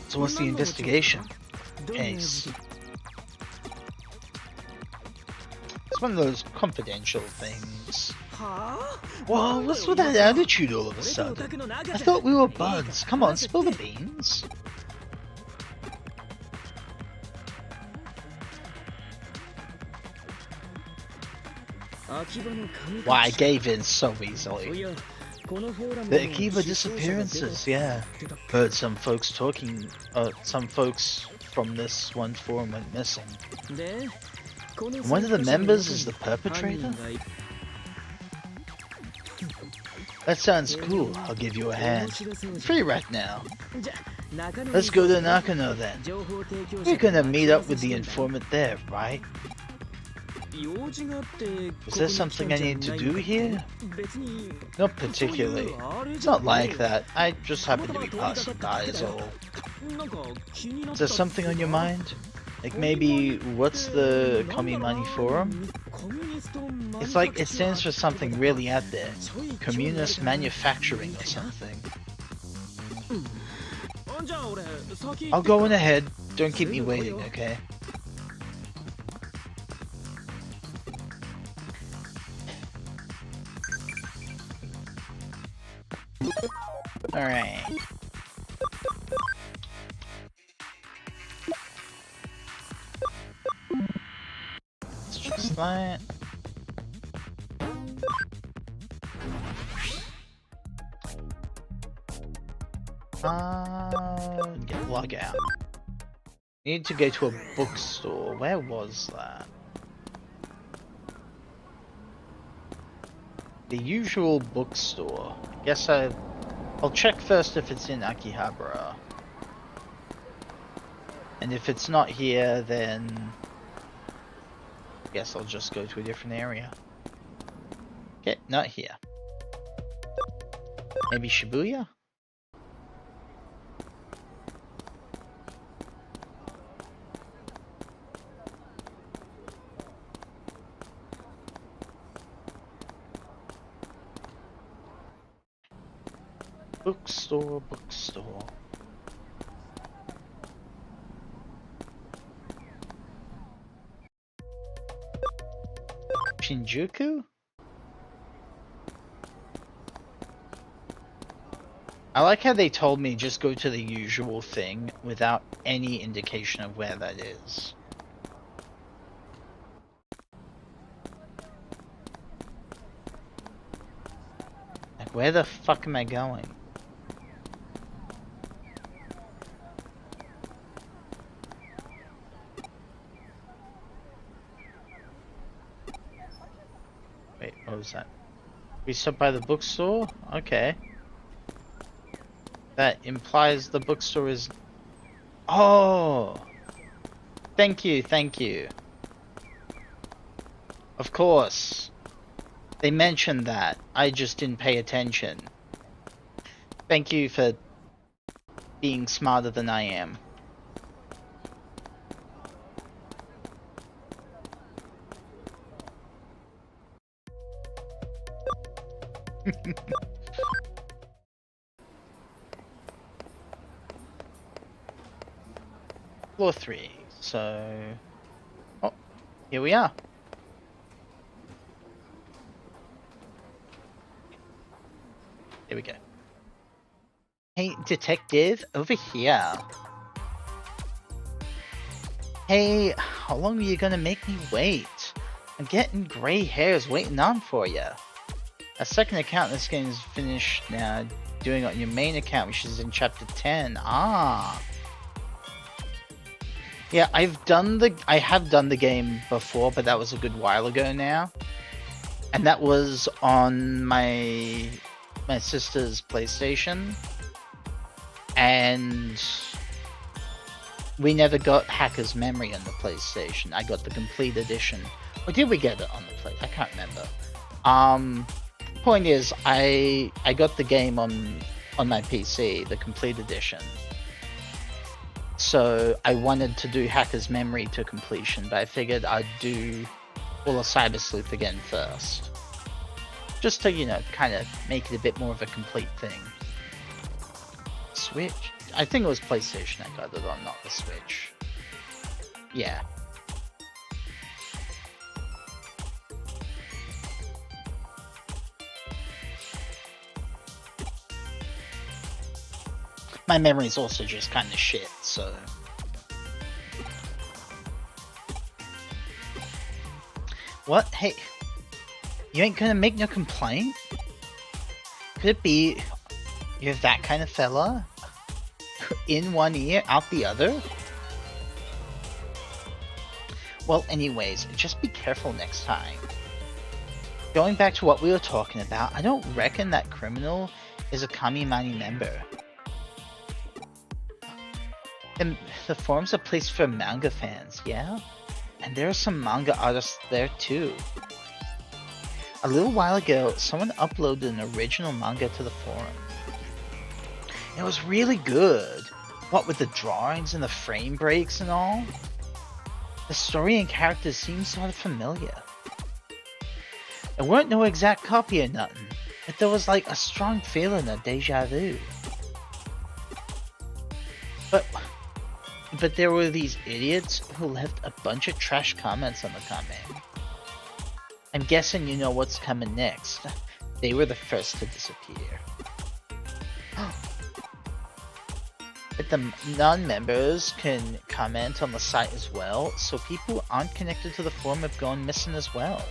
Speaker 1: So what's the investigation? Case. It's one of those confidential things. Whoa, what's with that attitude all of a sudden? I thought we were buds. Come on, spill the beans. Why, I gave in so easily. The Akiba disappearances, yeah. Heard some folks talking, some folks from this one forum went missing. One of the members is the perpetrator? That sounds cool. I'll give you a hand. Free right now. Let's go to Nakano then. We're gonna meet up with the informant there, right? Is there something I need to do here? Not particularly. It's not like that. I just happen to be passing by is all. Is there something on your mind? Like maybe, what's the Komimani Forum? It's like, it stands for something really out there. Communist manufacturing or something. I'll go on ahead. Don't keep me waiting, okay? Alright. It's just that. Log out. Need to go to a bookstore. Where was that? The usual bookstore. Guess I'll check first if it's in Akihabara. And if it's not here, then guess I'll just go to a different area. Okay, not here. Maybe Shibuya? Bookstore, bookstore. Shinjuku? I like how they told me just go to the usual thing without any indication of where that is. Like, where the fuck am I going? Wait, what was that? We stopped by the bookstore? Okay. That implies the bookstore is... Oh! Thank you, thank you. Of course. They mentioned that. I just didn't pay attention. Thank you for being smarter than I am. floor 3. So, oh, here we are. Here we go. Hey, detective, over here. Hey, how long are you gonna make me wait? I'm getting gray hairs waiting on for you. A second account in this game is finished now. Doing it on your main account, which is in chapter 10. Ah. Yeah, I have done the game before, but that was a good while ago now. And that was on my sister's PlayStation. And we never got Hacker's Memory on the PlayStation. I got the complete edition. Or did we get it on the play? I can't remember. Point is, I got the game on my PC, the complete edition. So I wanted to do Hacker's Memory to completion, but I figured I'd do all of Cyber Sleuth again first. Just to, you know, kind of make it a bit more of a complete thing. Switch? I think it was PlayStation I got it on, not the Switch. Yeah. My memory's also just kind of shit, so... What? Hey, you ain't gonna make no complaint? Could it be you're that kind of fella? In one ear, out the other? Well, anyways, just be careful next time. Going back to what we were talking about, I don't reckon that criminal is a Kamimani member. And the forum's a place for manga fans, yeah? And there are some manga artists there too. A little while ago, someone uploaded an original manga to the forum. It was really good. What with the drawings and the frame breaks and all? The story and characters seemed sort of familiar. It weren't no exact copy or nothing, but there was like a strong feeling of deja vu. But there were these idiots who left a bunch of trash comments on the comment. I'm guessing you know what's coming next. They were the first to disappear. But the non-members can comment on the site as well, so people who aren't connected to the forum have gone missing as well.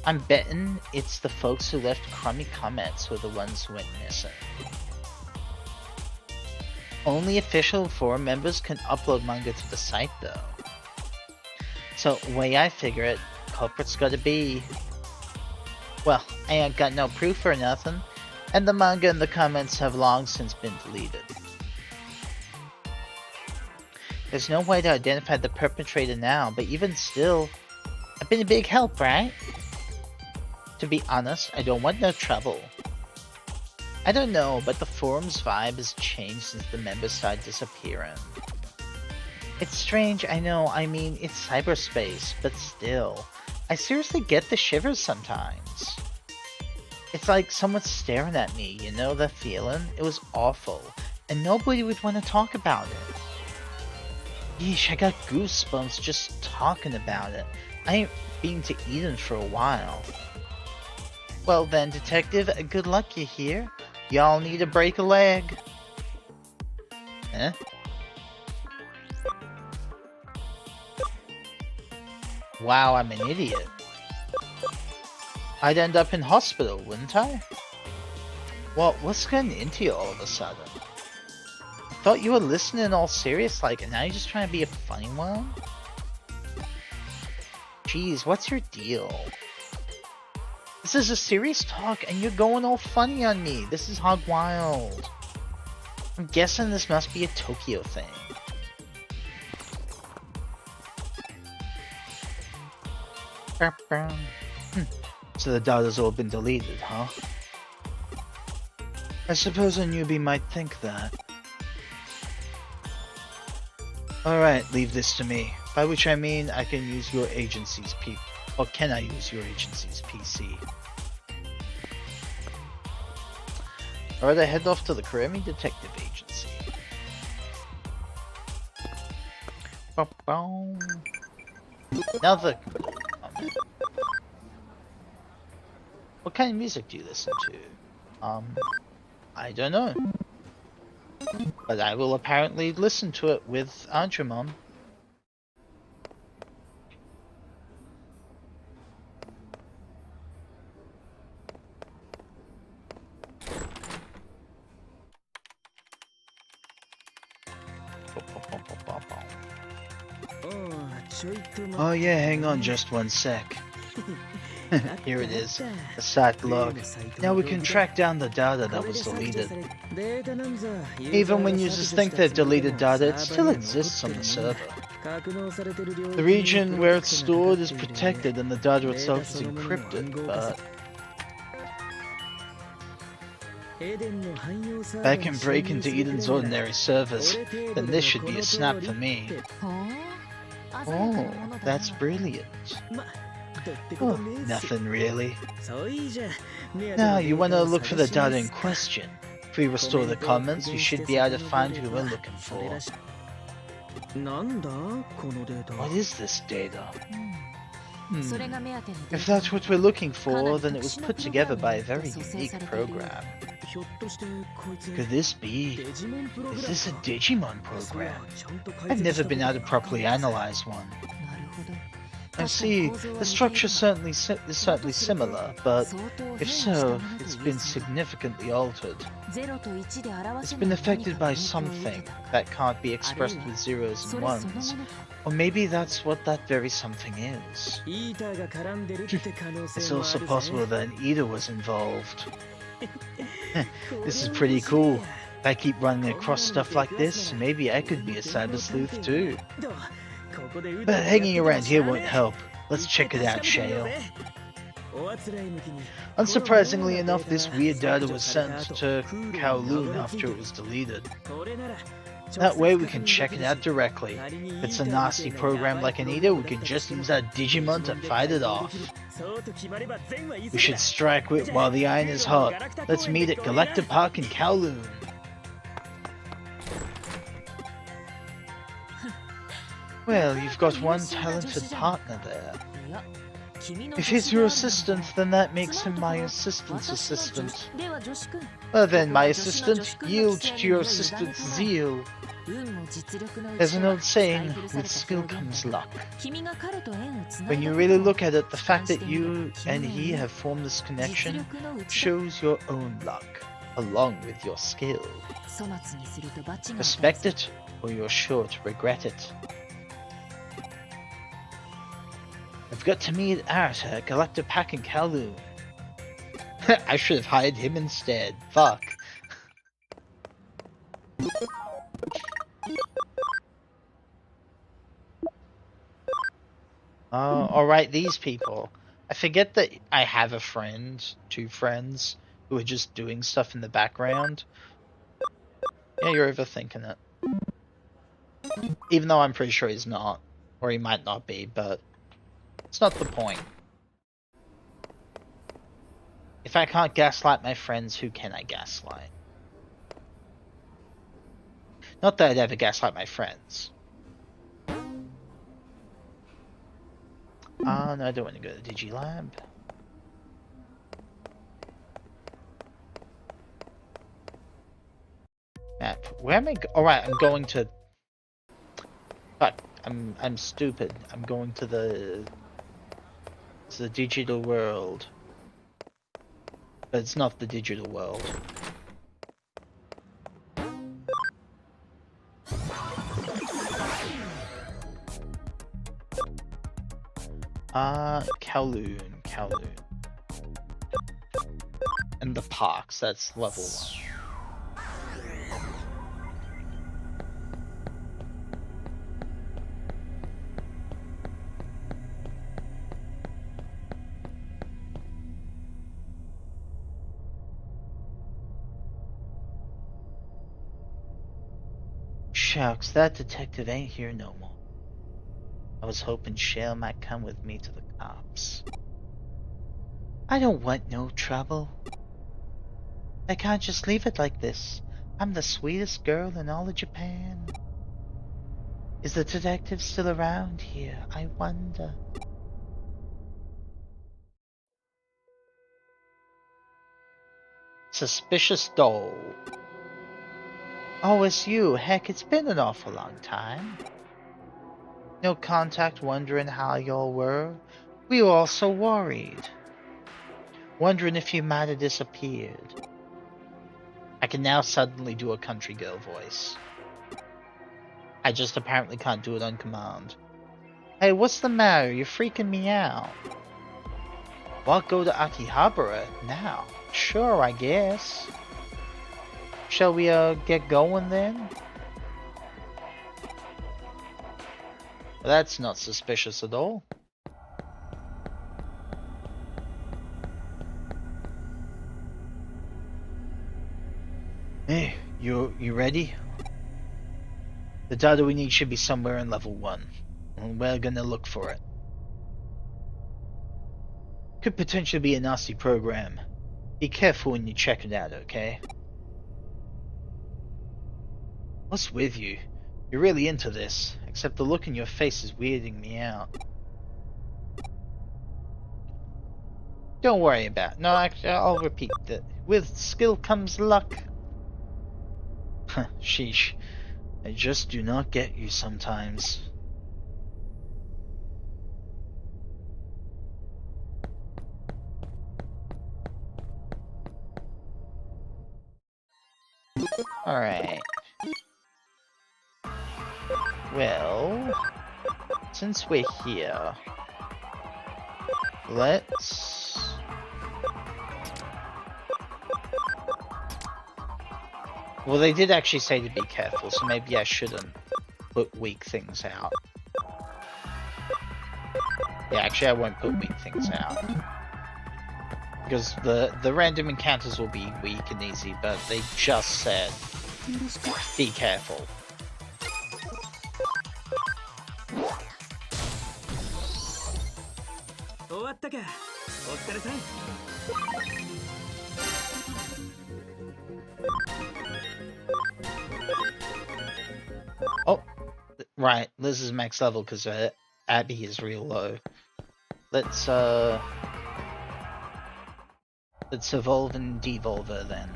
Speaker 1: I'm betting it's the folks who left crummy comments who are the ones who went missing. Only official forum members can upload manga to the site though. So, way I figure it, culprit's gotta be... Well, I ain't got no proof or nothing, and the manga and the comments have long since been deleted. There's no way to identify the perpetrator now, but even still, I've been a big help, right? To be honest, I don't want no trouble. I don't know, but the forum's vibe has changed since the members started disappearing. It's strange, I know, I mean, it's cyberspace, but still. I seriously get the shivers sometimes. It's like someone's staring at me, you know that feeling? It was awful, and nobody would want to talk about it. Yeesh, I got goosebumps just talking about it. I ain't been to Eden for a while. Well then, detective, good luck you here. Y'all need to break a leg. Huh? Wow, I'm an idiot. I'd end up in hospital, wouldn't I? Well, what's getting into you all of a sudden? I thought you were listening all serious like, and now you're just trying to be a funny one? Jeez, what's your deal? This is a serious talk, and you're going all funny on me. This is hog wild. I'm guessing this must be a Tokyo thing. So the data's all been deleted, huh? I suppose a newbie might think that. Alright, leave this to me. By which I mean I can use your agency's or can I use your agency's PC? Alright, I head off to the Karemi Detective Agency. Another comment. What kind of music do you listen to? I don't know. But I will apparently listen to it with Andromon. Oh yeah, hang on just one sec. Here it is, a site log. Now we can track down the data that was deleted. Even when users think they've deleted data, it still exists on the server. The region where it's stored is protected and the data itself is encrypted, but if I can break into Eden's ordinary servers, then this should be a snap for me. Oh, that's brilliant. Oh, nothing really. Now, you want to look for the data in question. If we restore the comments, you should be able to find who we're looking for. What is this data? If that's what we're looking for, then it was put together by a very unique program. Could this be? Is this a Digimon program? I've never been able to properly analyze one. I see, the structure is certainly similar, but if so, it's been significantly altered. It's been affected by something that can't be expressed with zeros and ones, or maybe that's what that very something is. It's also possible that an Ida was involved. This is pretty cool. If I keep running across stuff like this, maybe I could be a cyber sleuth too. But hanging around here won't help. Let's check it out, Shale. Unsurprisingly enough, this weird data was sent to Kowloon after it was deleted. That way we can check it out directly. If it's a nasty program like Anita, we can just use our Digimon to fight it off. We should strike while the iron is hot. Let's meet at Galactic Park in Kowloon. Well, you've got one talented partner there. If he's your assistant, then that makes him my assistant's assistant. Well then, my assistant, yield to your assistant's zeal. There's an old saying, with skill comes luck. When you really look at it, the fact that you and he have formed this connection shows your own luck, along with your skill. Respect it, or you're sure to regret it. I've got to meet Arata at Galactic Pack in Kowloon. I should have hired him instead. Fuck. Alright, these people. I forget that I have a friend, 2 friends, who are just doing stuff in the background. Yeah, you're overthinking it. Even though I'm pretty sure he's not. Or he might not be, but it's not the point. If I can't gaslight my friends, who can I gaslight? Not that I'd ever gaslight my friends. No, I don't want to go to Digilab. Map. Where am I Alright, I'm going to... Fuck. I'm stupid. I'm going to the digital world. But it's not the digital world. Kowloon. And the parks, that's level 1. Shucks, that detective ain't here no more. I was hoping Shale might come with me to the cops. I don't want no trouble. I can't just leave it like this. I'm the sweetest girl in all of Japan. Is the detective still around here? I wonder. Suspicious doll. Oh, it's you. Heck, it's been an awful long time. No contact, wondering how y'all were. We were all so worried. Wondering if you might have disappeared. I can now suddenly do a country girl voice. I just apparently can't do it on command. Hey, what's the matter? You're freaking me out. Well, go to Akihabara now. Sure, I guess. Shall we, get going then? Well, that's not suspicious at all. Hey, you ready? The data we need should be somewhere in level 1. And we're gonna look for it. Could potentially be a nasty program. Be careful when you check it out, okay? What's with you? You're really into this, except the look in your face is weirding me out. Don't worry about it. No, actually, I'll repeat that. With skill comes luck. Sheesh. I just do not get you sometimes. Alright. Well, since we're here, let's... Well, they did actually say to be careful, so maybe I shouldn't put weak things out. Yeah, actually I won't put weak things out. Because the random encounters will be weak and easy, but they just said, be careful. Oh, right, Liz is max level because Abby is real low. Let's evolve and devolve her then.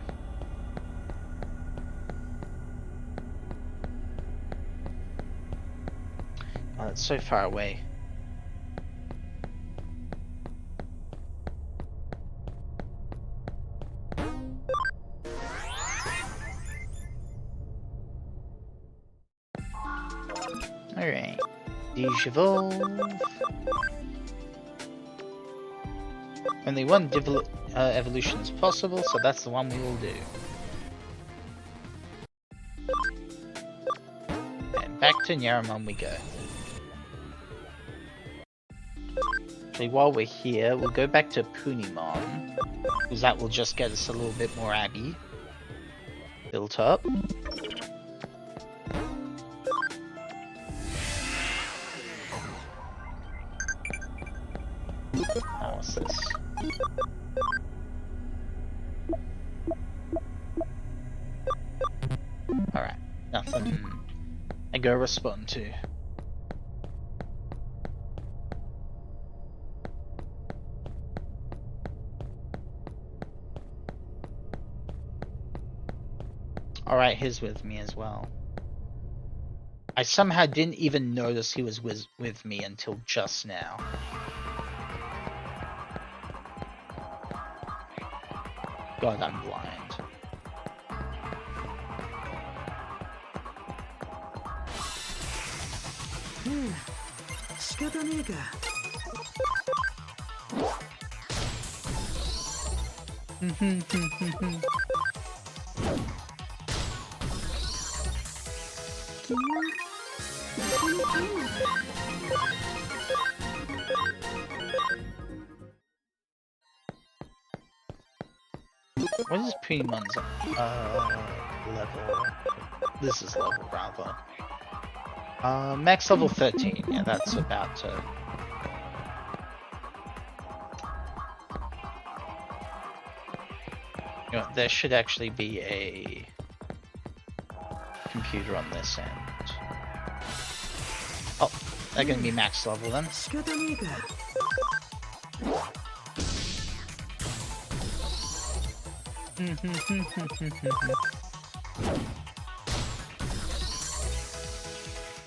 Speaker 1: Oh, it's so far away. Alright. Digivolve. Only one evolution is possible, so that's the one we will do. And back to Nyaramon we go. Actually, while we're here, we'll go back to Punimon, because that will just get us a little bit more Abby built up. Oh, what's this? Alright, nothing I go respond to. Alright, he's with me as well. I somehow didn't even notice he was with me until just now. God, I'm blind. What is Pumon's level? This is level rather. Max level 13. Yeah, that's about to. You know, there should actually be a computer on this end. Oh, they're gonna be max level then.
Speaker 6: 仕方ねえか。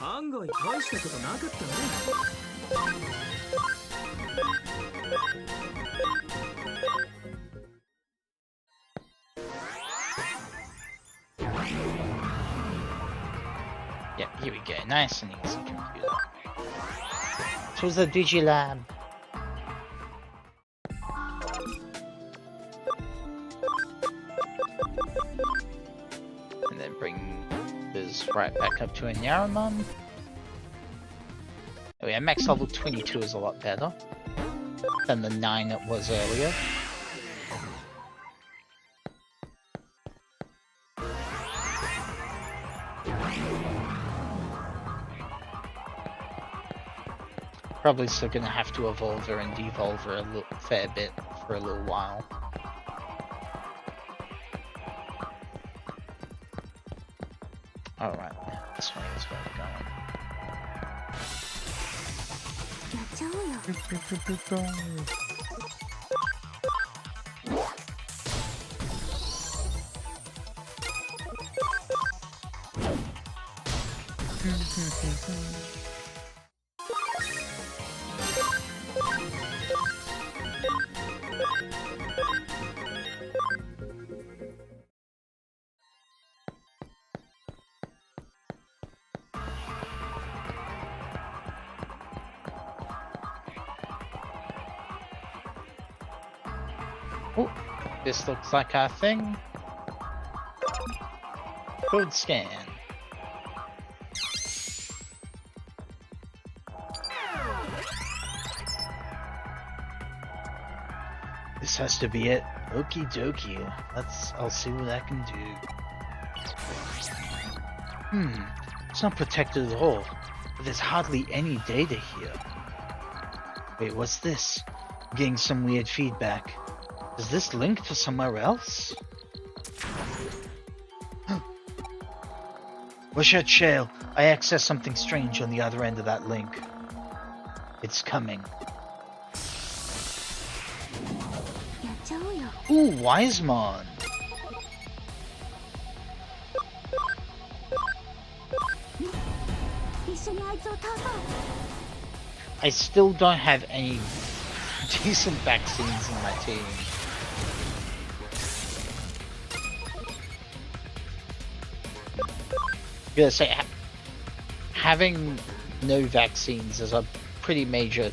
Speaker 6: 案外大したことなかったね。
Speaker 1: Yeah, here we go. Nice and easy computer. To the Digilab. And then bring this right back up to a Naramon. Oh yeah, max level 22 is a lot better than the 9 it was earlier. Probably still gonna have to evolve her and devolve her a fair bit for a little while. Alright, this way is where we're going.
Speaker 8: やっちゃおうよ。
Speaker 1: Oh, this looks like our thing. Code scan. This has to be it. Okie dokie. I'll see what I can do. It's not protected at all. But there's hardly any data here. Wait, what's this? I'm getting some weird feedback. Is this linked to somewhere else? Watch out, Shale. I accessed something strange on the other end of that link. It's coming.
Speaker 8: やっちゃおうよ。
Speaker 1: Ooh, Wisemon. I still don't have any decent vaccines in my team. Gonna say, having no vaccines is a pretty major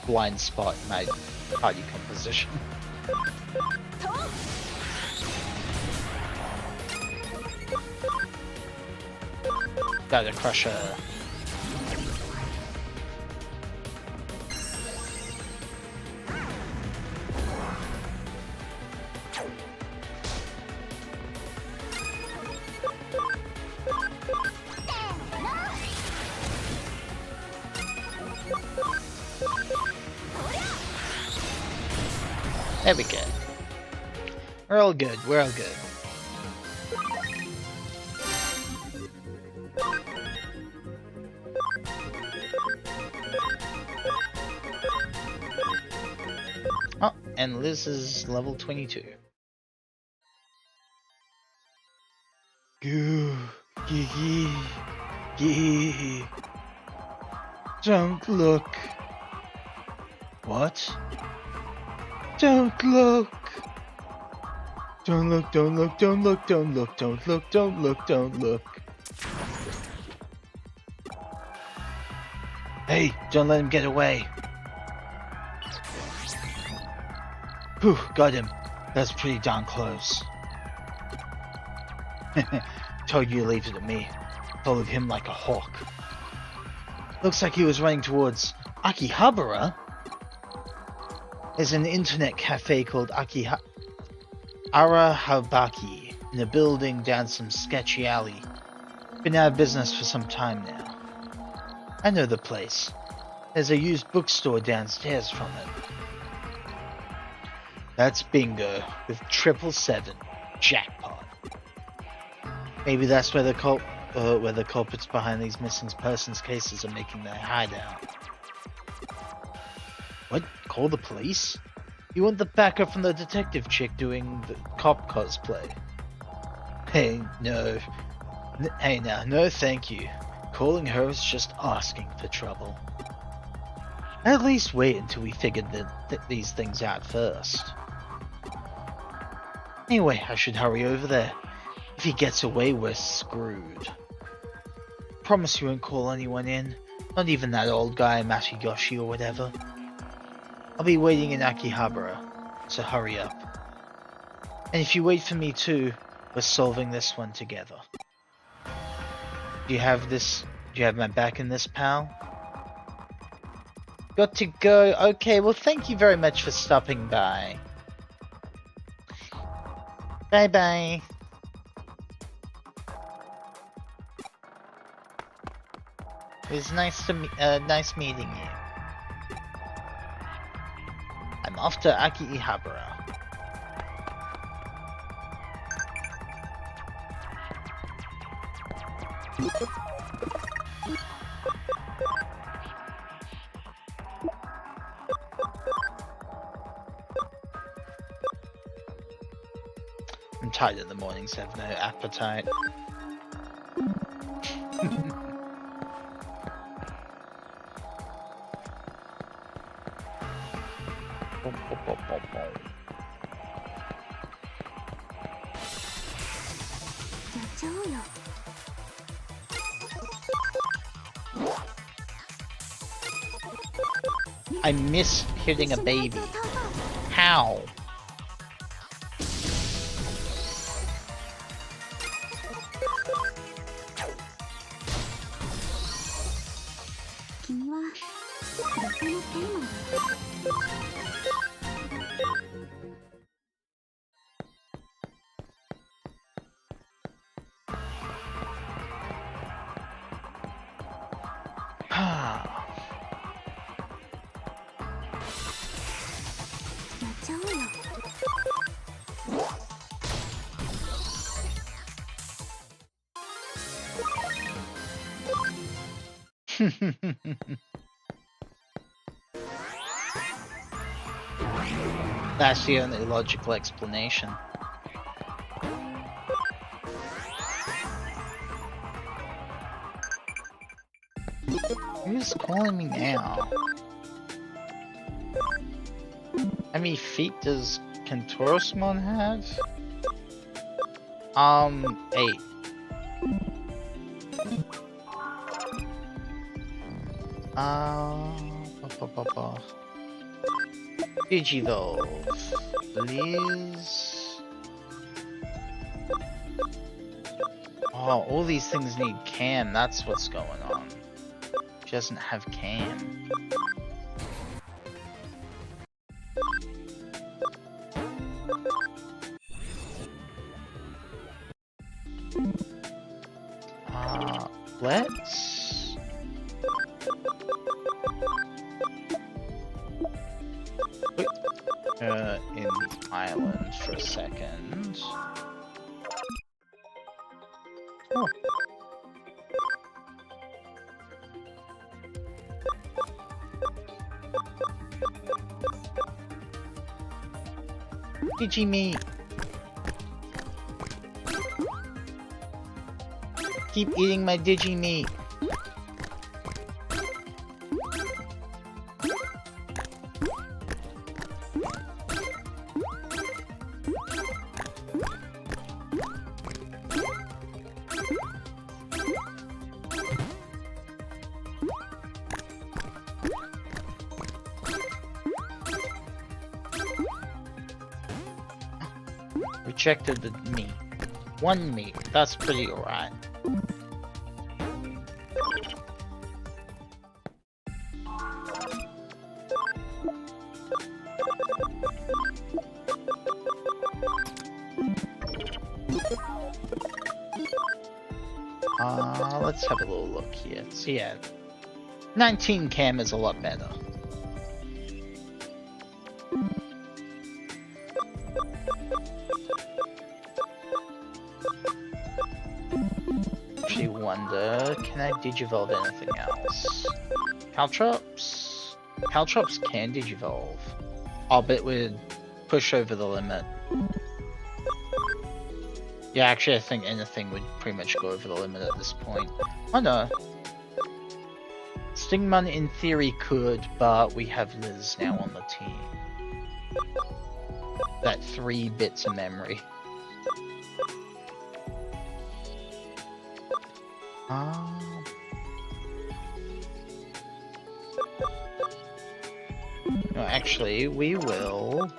Speaker 1: blind spot in my party composition. Gotta crush her. There we go. We're all good, we're all good. Oh, and Liz is level 22. Goo, gee, gee. Don't look. What? Don't look. Don't look, don't look, don't look, don't look, don't look, don't look, don't look. Hey, don't let him get away. Whew, got him. That's pretty darn close. Told you to leave it to me. Followed him like a hawk. Looks like he was running towards Akihabara. There's an internet cafe called Arahabaki in a building down some sketchy alley. Been out of business for some time now. I know the place. There's a used bookstore downstairs from it. That's bingo with 777 jackpot. Maybe that's where the where the culprits behind these missing persons cases are making their hideout. What? Call the police? You want the backup from the detective chick doing the cop cosplay? Hey, no. Hey now, no thank you. Calling her is just asking for trouble. At least wait until we figured these things out first. Anyway, I should hurry over there. If he gets away, we're screwed. Promise you won't call anyone in. Not even that old guy, Masuyoshi or whatever. I'll be waiting in Akihabara, so hurry up. And if you wait for me too, we're solving this one together. Do you have my back in this, pal? Got to go. Okay, well thank you very much for stopping by. Bye bye. It was nice meeting you. I'm off to Akihabara. I'm tired in the mornings, have no appetite. I miss hitting a baby. How? That's the only logical explanation. Who's calling me now? How many feet does Kentorosmon have? 8. Digivolve, please. Oh, all these things need Cam, that's what's going on. She doesn't have Cam. Let's... put her in the island for a second. Oh. Digimon. Keep eating my Digimon. Rejected the meat. 1 meat. That's pretty alright. Let's have a little look here. So yeah, 19 Cam is a lot better. Actually, wonder, can I digivolve anything else? Caltrops? Caltrops can digivolve. I'll bet we'd push over the limit. Yeah, actually I think anything would pretty much go over the limit at this point. Oh no. Stingmon in theory could, but we have Liz now on the team. That 3 bits of memory. No, actually, we will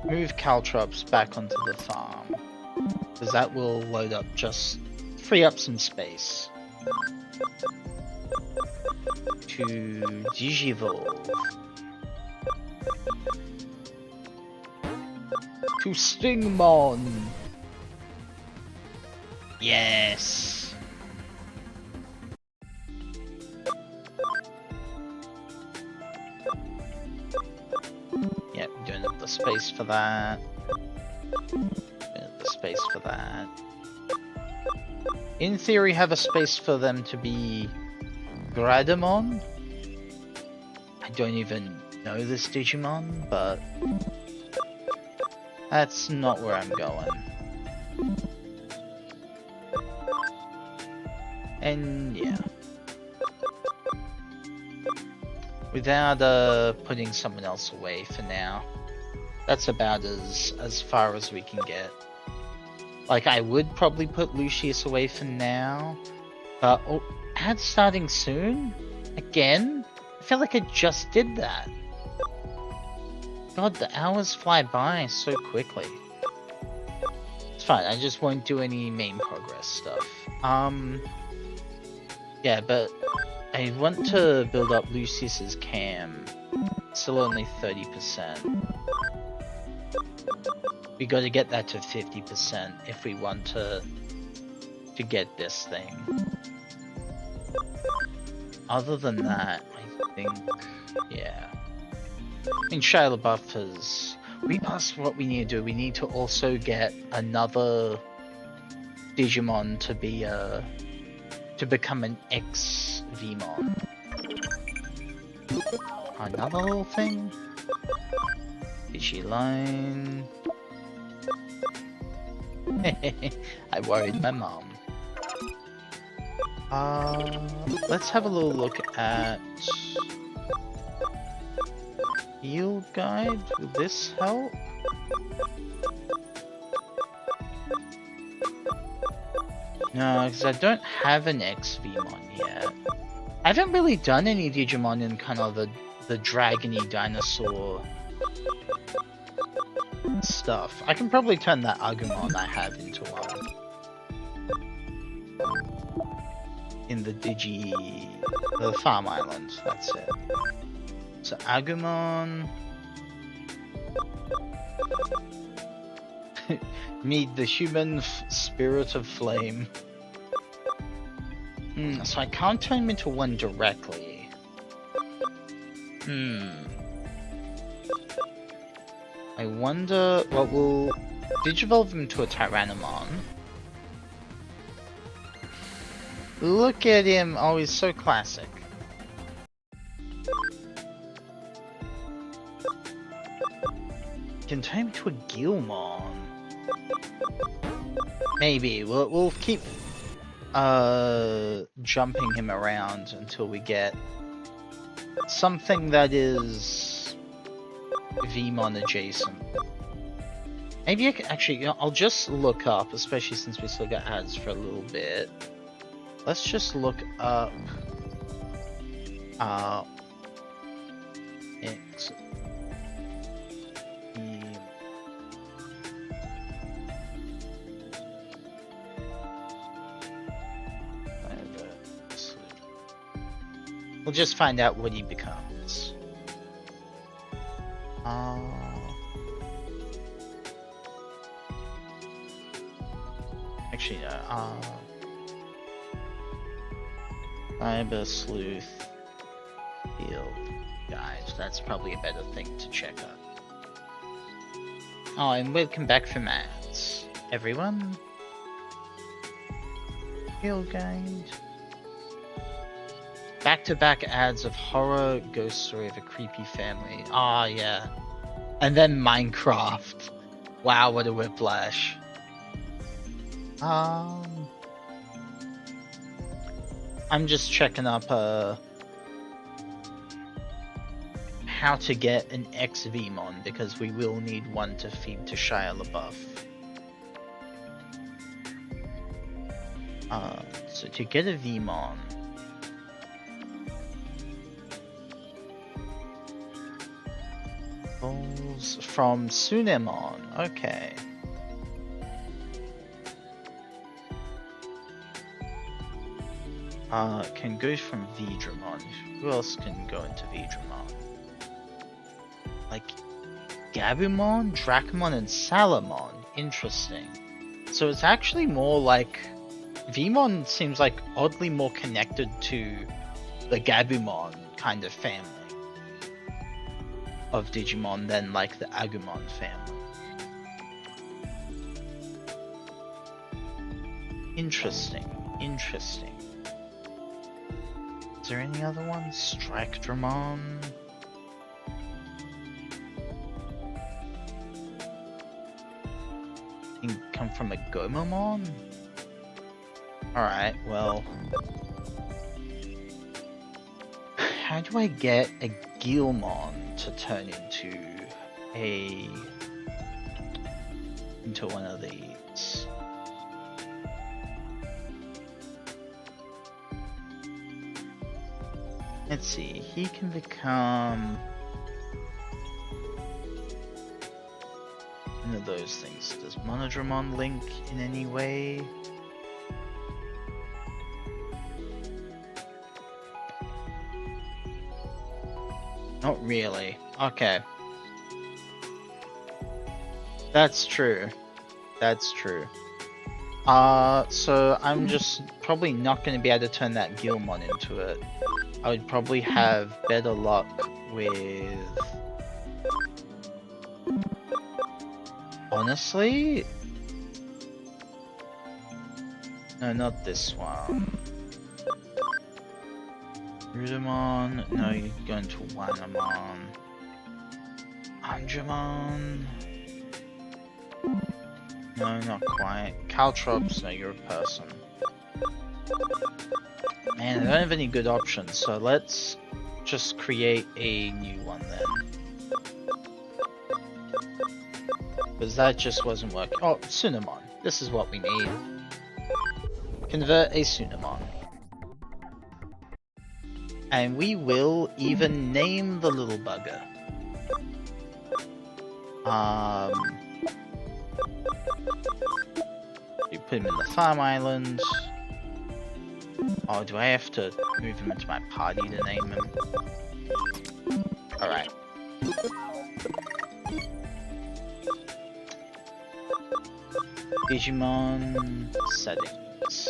Speaker 1: move Caltrops back onto the farm, because that will load up, just free up some space to Digivolve. To Stingmon! Yes! Yep, we don't have the space for that. Don't have the space for that. In theory, have a space for them to be Gradamon. I don't even know this Digimon, but that's not where I'm going. And yeah. Without putting someone else away for now. That's about as far as we can get. Like, I would probably put Lucius away for now. But, oh, ad starting soon? Again? I feel like I just did that. God, the hours fly by so quickly. It's fine, I just won't do any main progress stuff. Yeah, but I want to build up Lucius's cam. Still only 30%. We gotta get that to 50% if we want to get this thing. Other than that, I think, yeah. I mean, Shia LaBeouf has... That's what we need to do. We need to also get another Digimon to be to become an ex-Vmon. Another little thing? Digiline. I worried my mom. Let's have a little look at Field Guide. Will this help? No, because I don't have an ex-Vmon yet. I haven't really done any Digimon in kind of the dragony dinosaur stuff. I can probably turn that Agumon I have into one. In the the farm island, that's it. So Agumon... Meet the human spirit of flame. So I can't turn him into one directly. I wonder... Well, we'll digivolve him to a Tyrannomon. Look at him! Oh, he's so classic. Can turn him into a Gilmon. Maybe. We'll keep jumping him around until we get something that is Vmon adjacent. Maybe I can actually, you know, I'll just look up, especially since we still got ads for a little bit. Let's just look up we'll just find out what he becomes. Actually, no. Fiber Sleuth Field Guide. That's probably a better thing to check up. Oh, and welcome back from ads, everyone. Skill gained. Back-to-back ads of horror, ghost story of a creepy family. Ah, yeah. And then Minecraft. Wow, what a whiplash. I'm just checking up how to get an XVmon because we will need one to feed to Shia LaBeouf. So to get a Vmon, pulls from Sunemon. Okay. Can go from Vidramon. Who else can go into Vidramon? Like Gabumon, Dracmon, and Salamon. Interesting. So it's actually more like Vmon seems like oddly more connected to the Gabumon kind of family of Digimon than like the Agumon family. Interesting. Interesting. Is there any other ones? Strike-Dramon? Can come from a Gomamon? Alright, well... How do I get a Gilmon to turn into one of these? Let's see, he can become one of those things. Does Monodramon link in any way? Not really. Okay. That's true. That's true. So I'm just probably not going to be able to turn that Gilmon into it. I would probably have better luck with... Honestly? No, not this one. Rudamon, no, you're going to Wanamon. Angemon. No, not quite. Caltrops, no, you're a person. Man, I don't have any good options, so let's just create a new one then. Because that just wasn't working. Oh, Tsunamon. This is what we need. Convert a Tsunamon. And we will even name the little bugger. You put him in the farm island. Oh, do I have to move him into my party to name him? Alright. Digimon settings.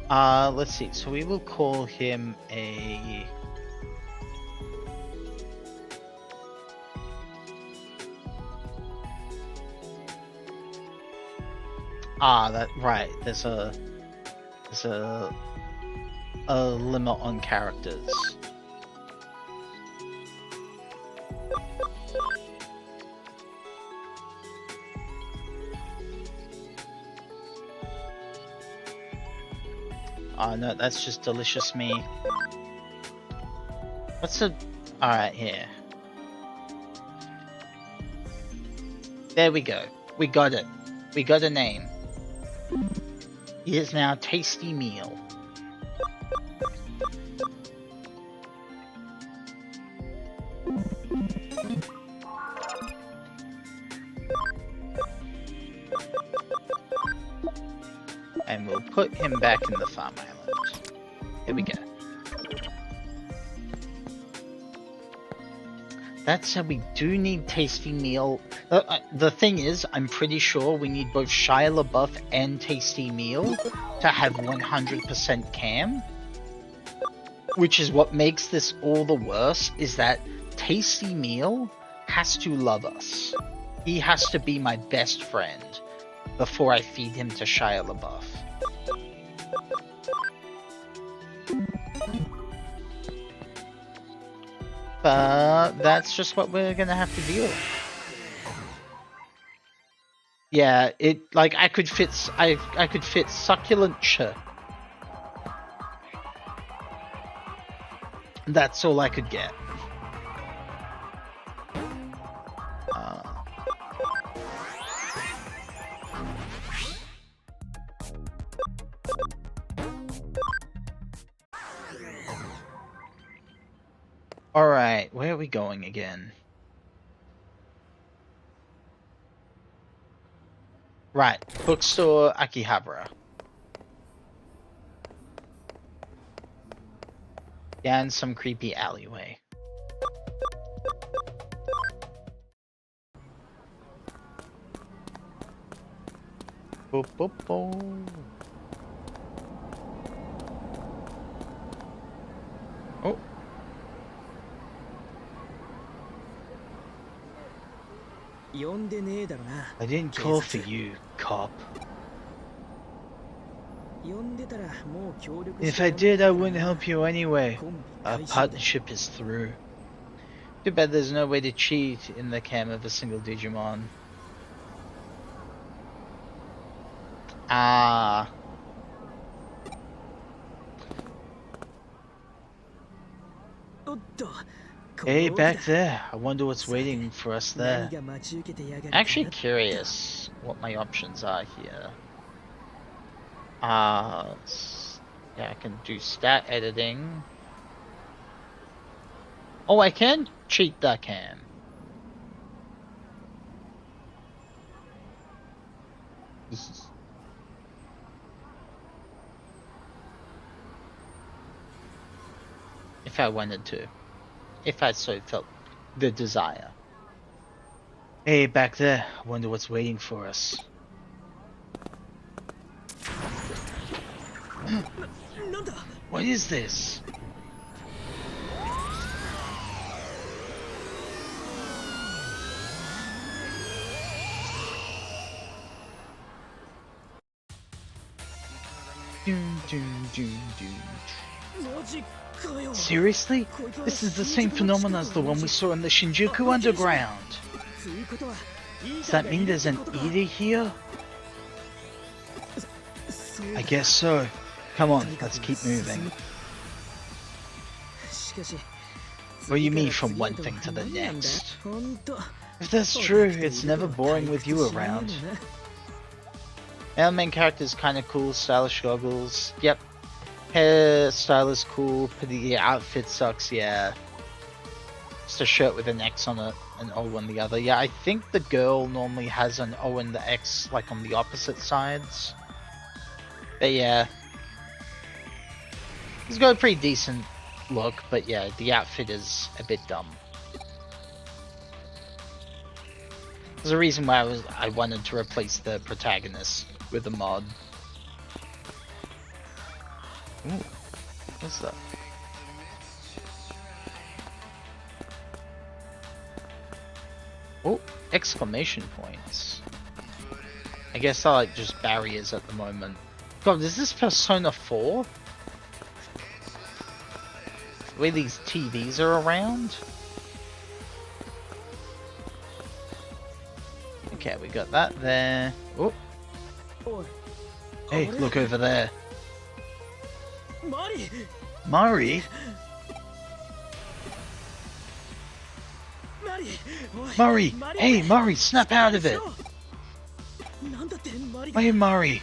Speaker 1: Let's see. So we will call him a... that right. There's a limit on characters. Oh no, that's just delicious me. What's the... Alright, here. There we go. We got it. We got a name. He is now Tasty Meal. And we'll put him back in the farm island. Here we go. That said, we do need Tasty Meal. The thing is, I'm pretty sure we need both Shia LaBeouf and Tasty Meal to have 100% cam. Which is what makes this all the worse, is that Tasty Meal has to love us. He has to be my best friend before I feed him to Shia LaBeouf. But that's just what we're gonna have to deal with. Yeah, I could fit succulent ch. That's all I could get. Alright, where are we going again? Right, bookstore Akihabara. Down some creepy alleyway. Boop, boop, boop. Oh. I didn't call for you, cop. If I did, I wouldn't help you anyway. Our partnership is through. Too bad there's no way to cheat in the cam of a single Digimon. Ah. Hey, back there. I wonder what's waiting for us there. Actually curious what my options are here. Yeah, I can do stat editing. Oh, I can cheat that cam. If I wanted to. If I so felt the desire. Hey, back there. I wonder what's waiting for us. What is this? Seriously? This is the same phenomenon as the one we saw in the Shinjuku Underground. Does that mean there's an Ida here? I guess so. Come on, let's keep moving. What do you mean from one thing to the next? If that's true, it's never boring with you around. Our main character is kind of cool, stylish goggles. Yep. Hairstyle is cool, but the outfit sucks, yeah. Just a shirt with an X on it, an O on the other. Yeah, I think the girl normally has an O and the X like on the opposite sides. But yeah. He's got a pretty decent look, but yeah, the outfit is a bit dumb. There's a reason why I wanted to replace the protagonist with a mod. Ooh, what's that? Oh, exclamation points. I guess they're like just barriers at the moment. God, is this Persona 4? The way these TVs are around? Okay, we got that there. Oh. Hey, look over there. Mari? Mari! Hey, Mari, snap out of it! Wait, Mari,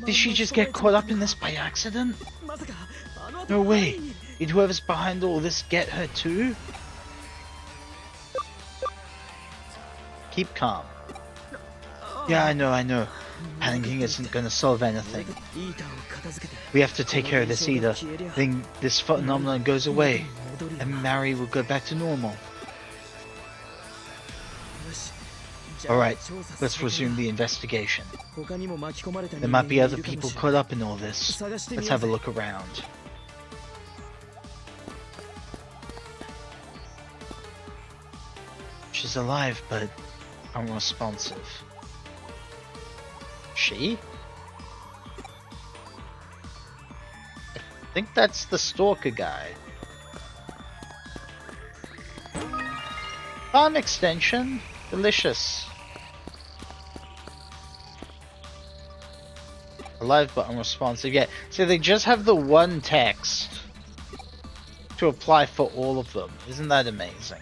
Speaker 1: did she just get caught up in this by accident? No way! Did whoever's behind all this get her too? Keep calm. Yeah, I know. Panicking isn't gonna solve anything. We have to take care of this Ida. Then this phenomenon goes away, and Mari will go back to normal. Alright, let's resume the investigation. There might be other people caught up in all this. Let's have a look around. She's alive, but unresponsive. She? I think that's the stalker guy. Farm extension? Delicious. Alive but unresponsive. Yeah, so they just have the one text to apply for all of them. Isn't that amazing?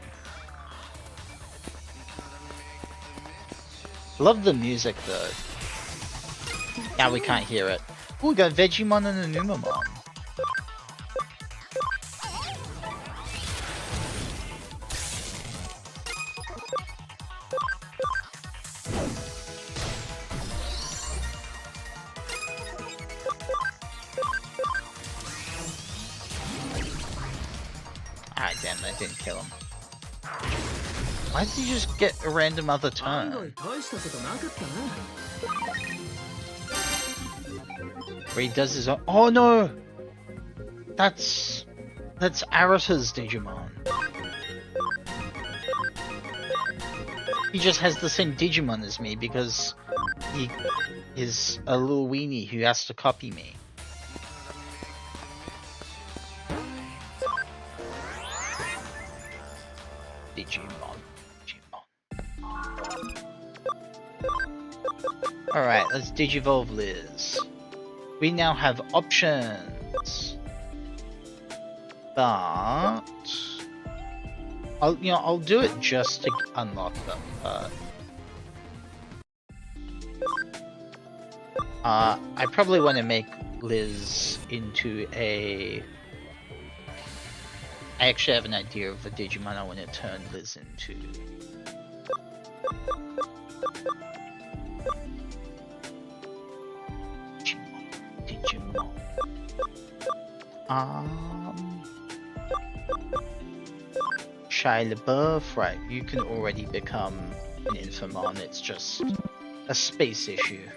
Speaker 1: Love the music though. Now we can't hear it. Ooh, we got Vegemon and a Numamon. Ah, damn, that didn't kill him. Why did he just get a random other turn? Where he does his own— oh no! That's Arata's Digimon. He just has the same Digimon as me because he is a little weenie who has to copy me. Digimon. Alright, let's Digivolve Liz. We now have options. But I'll do it just to unlock them, but I probably want to make Liz into a— I actually have an idea of a Digimon I want to turn Liz into. Digimon. Shia LaBeouf, right, you can already become an Infamon, it's just a space issue.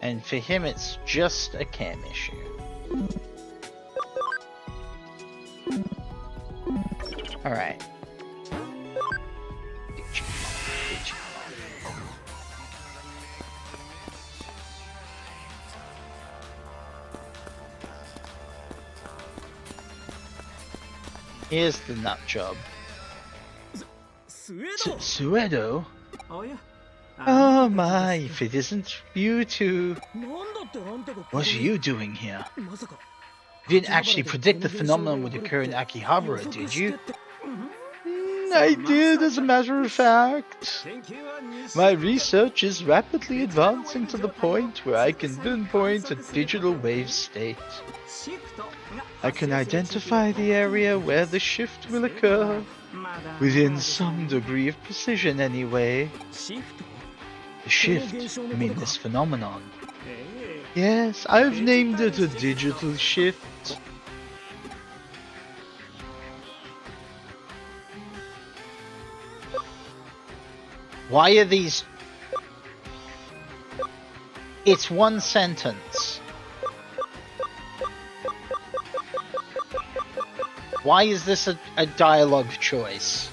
Speaker 1: And for him it's just a cam issue. Alright. Here's the nut job. Suedo? Oh my, if it isn't you two. What are you doing here? You didn't actually predict the phenomenon would occur in Akihabara, did you? I did, as a matter of fact. My research is rapidly advancing to the point where I can pinpoint a digital wave state. I can identify the area where the shift will occur, within some degree of precision anyway. The shift, I mean this phenomenon. Yes, I've named it a digital shift. Why are these— it's one sentence. Why is this a dialogue choice?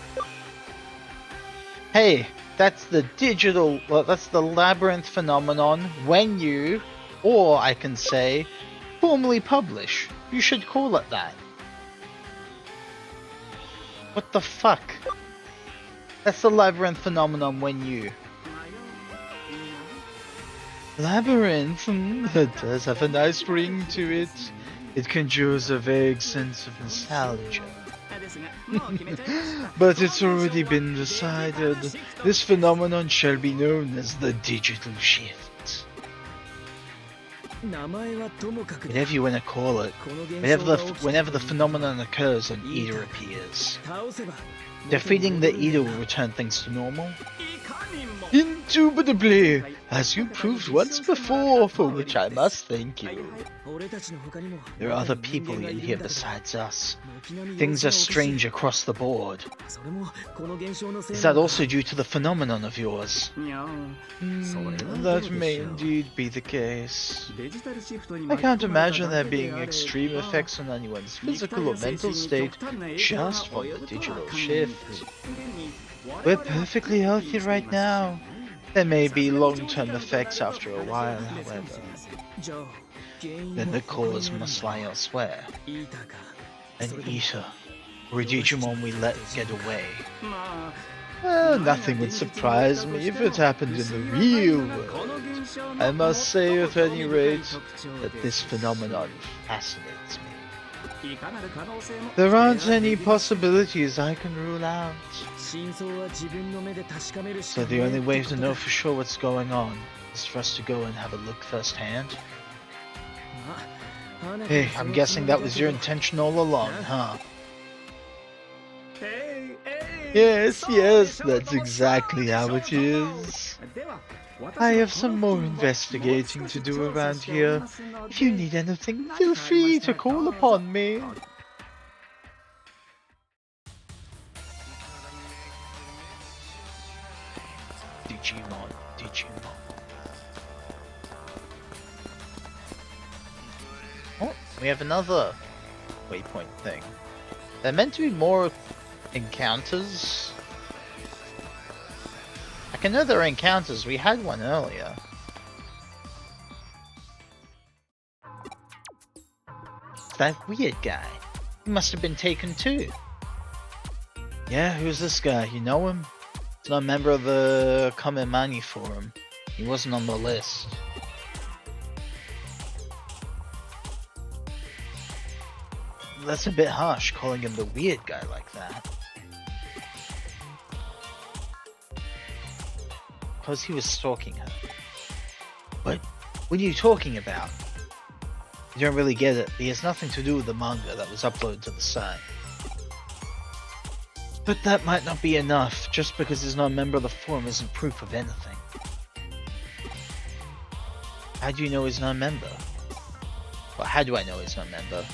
Speaker 1: Hey, that's the digital— well, that's the labyrinth phenomenon when you— or I can say, formally publish. You should call it that. What the fuck? That's the labyrinth phenomenon when you— labyrinth? It does have a nice ring to it. It conjures a vague sense of nostalgia. But it's already been decided. This phenomenon shall be known as the digital shift. Whatever you want to call it, whenever the phenomenon occurs and Ida appears. Defeating the Ida will return things to normal. Indubitably, as you proved once before, for which I must thank you. There are other people in here besides us. Things are strange across the board. Is that also due to the phenomenon of yours? That may indeed be the case. I can't imagine there being extreme effects on anyone's physical or mental state just from the digital shift. We're perfectly healthy right now. There may be long-term effects after a while, however. Then the cause must lie elsewhere. An Eater, or a Digimon we let get away. Well, nothing would surprise me if it happened in the real world. I must say, at any rate, that this phenomenon fascinates me. There aren't any possibilities I can rule out. So the only way to know for sure what's going on is for us to go and have a look firsthand? Hey, I'm guessing that was your intention all along, huh? Yes, that's exactly how it is. I have some more investigating to do around here. If you need anything, feel free to call upon me. Digimon. Oh, we have another waypoint thing. There meant to be more encounters. I can know there are encounters. We had one earlier. That weird guy. He must have been taken too. Yeah, who's this guy? You know him? He's not a member of the Kamemani Forum. He wasn't on the list. That's a bit harsh, calling him the weird guy like that. Because he was stalking her. What are you talking about? You don't really get it. He has nothing to do with the manga that was uploaded to the site. But that might not be enough. Just because he's not a member of the forum isn't proof of anything. How do you know he's not a member? Well, how do I know he's not a member?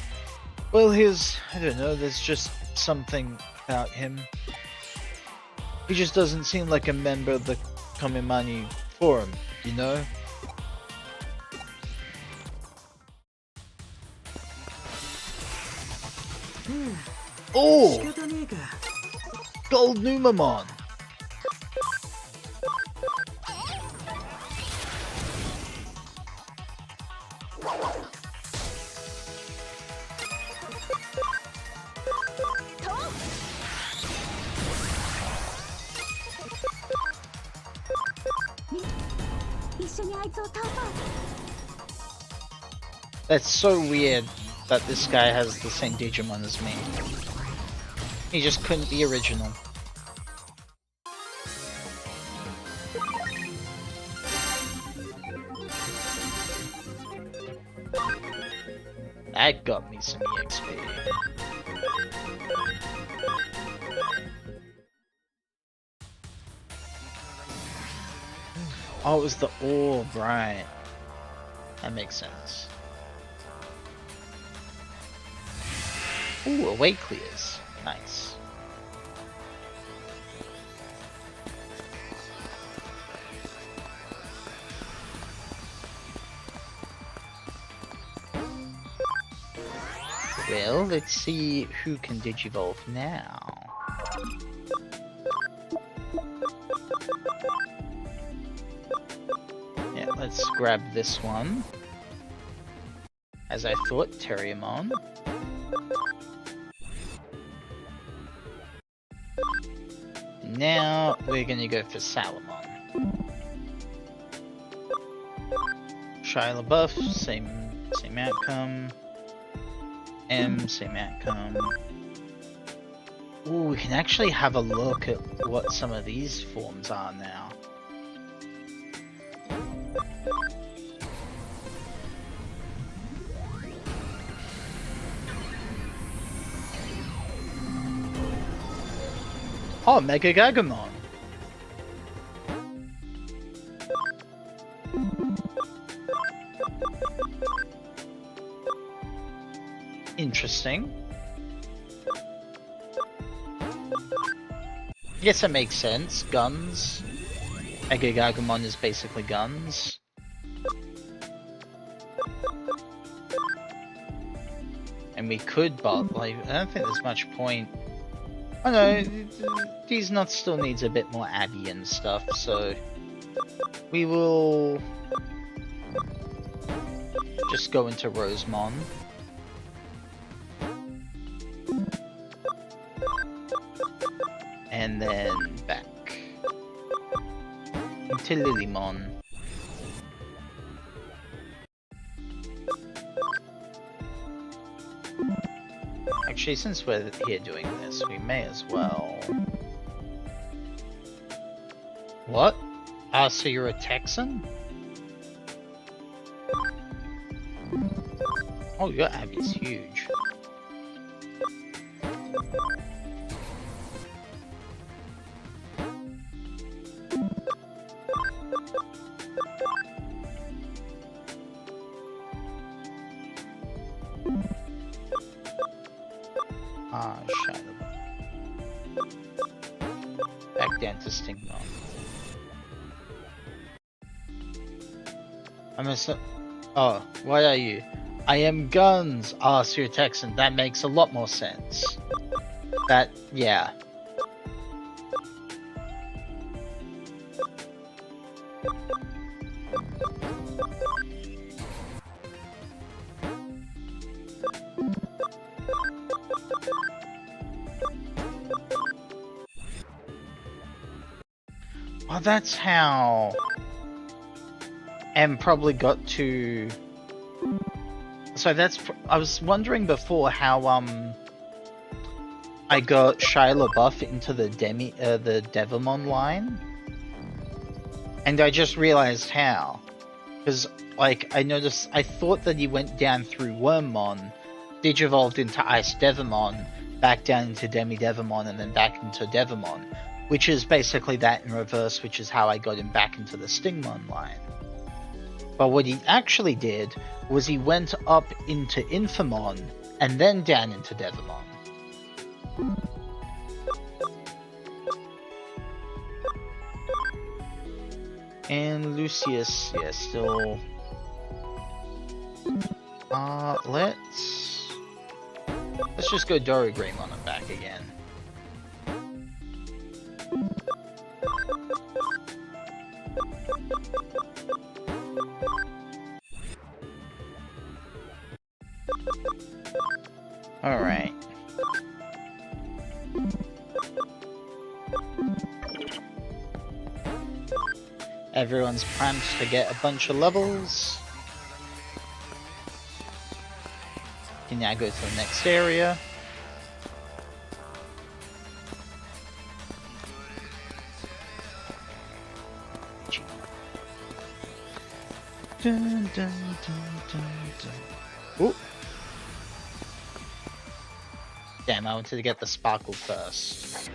Speaker 1: Well, I don't know, there's just something about him. He just doesn't seem like a member of the Kamemani Forum, you know? Oh! Gold Numamon! That's so weird that this guy has the same Digimon as me. He just couldn't be original. That got me some EXP. Oh, it was the orb, right. That makes sense. Ooh, away clears. Nice. Well, let's see who can digivolve now. Yeah, let's grab this one. As I thought, Terriamon. Now we're gonna go for Salamon. Shia LaBeouf, same outcome. Same outcome. Ooh, we can actually have a look at what some of these forms are now. Oh, Mega Gagamon! interesting. I guess that makes sense. Guns. Agagagumon is basically guns. And we could, but like, I don't think there's much point. Oh no, these nuts still needs a bit more Abby and stuff, so we will just go into Rosemon. And then back into Lilymon. Actually, since we're here doing this, we may as well... What? Ah, so you're a Texan? Oh, your Abby's huge. Ah, Shadow. Back down to Stigma. Oh, what are you? I am Guns! Ah, so you're Texan. That makes a lot more sense. That, yeah. Well, that's how M probably got to... So that's... I was wondering before how, I got Shia LaBeouf into the the Devimon line. And I just realized how. Because, like, I thought that he went down through Wormmon, Digivolved into Ice Devimon, back down into Demi Devimon, and then back into Devimon. Which is basically that in reverse, which is how I got him back into the Stingmon line. But what he actually did was he went up into Infamon, and then down into Devimon. And Lucius, yeah, still... let's just go Dorogreymon and back again. Alright. Everyone's primed to get a bunch of levels. Can now go to the next area. Dun, dun, dun, dun. Ooh. Damn, I wanted to get the sparkle first.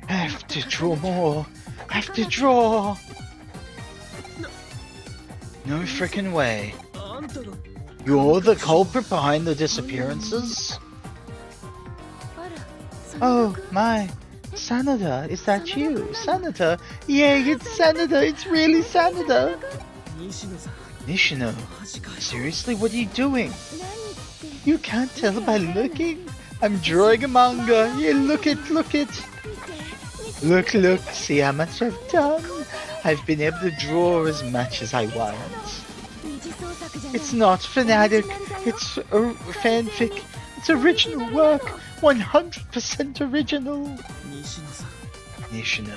Speaker 1: I have to draw more. I have to draw. No frickin' way. You're the culprit behind the disappearances? Oh my. Sanada, is that you? Sanada? Yay, it's Sanada! It's really Sanada! Nishino, seriously, what are you doing? You can't tell by looking? I'm drawing a manga! Yeah, look it! Look, see how much I've done? I've been able to draw as much as I want. It's not fanatic, it's fanfic, it's original work, 100% original. Nishino.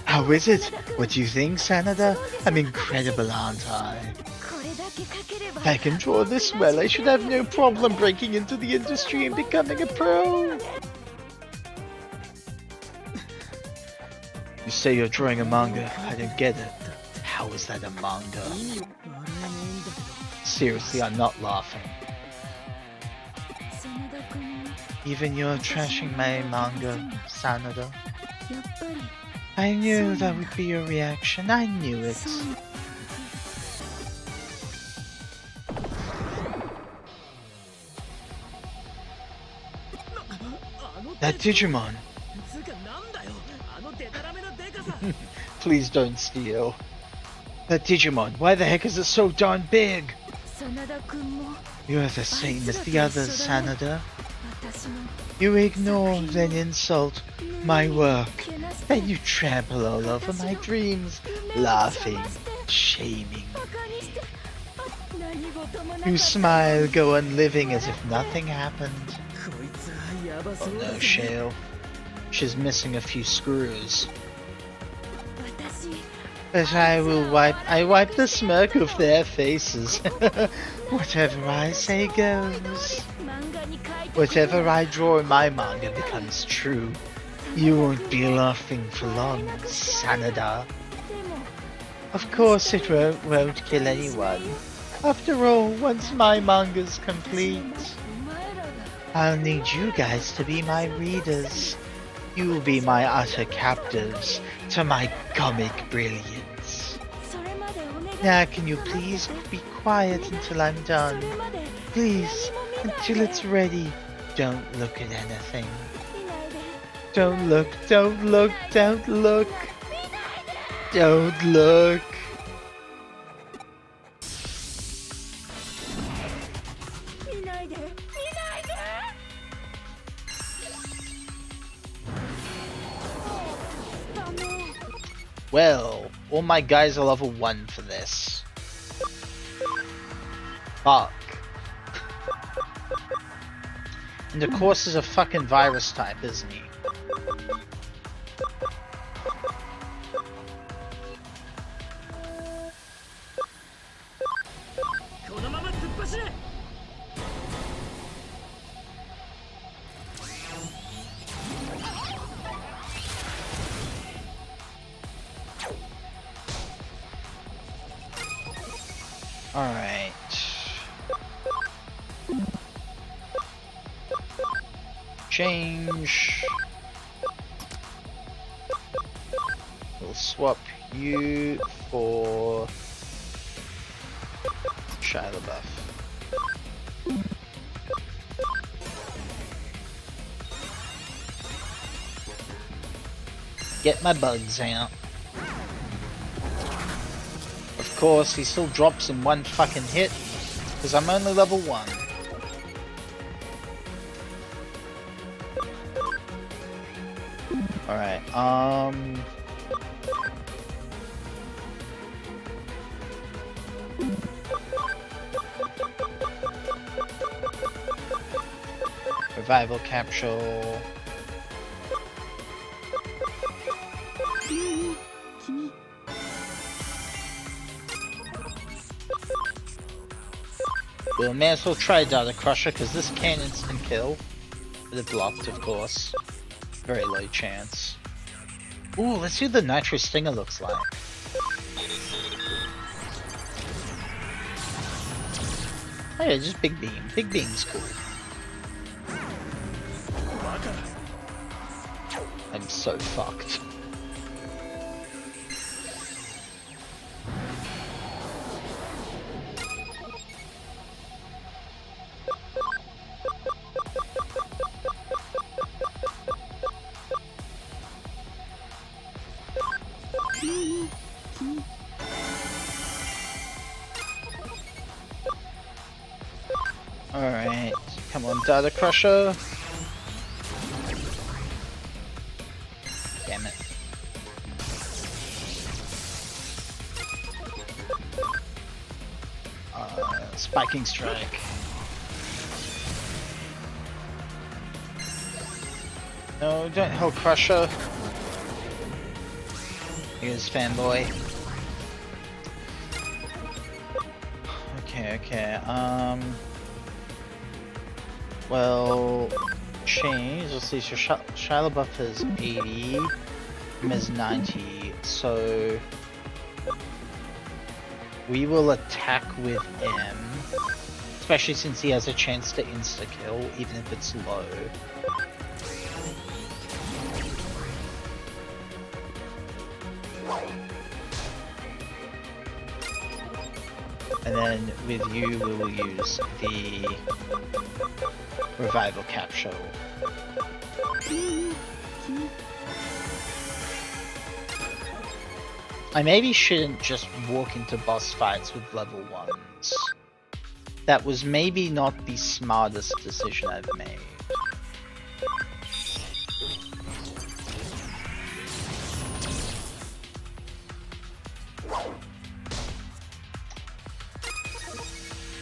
Speaker 1: How is it? What do you think, Sanada? I'm incredible, aren't I? If I can draw this well, I should have no problem breaking into the industry and becoming a pro. You say you're drawing a manga. I don't get it. How is that a manga? Seriously, I'm not laughing. Even you're trashing my manga, Sanada. I knew that would be your reaction. I knew it. That Digimon.
Speaker 6: つうかなんだよあのデタラメなデカさ
Speaker 1: Please don't steal. That Digimon. Why the heck is it so darn big?
Speaker 8: 真田君も
Speaker 1: You're the same as the others, Sanada.
Speaker 8: 私の
Speaker 1: You ignore and insult my work.
Speaker 8: けなして
Speaker 1: And you trample all over my dreams, laughing, shaming.
Speaker 8: バカにして何事もなかった
Speaker 1: You smile, go on living as if nothing happened.
Speaker 6: こいつはヤバ
Speaker 1: Oh
Speaker 6: そうだ
Speaker 1: no,
Speaker 6: ぜ
Speaker 1: Shale. She's missing a few screws.
Speaker 8: 私
Speaker 1: But I wipe the smirk off their faces. Whatever I say goes.
Speaker 8: 漫画に書いて
Speaker 1: Whatever I draw in my manga becomes true. You won't be laughing for long, Sanada.
Speaker 8: でも
Speaker 1: Of course it won't kill anyone. After all, once my manga's complete,
Speaker 8: お前らが
Speaker 1: I'll need you guys to be my readers. You'll be my utter captives to my comic brilliance.
Speaker 8: それまでお願い
Speaker 1: Now can you please be quiet until I'm
Speaker 8: そ
Speaker 1: done?
Speaker 8: れまで
Speaker 1: Please,
Speaker 8: 何も見ない
Speaker 1: until it's ready. Don't look at anything.
Speaker 8: 見ないで
Speaker 1: Don't look, don't look, don't look.
Speaker 8: 見ないで
Speaker 1: Don't look.
Speaker 8: 見ないで見ないで ダメ
Speaker 1: Well, all my guys are level 1 for this. Fuck. And of course is a fucking virus type, isn't he?
Speaker 6: このまま突っ走れ
Speaker 1: Alright. Change. We'll swap you for Shia LaBeouf. Get my bugs out. Of course, he still drops in one fucking hit, because I'm only level 1. Alright, Revival capsule.
Speaker 8: 君
Speaker 1: We may as well try Data Crusher, because this can instant kill. But it blocked, of course. Very low chance. Ooh, let's see what the Nitro Stinger looks like. Oh yeah, just Big Beam. Big Beam's cool. I'm so fucked. Alright, come on, Data Crusher. Damn it. Spiking Strike. No, don't Hell Crusher. Here's Fanboy. Okay, well, change. Let's see. So Shia LaBeouf is 80, him is 90. So we will attack with M, especially since he has a chance to insta kill, even if it's low. And then with you, we will use the revival capsule. I maybe shouldn't just walk into boss fights with level 1s. That was maybe not the smartest decision I've made.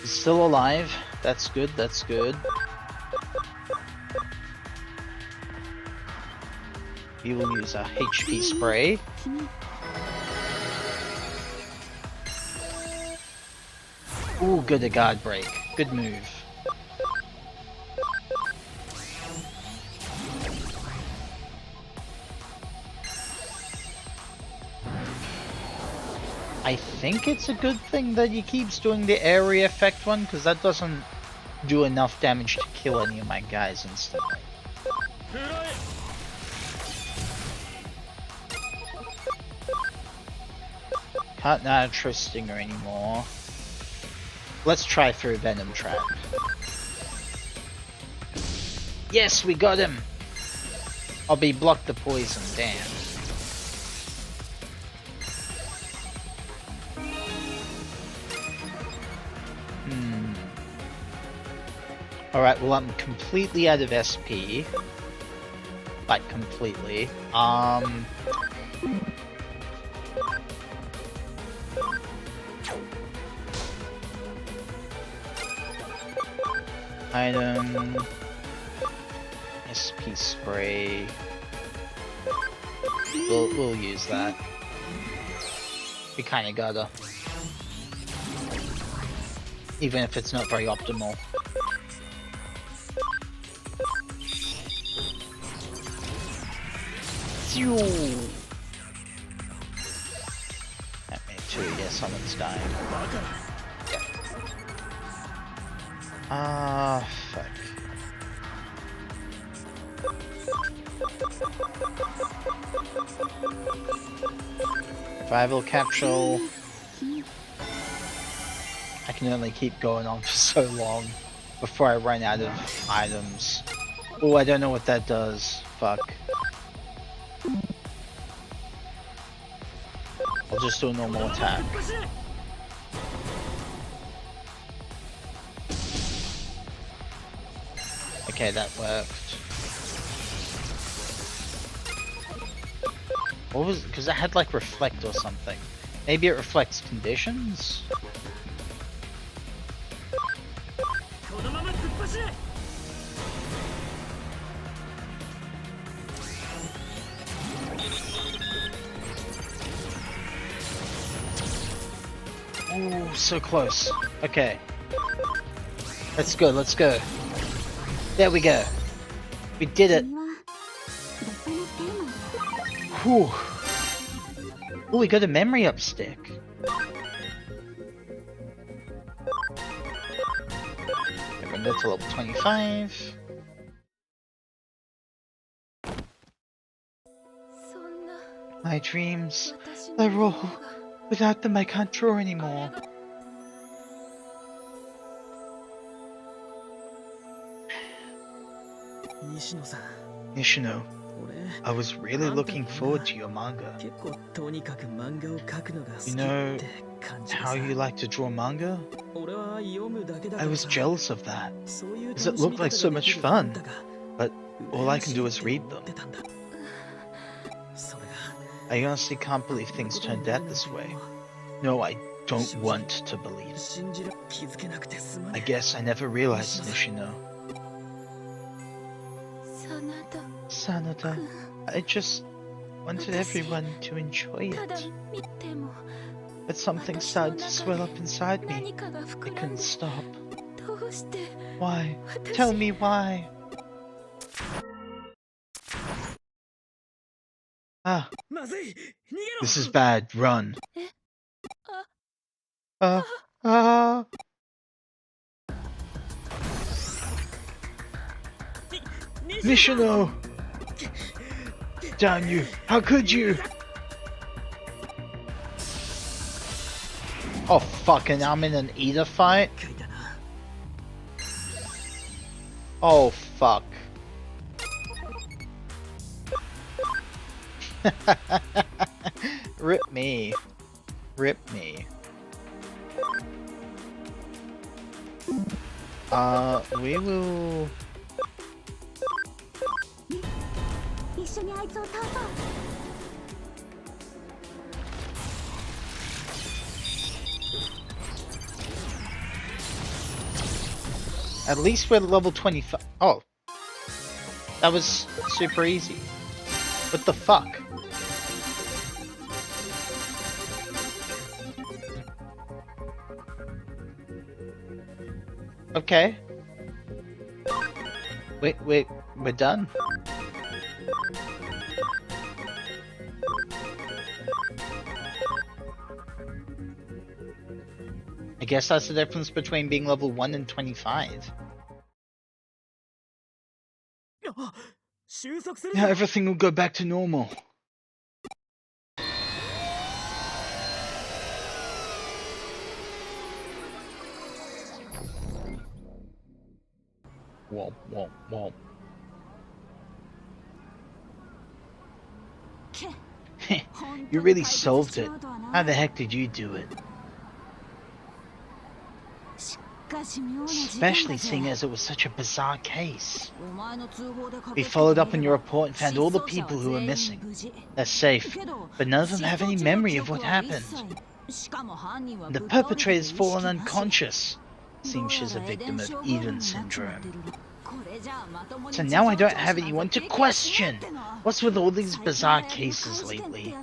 Speaker 1: He's still alive. That's good, that's good. We will use a HP spray. Ooh, good, a guard break. Good move. I think it's a good thing that he keeps doing the area effect one, because that doesn't do enough damage to kill any of my guys instantly. Can't Nitro Stinger anymore. Let's try through Venom Trap. Yes, we got him! I'll be blocked the poison, damn. Alright, well I'm completely out of SP. Like, completely. Item... SP spray... We'll use that. We kinda gotta. Even if it's not very optimal. That made 2, yeah, someone's dying. Yeah. Ah, fuck. Revival capsule. I can only keep going on for so long before I run out of items. Oh, I don't know what that does. Fuck. I'll just do a normal attack. Okay, that worked. What was, because I had like reflect or something. Maybe it reflects conditions? Ooh, so close. Okay. Let's go, let's go. There we go. We did it. Whew. Oh, we got a memory up stick. Everyone go to level 25. My dreams, they're all... Without them I can't draw anymore. Nishino, I was really looking forward to your manga. You know how you like to draw manga? I was jealous of that, as it looked like so much fun, but all I can do is read them. I honestly can't believe things turned out this way. No, I don't want to believe it. I guess I never realized, Nishino. Sanada, I just wanted everyone to enjoy it. But something started to swell up inside me. I couldn't stop. Why? Tell me why. Ah. This is bad. Run. Nishino! Damn you! How could you? Oh fucking, I'm in an Eater fight?
Speaker 6: 回だな。
Speaker 1: Oh fuck. Rip me. Rip me. We will...
Speaker 8: 一緒にあいつを倒そう。
Speaker 1: At least we're level 25. Oh. That was super easy. What the fuck? Okay. We're done. I guess that's the difference between being level 1 and 25.
Speaker 6: あ、収束する
Speaker 1: Now
Speaker 6: ぞ。
Speaker 1: everything will go back to normal. Womp, womp, womp. You really solved it. How the heck did you do it? Especially seeing as it was such a bizarre case. We followed up on your report and found all the people who were missing. They're safe, but none of them have any memory of what happened. And the perpetrator's fallen unconscious. Seems she's a victim of Eden syndrome. So now I don't have anyone to question. What's with all these bizarre cases lately?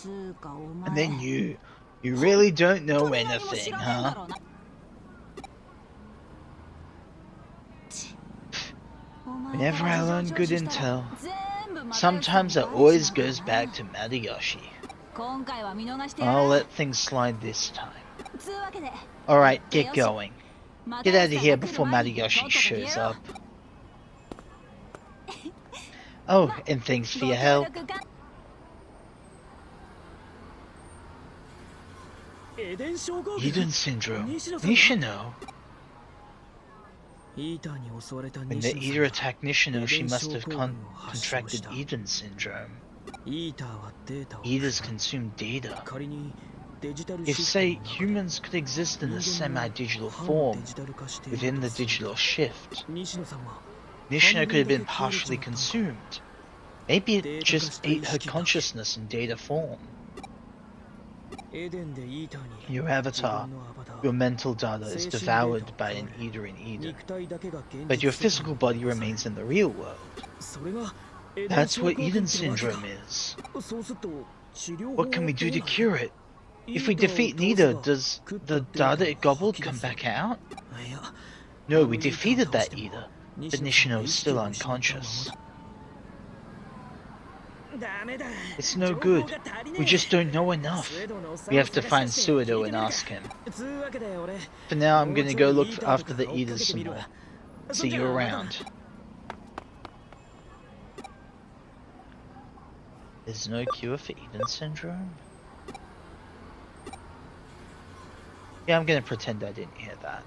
Speaker 1: And then you really don't know anything, huh? Whenever I learn good intel, sometimes it always goes back to Madayoshi. I'll let things slide this time. Alright, get going. Get out of here before Madayoshi shows up. Oh, and thanks for your help.
Speaker 6: エデン症候群
Speaker 1: Eden syndrome. Nishino.
Speaker 6: イーターに襲われた
Speaker 1: When
Speaker 6: 西
Speaker 1: the
Speaker 6: 野
Speaker 1: Eater
Speaker 6: さん
Speaker 1: attacked Nishino, she must have
Speaker 6: エデン症候群を発症
Speaker 1: contracted
Speaker 6: した
Speaker 1: Eden syndrome.
Speaker 6: イーターはデータを
Speaker 1: Eaters consume data.
Speaker 6: 仮にデジタル
Speaker 1: If,
Speaker 6: システ
Speaker 1: say,
Speaker 6: ムの中で
Speaker 1: humans could exist in a
Speaker 6: 人間が
Speaker 1: semi-digital
Speaker 6: 反
Speaker 1: form
Speaker 6: デジタル化している
Speaker 1: within
Speaker 6: と
Speaker 1: the
Speaker 6: する
Speaker 1: digital shift,
Speaker 6: 西野さんは
Speaker 1: Nishino could have been partially consumed. Maybe it just ate her consciousness in data form.
Speaker 6: エデンでイーターに
Speaker 1: Your
Speaker 6: 自分
Speaker 1: avatar,
Speaker 6: のアバター
Speaker 1: your mental data is
Speaker 6: 精神データを
Speaker 1: devoured by an
Speaker 6: 奪われ
Speaker 1: Eater in Eden,
Speaker 6: 肉体だけが現
Speaker 1: but your
Speaker 6: 実世界
Speaker 1: physical
Speaker 6: に
Speaker 1: body
Speaker 6: 残され
Speaker 1: remains in the real world.
Speaker 6: それがエデン
Speaker 1: That's
Speaker 6: 症
Speaker 1: what
Speaker 6: 候群
Speaker 1: Eden
Speaker 6: ってわけ
Speaker 1: syndrome
Speaker 6: か
Speaker 1: is.
Speaker 6: そうすると治療法
Speaker 1: What can we
Speaker 6: は
Speaker 1: do
Speaker 6: どう
Speaker 1: to
Speaker 6: なる
Speaker 1: cure it? If we
Speaker 6: イーターを
Speaker 1: defeat
Speaker 6: 倒せ
Speaker 1: Nida,
Speaker 6: ば
Speaker 1: does
Speaker 6: 食った
Speaker 1: the
Speaker 6: データ
Speaker 1: data it
Speaker 6: を
Speaker 1: gobbled
Speaker 6: 吐き出
Speaker 1: come
Speaker 6: せ
Speaker 1: back out?
Speaker 6: いや
Speaker 1: No,
Speaker 6: あ
Speaker 1: we
Speaker 6: のイーターを
Speaker 1: defeated
Speaker 6: 倒
Speaker 1: that
Speaker 6: しても
Speaker 1: Eater,
Speaker 6: 西
Speaker 1: but
Speaker 6: 野さん
Speaker 1: Nishino
Speaker 6: は
Speaker 1: is
Speaker 6: 意識
Speaker 1: still
Speaker 6: を失ったまま
Speaker 1: unconscious.
Speaker 6: だダメだ
Speaker 1: It's no
Speaker 6: 情報
Speaker 1: good.
Speaker 6: が足りね
Speaker 1: We
Speaker 6: え
Speaker 1: just don't know enough.
Speaker 6: スウェードのおっさん
Speaker 1: We
Speaker 6: を
Speaker 1: have to
Speaker 6: 探
Speaker 1: find
Speaker 6: し出して聞い
Speaker 1: Suido
Speaker 6: てみ
Speaker 1: and
Speaker 6: るか
Speaker 1: ask him.
Speaker 6: つうわけで俺
Speaker 1: For now, I'm
Speaker 6: もう
Speaker 1: gonna
Speaker 6: ちょ
Speaker 1: go
Speaker 6: い
Speaker 1: look
Speaker 6: イーターと
Speaker 1: after
Speaker 6: か
Speaker 1: the
Speaker 6: 追っか
Speaker 1: Eaters
Speaker 6: けて
Speaker 1: some
Speaker 6: みる
Speaker 1: more.
Speaker 6: わ
Speaker 1: See
Speaker 6: そんじ
Speaker 1: you
Speaker 6: ゃまだ
Speaker 1: around. There's no cure for Eden syndrome? Yeah, I'm gonna pretend I didn't hear that.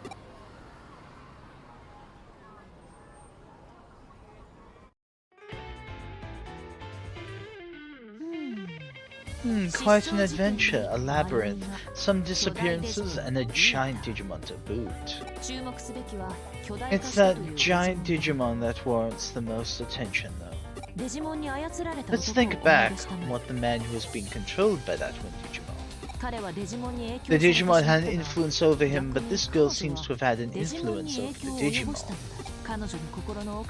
Speaker 1: Quite an adventure, a labyrinth, some disappearances, and a giant Digimon to boot. It's that giant Digimon that warrants the most attention, though. Let's think back on what the man who was being controlled by that one Digimon. The Digimon had an influence over him, but this girl seems to have had an influence over the Digimon.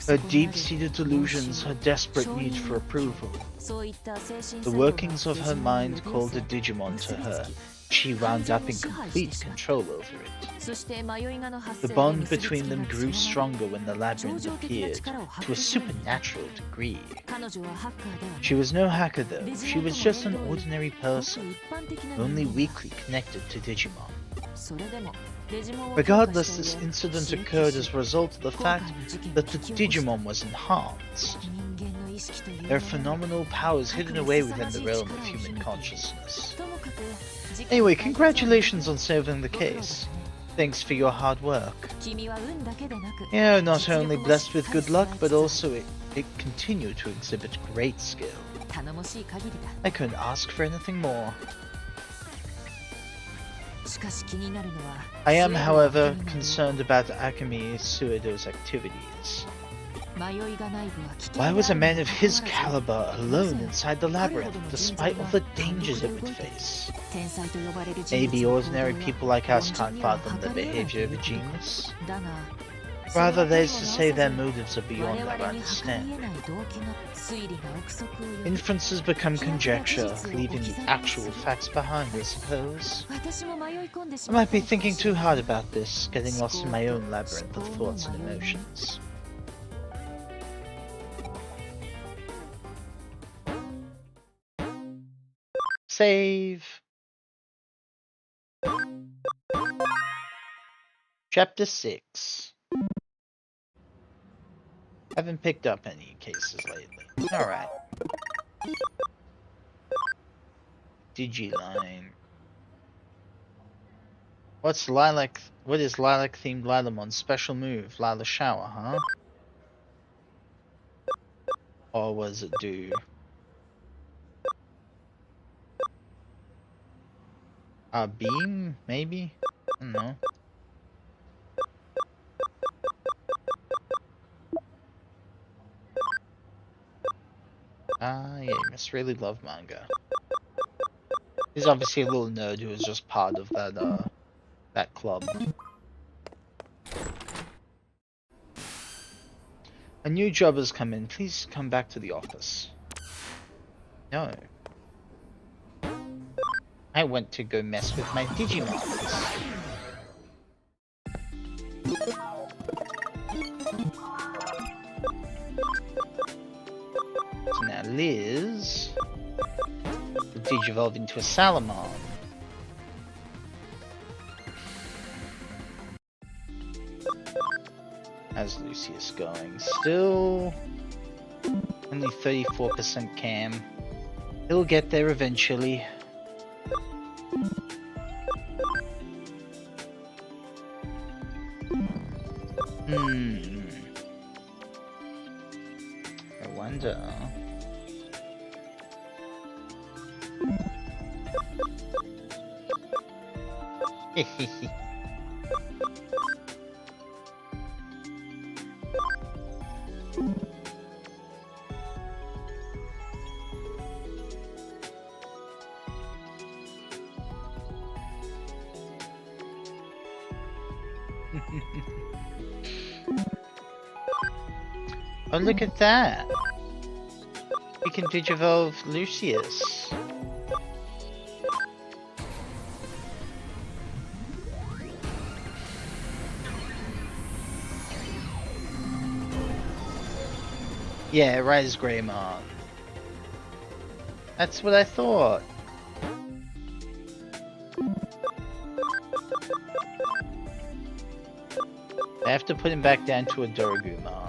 Speaker 1: Her deep-seated delusions, her desperate need for approval. The workings of her mind called a Digimon to her. She wound up in complete control over it. The bond between them grew stronger when the labyrinth appeared, to a supernatural degree. She was no hacker though, she was just an ordinary person, only weakly connected to Digimon. Regardless, this incident occurred as a result of the fact that the Digimon was enhanced. There are phenomenal powers hidden away within the realm of human consciousness. Anyway, congratulations on solving the case. Thanks for your hard work. You're not only blessed with good luck, but also it continued to exhibit great skill. I couldn't ask for anything more. I am, however, concerned about Akemi Suedo's activities. Why was a man of his caliber alone inside the labyrinth, despite all the dangers it would face? Maybe ordinary people like us can't fathom the behavior of a genius. Rather, that is to say, their motives are beyond our understanding. Inferences become conjecture, leaving the actual facts behind, I suppose. I might be thinking too hard about this, getting lost in my own labyrinth of thoughts and emotions. Save. Chapter 6. Haven't picked up any cases lately. Alright. Digiline. What is lilac themed Lilamon's special move? Lila shower, huh? Or what does it do? Beam, maybe? I don't know. Yeah, you must really love manga. He's obviously a little nerd who is just part of that club. A new job has come in. Please come back to the office. No. I went to go mess with my Digimons. So now Liz will digivolve into a Salamon. How's Lucius going? Still only 34% cam. He'll get there eventually. I wonder. Hehehe. Oh, look at that! We can digivolve Lucius. Yeah, Rise Greymon. That's what I thought. I have to put him back down to a Doragumon.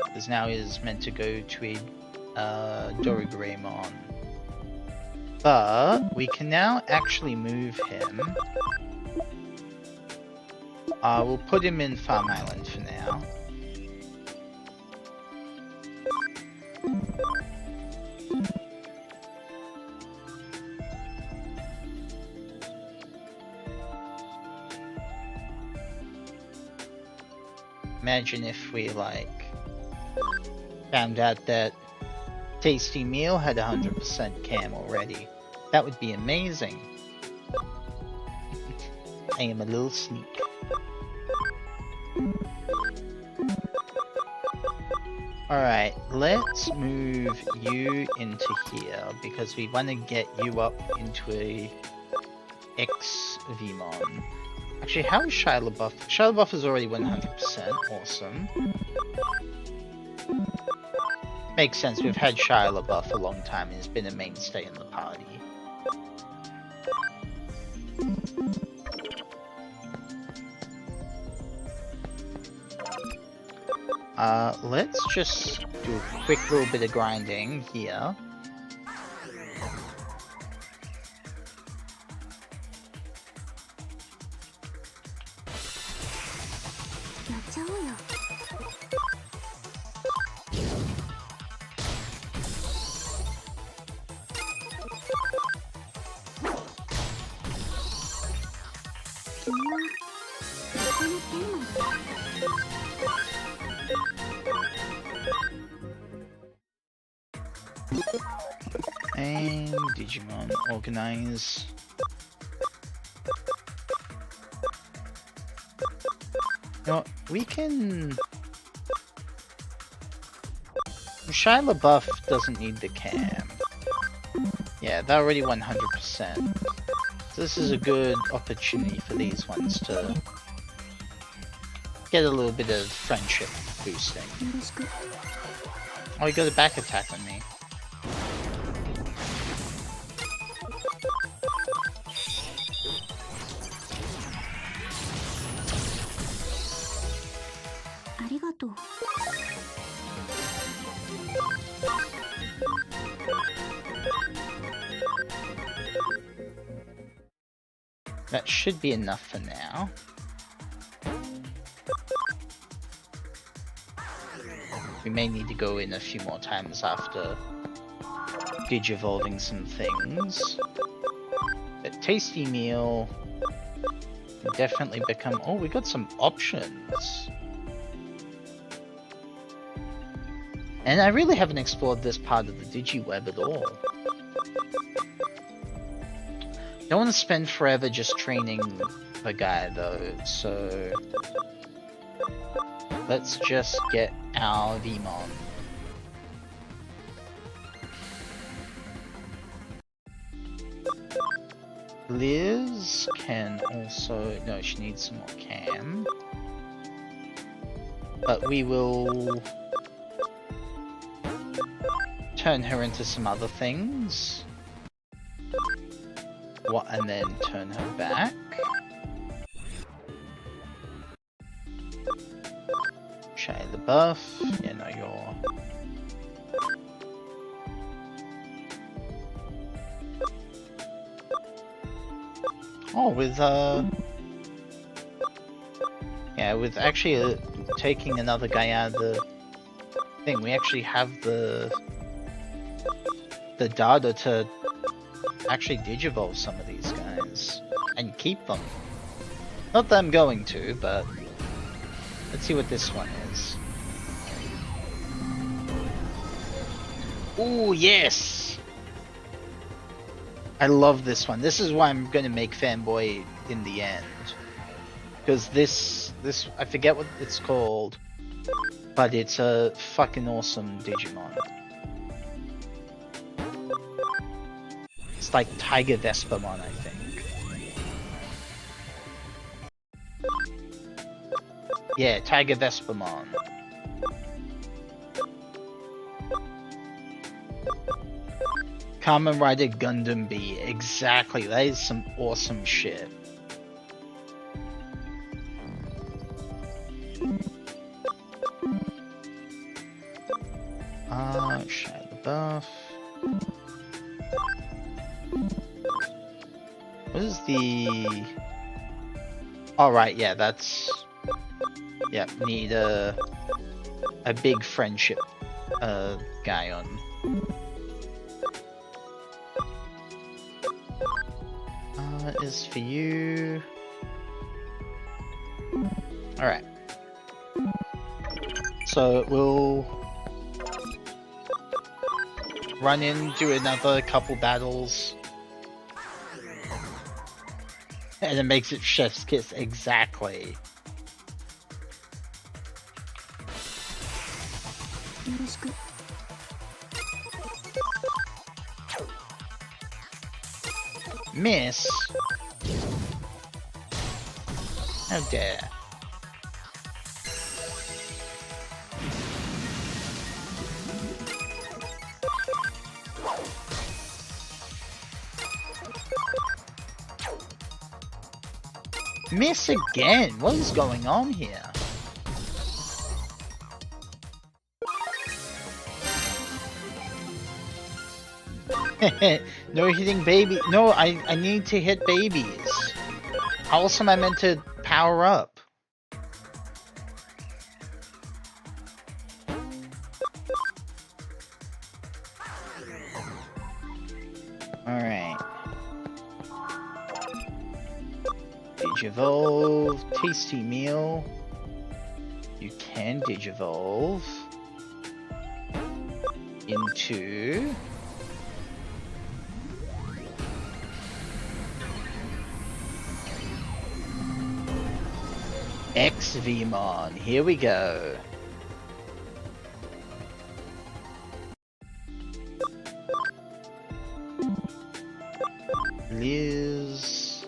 Speaker 1: Because now he is meant to go to a Doragreymon. But we can now actually move him. We'll put him in Farm Island for now. Imagine if we, like, found out that Tasty Meal had 100% cam already. That would be amazing. I am a little sneak. Alright, let's move you into here because we want to get you up into a X-Vmon. Actually, how is Shia LaBeouf? Shia LaBeouf is already 100%. Awesome. Makes sense, we've had Shia LaBeouf a long time and he's been a mainstay in the party. Let's just do a quick little bit of grinding here. And Digimon organize. You know what, we can... Shia LaBeouf doesn't need the cam. Yeah, they're already 100%. So this is a good opportunity for these ones to get a little bit of friendship boosting. Oh, he got a back attack on me. That should be enough for now. We may need to go in a few more times after digivolving some things. But tasty meal can definitely become... Oh, we got some options. And I really haven't explored this part of the DigiWeb at all. Don't want to spend forever just training the guy though, so let's just get our Digimon. Liz can also... No, she needs some more cam. But we will turn her into some other things. What, and then turn her back. Shia LaBeouf. Yeah, no, you're... Oh, with yeah, with actually taking another guy out of the thing, we actually have the data to actually digivolve some of these guys and keep them. Not that I'm going to, but let's see what this one is. Ooh, yes! I love this one. This is why I'm gonna make Fanboy in the end. Because this, I forget what it's called, but it's a fucking awesome Digimon. It's like Tiger Vespamon, I think. Yeah, Tiger Vespamon. Kamen Rider Gundam B, exactly. That is some awesome shit. Shia LaBeouf. What is the... Alright, yeah, that's... Yeah, need a big friendship guy on. Is for you. Alright. So we'll run in, do another couple battles. And it makes it Chef's Kiss, exactly. Miss? How dare. Miss again? What is going on here? No hitting baby. No, I need to hit babies. How else am I meant to power up? Alright. Digivolve. Tasty meal. You can digivolve into X-Vmon. Here we go. Liz.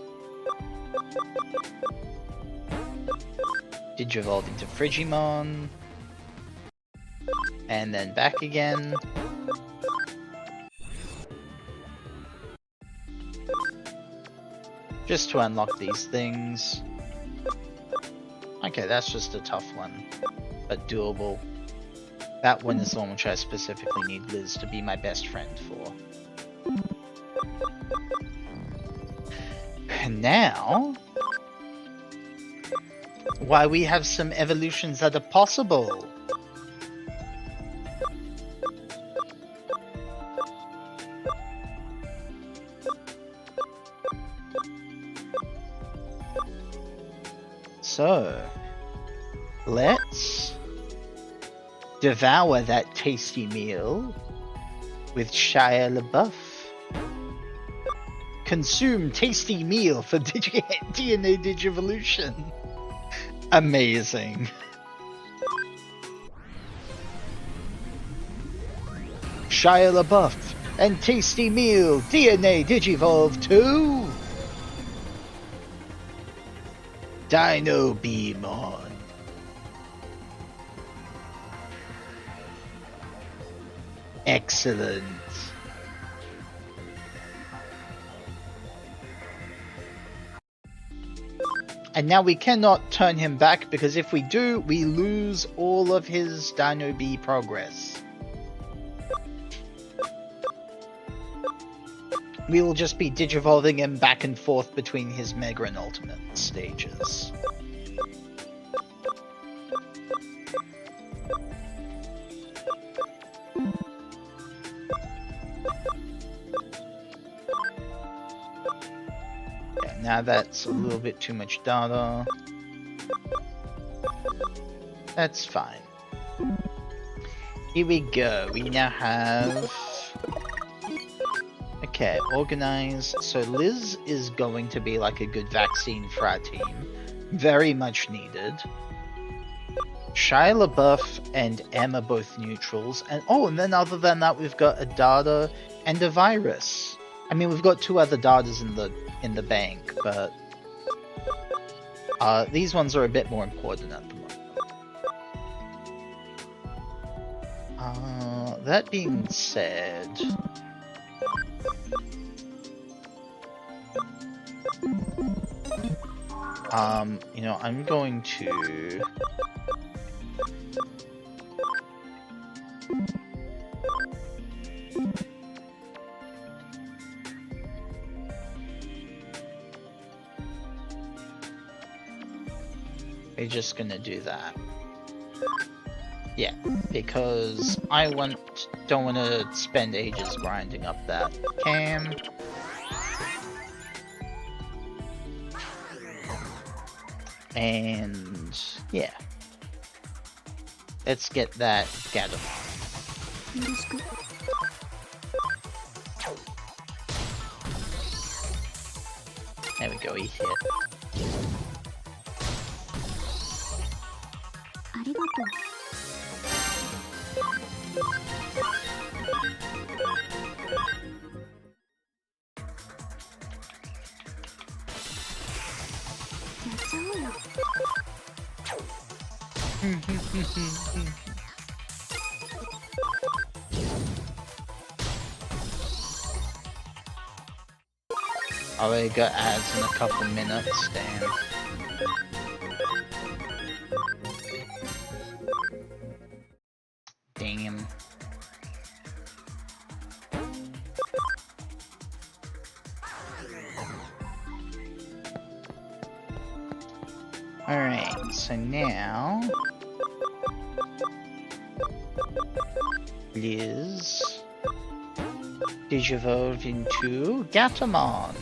Speaker 1: Digivolve into Frigimon. And then back again. Just to unlock these things. Okay, that's just a tough one, but doable. That one is the one which I specifically need Liz to be my best friend for. And now, why we have some evolutions that are possible. So, let's devour that tasty meal with Shia LaBeouf. Consume tasty meal for DNA Digivolution. Amazing. Shia LaBeouf and tasty meal DNA Digivolve 2. Dino Beamon. Excellent. And now we cannot turn him back because if we do, we lose all of his Dino B progress. We will just be digivolving him back and forth between his Mega and Ultimate stages. Yeah, now that's a little bit too much data. That's fine. Here we go. We now have... Okay, organize. So Liz is going to be like a good vaccine for our team. Very much needed. Shia LaBeouf and M are both neutrals. And oh, and then other than that, we've got a Dada and a Virus. I mean, we've got two other Dadas in the bank, but these ones are a bit more important at the moment. That being said... you know, I'm going to... We're just gonna do that. Yeah, because I don't want to spend ages grinding up that cam. And yeah, let's get that gather. There we go, he hit.
Speaker 8: ありがとう。 やっちゃおうよ。
Speaker 1: Oh, we got ads in a couple minutes, damn. Damn. Alright, so now Liz Digivolve into Gatomon.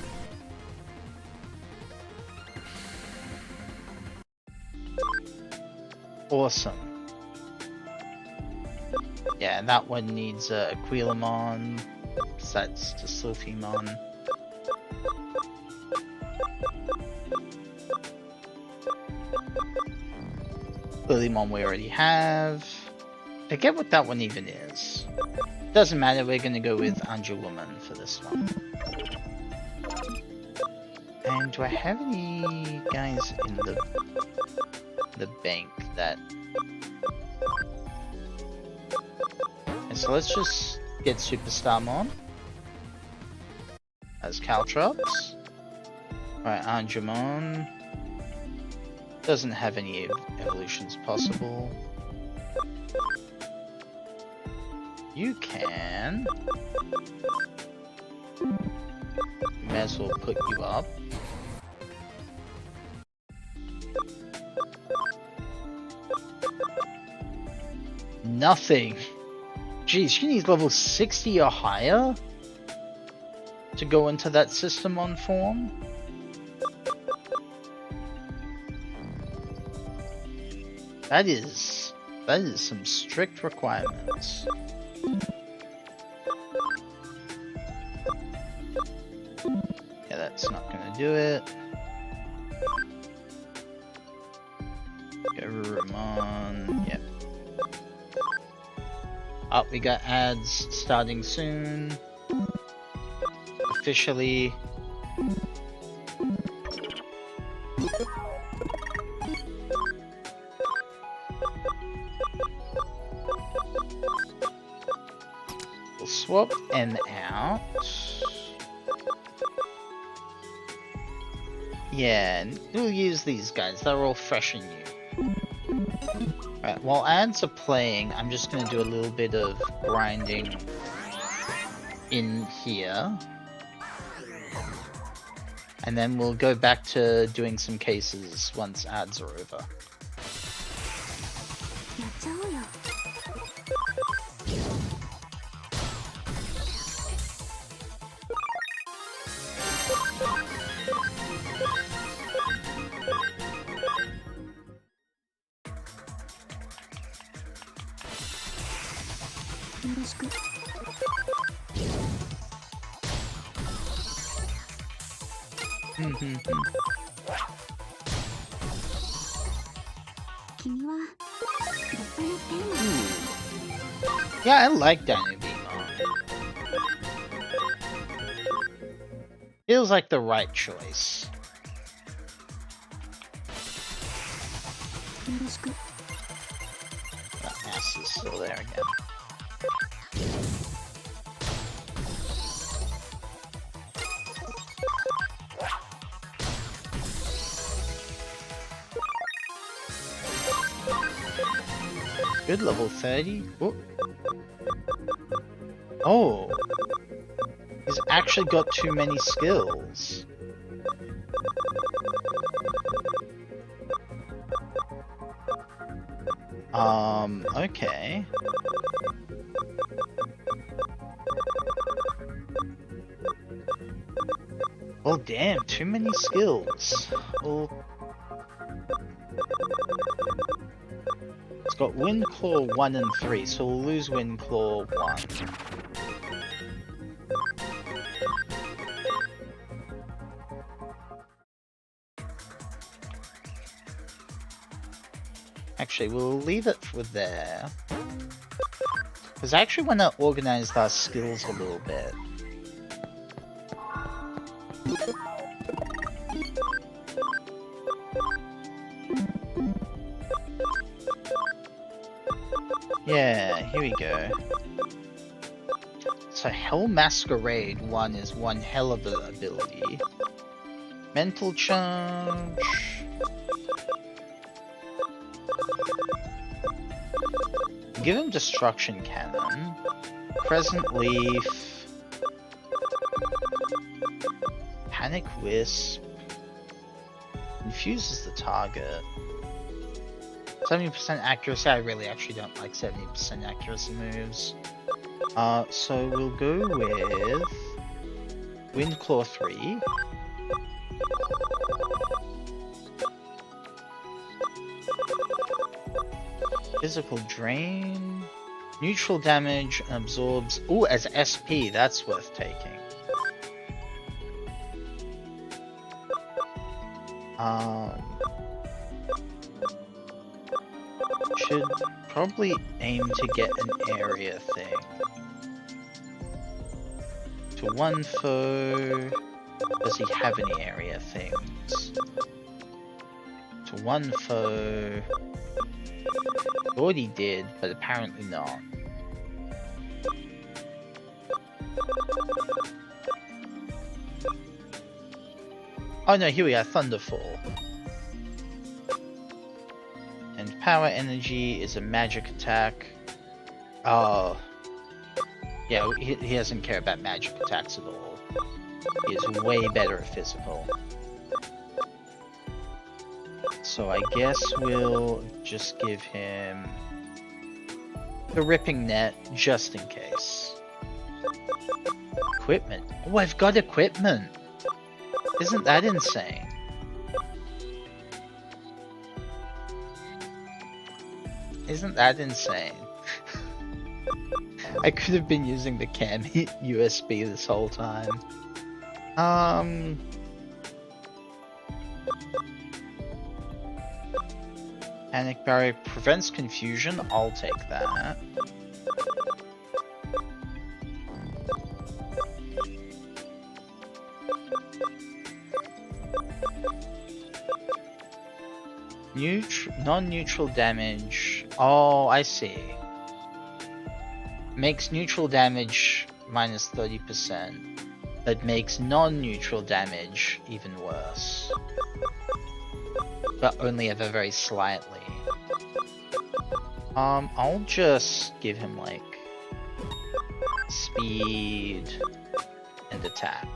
Speaker 1: Awesome. Yeah, that one needs Aquilamon, because that's the Silphymon. Lilymon we already have. Forget what that one even is. Doesn't matter, we're gonna go with Angelwoman for this one. And do I have any guys in the bank that... And so let's just get Superstarmon as Caltrops. Alright, Angemon doesn't have any evolutions possible. You can... May as well put you up. Nothing. Jeez, she needs level 60 or higher to go into that Systemon form. That is some strict requirements. Yeah, that's not gonna do it. Garurumon, yep. Oh, we got ads starting soon. Officially. We'll swap M out. Yeah, and we'll use these guys. They're all fresh and new. Right, while ads are playing, I'm just gonna do a little bit of grinding in here. And then we'll go back to doing some cases once ads are over.
Speaker 8: やっちゃおうよ。 よろしく。君は立派なテーマだ。
Speaker 1: Yeah, I like Dinobemon. Feels like the right choice.
Speaker 8: よろしく。
Speaker 1: That ass is still there again. Good, level 30. Oh. Oh. He's actually got too many skills. Okay. Well, damn, too many skills. Well, it's got Wind Claw 1 and 3, so we'll lose Wind Claw 1. Actually, we'll leave it for there. Because I actually want to organize our skills a little bit. Yeah, here we go. So Hell Masquerade 1 is one hell of an ability. Mental Charge. Give him Destruction Cannon. Crescent Leaf. Panic Wisp. Confuses the target. 70% accuracy. I really actually don't like 70% accuracy moves. So we'll go with Wind Claw 3. Physical drain. Neutral damage absorbs. Ooh, as SP, that's worth taking. Should probably aim to get an area thing. To one foe. Does he have any area things? To one foe. Thought he did, but apparently not. Oh no, here we are, Thunderfall. And Power Energy is a magic attack. Oh. Yeah, he doesn't care about magic attacks at all. He is way better at physical. So I guess we'll just give him the Ripping Net, just in case. Equipment. Oh, I've got equipment! Isn't that insane? Isn't that insane? I could have been using the cam USB this whole time. Panic Barrier prevents confusion. I'll take that. Non-neutral damage. Oh, I see. Makes neutral damage minus 30%, but makes non-neutral damage even worse. But only ever very slightly. I'll just give him like speed and attack.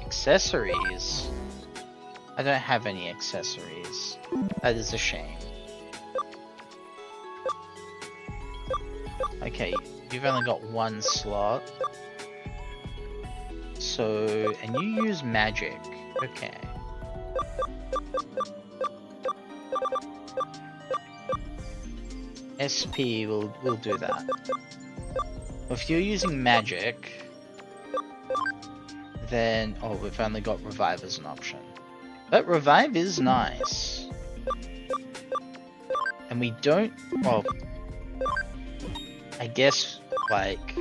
Speaker 1: Accessories. I don't have any accessories. That is a shame. Okay, you've only got one slot. So, and you use magic. Okay. SP will do that. If you're using magic, then oh, we've only got revive as an option. But revive is nice. And we don't, well, I guess, like,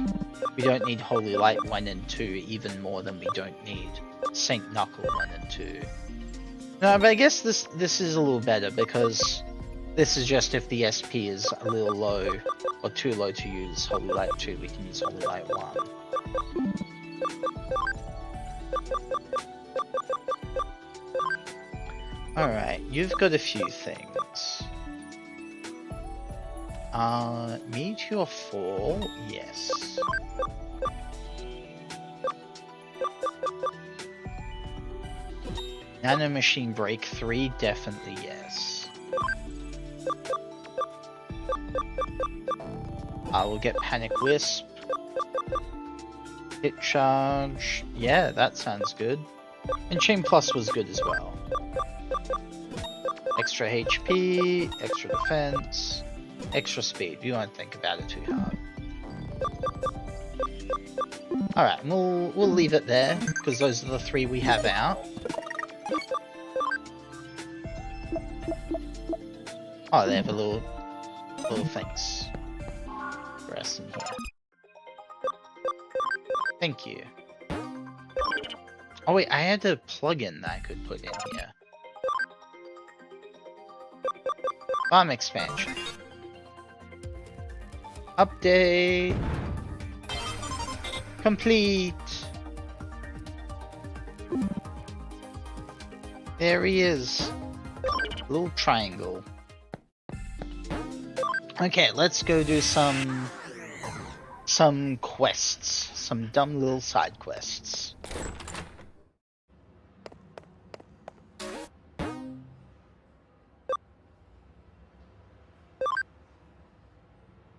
Speaker 1: we don't need Holy Light 1 and 2 even more than we don't need Saint Knuckle 1 and 2. No, but I guess this is a little better because this is just if the SP is a little low or too low to use Holy Light 2, we can use Holy Light 1. Alright, you've got a few things. Meteor Fall, yes. Nano Machine Break 3, definitely yes. We'll get Panic Wisp. Hit Charge, yeah, that sounds good. And Chain Plus was good as well. Extra HP, extra defense, extra speed. You won't think about it too hard. Alright, we'll leave it there, because those are the three we have out. Oh, they have a little things for us in here. Thank you. Oh wait, I had a plugin that I could put in here. Farm expansion. Update. Complete. There he is. Little triangle. Okay, let's go do some quests. Some dumb little side quests.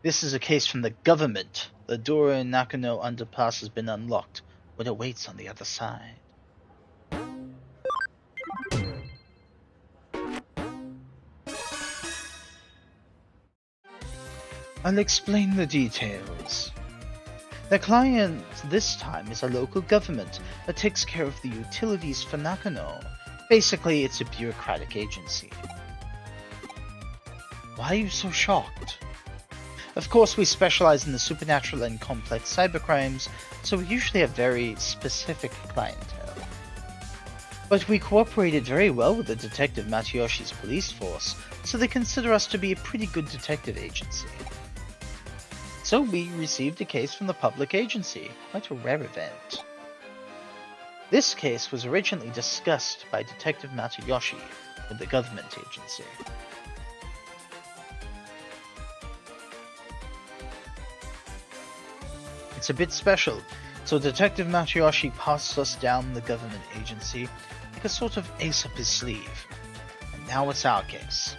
Speaker 1: This is a case from the government. The door in Nakano Underpass has been unlocked. What awaits on the other side? I'll explain the details. The client this time is a local government that takes care of the utilities for Nakano. Basically, it's a bureaucratic agency. Why are you so shocked? Of course, we specialize in the supernatural and complex cybercrimes, so we usually have very specific clientele. But we cooperated very well with the Detective Matayoshi's police force, so they consider us to be a pretty good detective agency. So we received a case from the public agency, quite a rare event. This case was originally discussed by Detective Matayoshi with the government agency. It's a bit special, so Detective Matayoshi passed us down the government agency like a sort of ace up his sleeve. And now it's our case.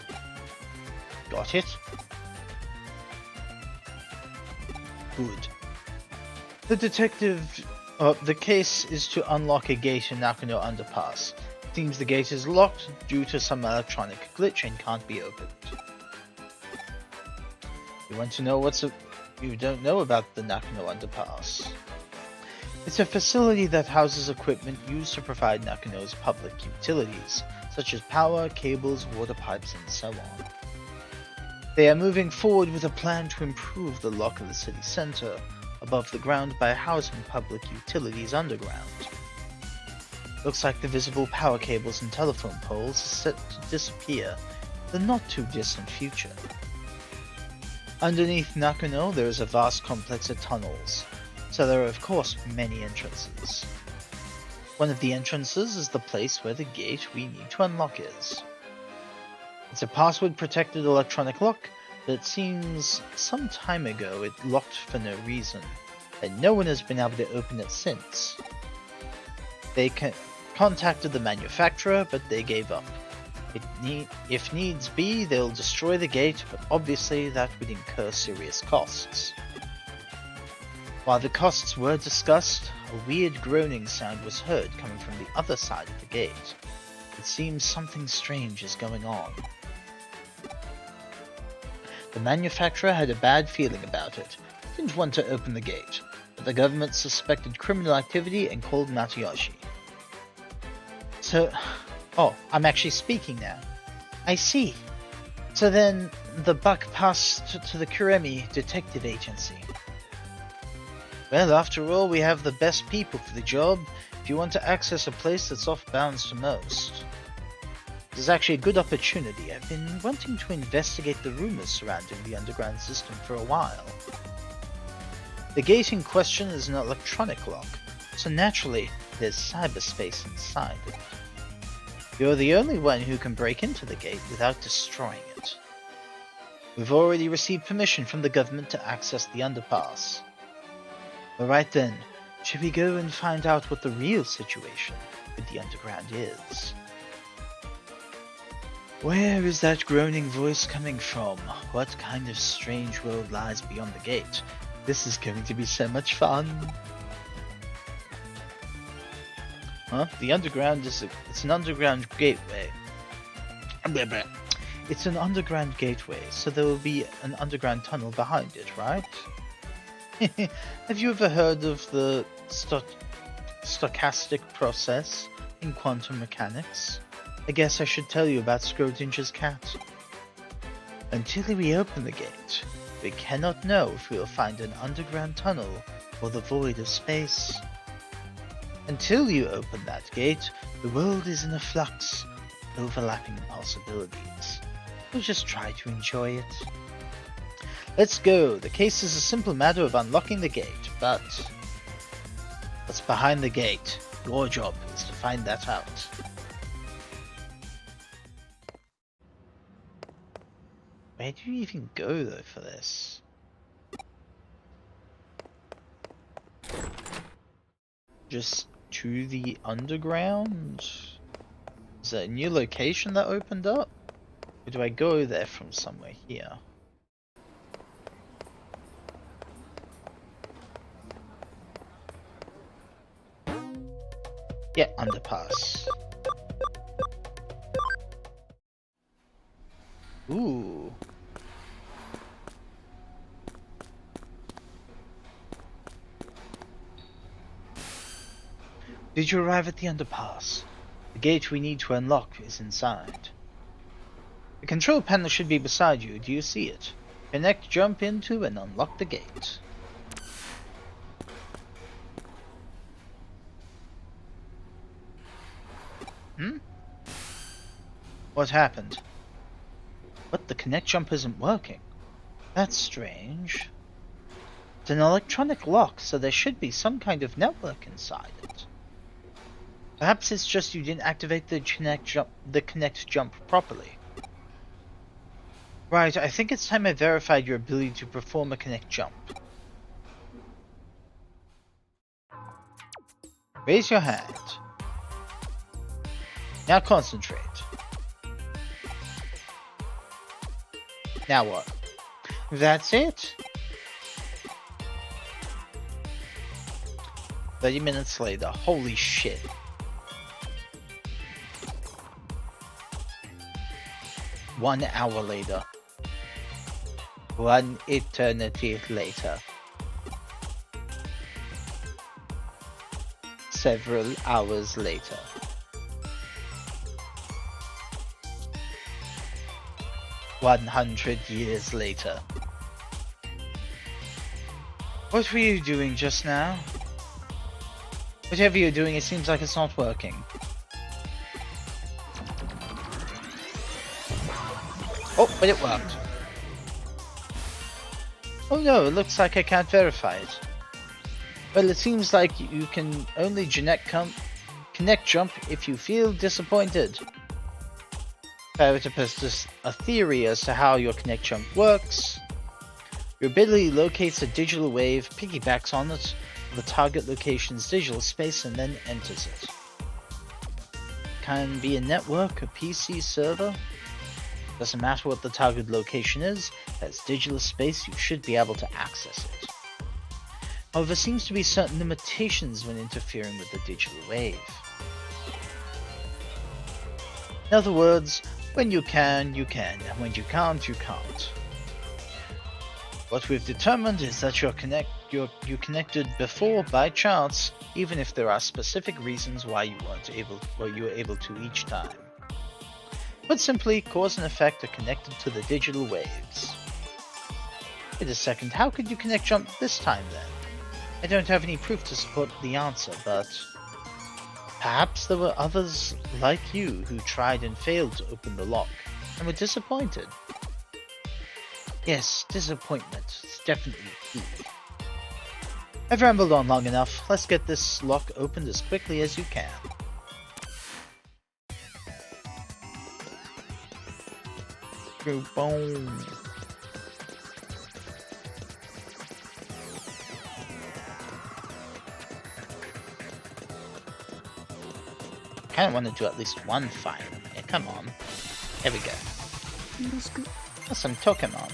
Speaker 1: Got it? Good. The case is to unlock a gate in Nakano Underpass. Seems the gate is locked due to some electronic glitch and can't be opened. You want to know you don't know about the Nakano Underpass? It's a facility that houses equipment used to provide Nakano's public utilities, such as power, cables, water pipes, and so on. They are moving forward with a plan to improve the lock of the city center above the ground by housing public utilities underground. Looks like the visible power cables and telephone poles are set to disappear in the not too distant future. Underneath Nakano there is a vast complex of tunnels, so there are of course many entrances. One of the entrances is the place where the gate we need to unlock is. It's a password-protected electronic lock, but it seems some time ago it locked for no reason, and no one has been able to open it since. They contacted the manufacturer, but they gave up. If needs be, they'll destroy the gate, but obviously that would incur serious costs. While the costs were discussed, a weird groaning sound was heard coming from the other side of the gate. It seems something strange is going on. The manufacturer had a bad feeling about it, didn't want to open the gate, but the government suspected criminal activity and called Matayoshi. I'm actually speaking now. I see. So then, the buck passed to the Kuremi Detective Agency. Well, after all, we have the best people for the job if you want to access a place that's off bounds to most. This is actually a good opportunity. I've been wanting to investigate the rumors surrounding the underground system for a while. The gate in question is an electronic lock, so naturally there's cyberspace inside it. You're the only one who can break into the gate without destroying it. We've already received permission from the government to access the underpass. Alright then, should we go and find out what the real situation with the underground is? Where is that groaning voice coming from? What kind of strange world lies beyond the gate? This is going to be so much fun! Huh? The underground it's an underground gateway. It's an underground gateway, so there will be an underground tunnel behind it, right? Have you ever heard of the stochastic process in quantum mechanics? I guess I should tell you about Schrodinger's cat. Until we open the gate, we cannot know if we will find an underground tunnel or the void of space. Until you open that gate, the world is in a flux of overlapping possibilities. We'll just try to enjoy it. Let's go. The case is a simple matter of unlocking the gate, but what's behind the gate? Your job is to find that out. Where do you even go though for this? Just to the underground? Is that a new location that opened up? Or do I go there from somewhere here? Yeah, underpass. Ooh. Did you arrive at the underpass? The gate we need to unlock is inside. The control panel should be beside you. Do you see it? Connect, jump into, and unlock the gate. Hmm? What happened? What? The connect jump isn't working? That's strange. It's an electronic lock, so there should be some kind of network inside it. Perhaps it's just you didn't activate the connect jump properly. Right, I think it's time I verified your ability to perform a connect jump. Raise your hand. Now concentrate. Now what? That's it? 30 minutes later. Holy shit. One hour later. 1 eternity later. Several hours later. $100 later. What were you doing just now? Whatever you're doing, it seems like it's not working. Oh, but it worked. Oh no, it looks like I can't verify it. Well, it seems like you can only connect jump if you feel disappointed. If I were to post a theory as to how your connect jump works, your ability locates a digital wave, piggybacks on it, the target location's digital space, and then enters it. Can be a network, a PC server. Doesn't matter what the target location is, as digital space, you should be able to access it. However, there seems to be certain limitations when interfering with the digital wave. In other words, when you can, and when you can't, you can't. What we've determined is that you connected before by chance, even if there are specific reasons why you were able to each time. Put simply, cause and effect are connected to the digital waves. Wait a second, how could you connect jump this time then? I don't have any proof to support the answer, but perhaps there were others like you who tried and failed to open the lock, and were disappointed. Yes, disappointment is definitely key. I've rambled on long enough. Let's get this lock opened as quickly as you can. Boom. I kinda want to do at least one fight. Yeah, come on. There we go. That's some Pokemon.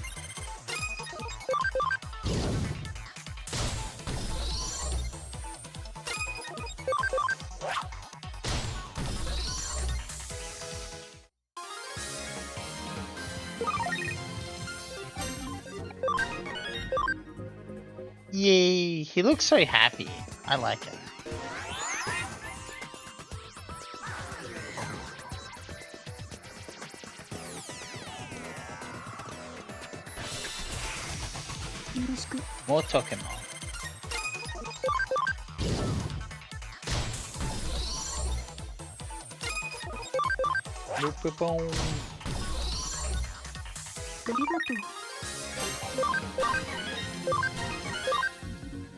Speaker 1: Yay, he looks so happy. I like him. More Pokemon. Boom.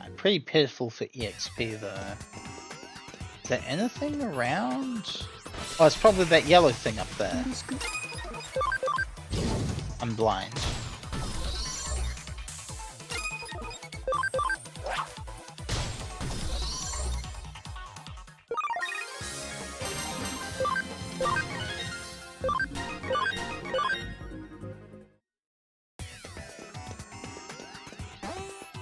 Speaker 1: I'm pretty pitiful for EXP though. Is there anything around? Oh, it's probably that yellow thing up there. I'm blind.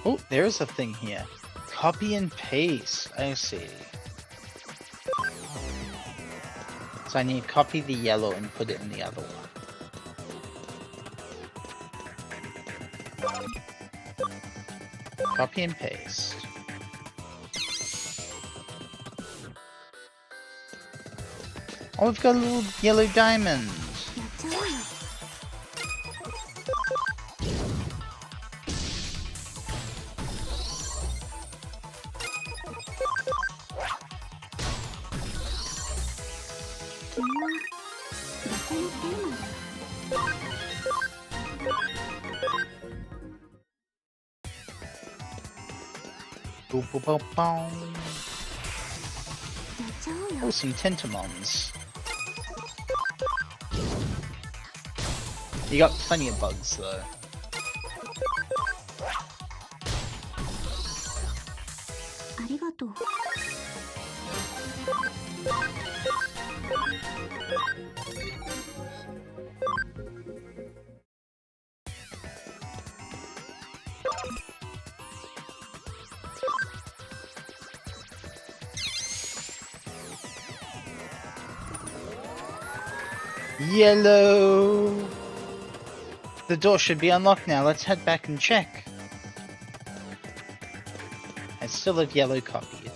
Speaker 1: Oh, there's a thing here. Copy and paste. I see. So I need to copy the yellow and put it in the other one. Copy and paste. Oh, we've got a little yellow diamond.
Speaker 8: やっちゃおうよ。君は別のテーマだよ。
Speaker 1: Boop, boop, boop, boom.
Speaker 8: やっちゃおうよ。
Speaker 1: Oh, some Tentamons. You got plenty of bugs though.
Speaker 8: ありがとう。
Speaker 1: Yellow! The door should be unlocked now. Let's head back and check. I still have yellow copied.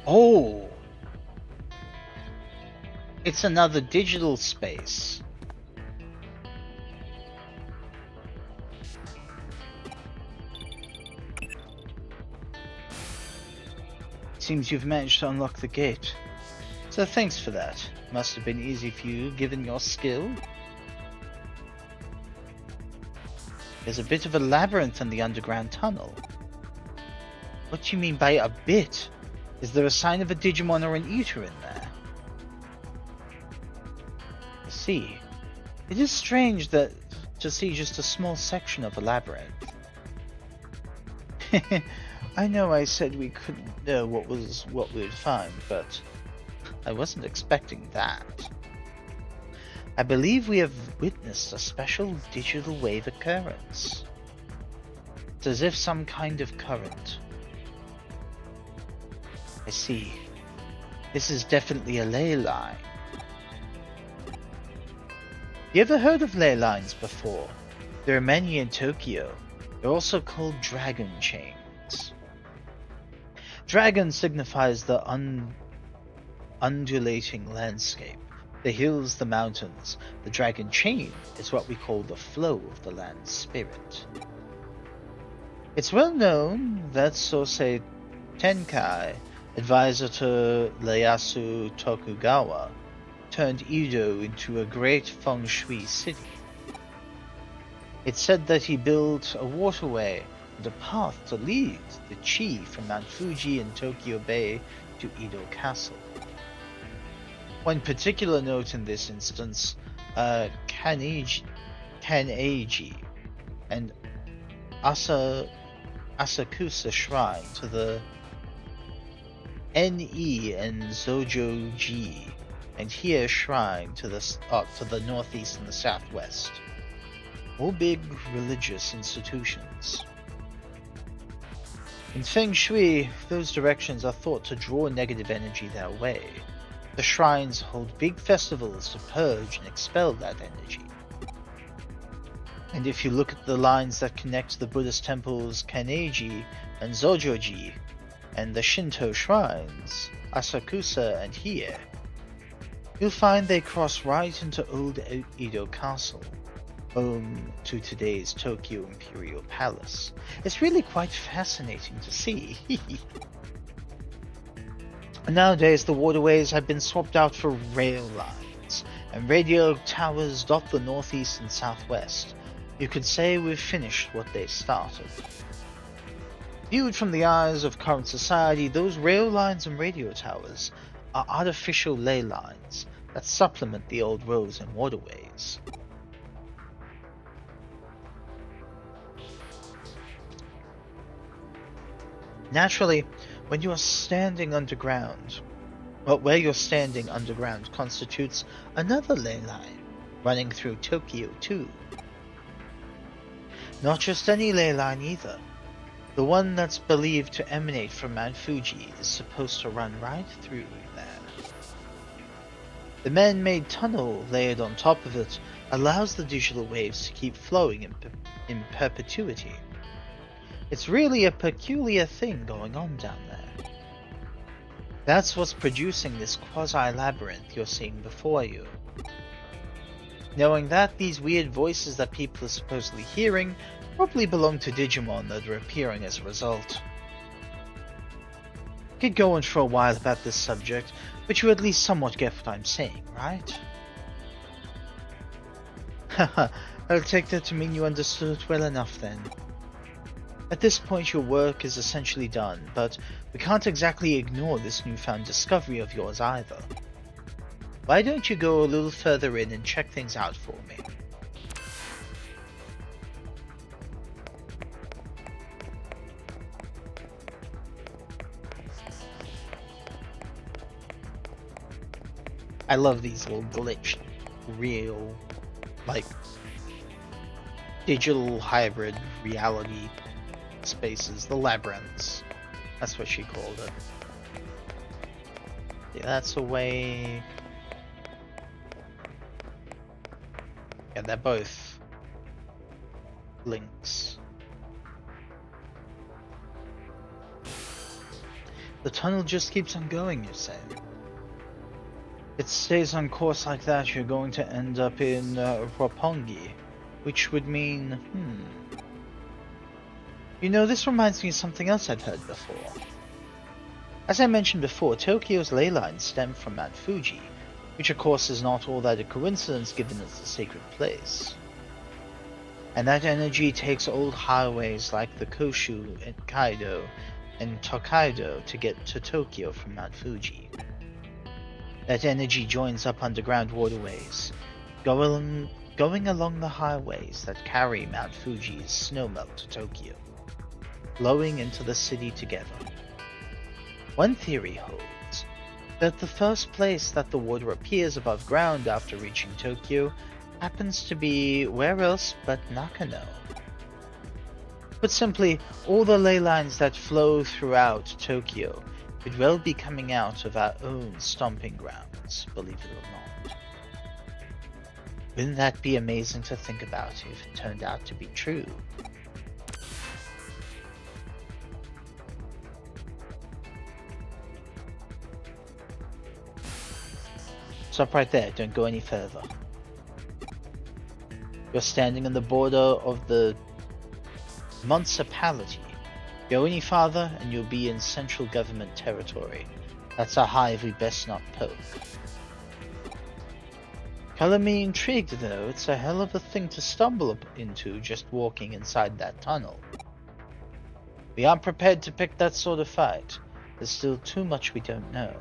Speaker 1: Oh! It's another digital space. Seems you've managed to unlock the gate. So thanks for that. Must have been easy for you, given your skill. There's a bit of a labyrinth in the underground tunnel. What do you mean by a bit? Is there a sign of a Digimon or an Eater in there? I see. It is strange that to see just a small section of a labyrinth. I know I said we couldn't know what we'd find, but I wasn't expecting that. I believe we have witnessed a special digital wave occurrence. It's as if some kind of current. I see. This is definitely a ley line. You ever heard of ley lines before? There are many in Tokyo. They're also called dragon chains. Dragon signifies the undulating landscape. The hills, the mountains. The dragon chain is what we call the flow of the land spirit. It's well known that Sosei Tenkai, advisor to Ieyasu Tokugawa, turned Edo into a great feng shui city. It's said that he built a waterway and a path to lead the chi from Mount Fuji in Tokyo Bay to Edo Castle. One particular note in this instance, Kaneiji and Asakusa Shrine to the Ne and Zojo-ji, and Hiei Shrine to the northeast and the southwest. All big religious institutions. In Feng Shui, those directions are thought to draw negative energy their way. The shrines hold big festivals to purge and expel that energy. And if you look at the lines that connect the Buddhist temples Kaneiji and Zojoji, and the Shinto shrines, Asakusa and Hiei, you'll find they cross right into Old Edo Castle, home to today's Tokyo Imperial Palace. It's really quite fascinating to see. Nowadays, the waterways have been swapped out for rail lines, and radio towers dot the northeast and southwest. You could say we've finished what they started. Viewed from the eyes of current society, those rail lines and radio towers are artificial ley lines, that supplement the old roads and waterways. Naturally, when you are standing underground, where you're standing underground constitutes another ley line running through Tokyo too. Not just any ley line either. The one that's believed to emanate from Mount Fuji is supposed to run right through there. The man-made tunnel layered on top of it allows the digital waves to keep flowing in perpetuity. It's really a peculiar thing going on down there. That's what's producing this quasi-labyrinth you're seeing before you. Knowing that, these weird voices that people are supposedly hearing probably belong to Digimon that are appearing as a result. I could go on for a while about this subject, but you at least somewhat get what I'm saying, right? Haha, I'll take that to mean you understood it well enough then. At this point your work is essentially done, but we can't exactly ignore this newfound discovery of yours either. Why don't you go a little further in and check things out for me? I love these little glitched, real, like, digital hybrid reality spaces, the labyrinths. That's what she called it. Yeah, that's a way. Yeah, they're both links. The tunnel just keeps on going, you say? It stays on course like that, you're going to end up in Roppongi, which would mean, You know, this reminds me of something else I've heard before. As I mentioned before, Tokyo's ley lines stem from Mount Fuji, which of course is not all that a coincidence given it's a sacred place. And that energy takes old highways like the Koshu and Kaido and Tokaido to get to Tokyo from Mount Fuji. That energy joins up underground waterways, going along the highways that carry Mount Fuji's snowmelt to Tokyo, flowing into the city together. One theory holds that the first place that the water appears above ground after reaching Tokyo happens to be where else but Nakano. Put simply, all the ley lines that flow throughout Tokyo could well be coming out of our own stomping grounds, believe it or not. Wouldn't that be amazing to think about if it turned out to be true? Stop right there, don't go any further. You're standing on the border of the municipality. Go any farther and you'll be in central government territory. That's a hive we best not poke. Color me intrigued though, it's a hell of a thing to stumble into just walking inside that tunnel. We aren't prepared to pick that sort of fight. There's still too much we don't know.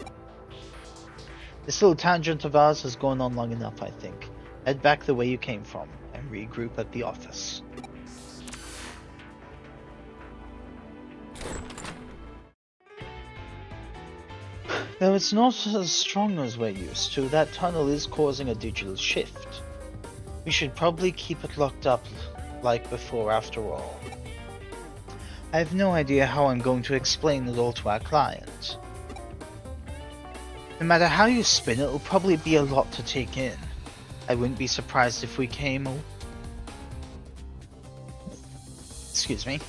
Speaker 1: This little tangent of ours has gone on long enough, I think. Head back the way you came from, and regroup at the office. Though it's not as strong as we're used to, that tunnel is causing a digital shift. We should probably keep it locked up like before after all. I have no idea how I'm going to explain it all to our client. No matter how you spin it, it'll probably be a lot to take in. I wouldn't be surprised if we came... Excuse me.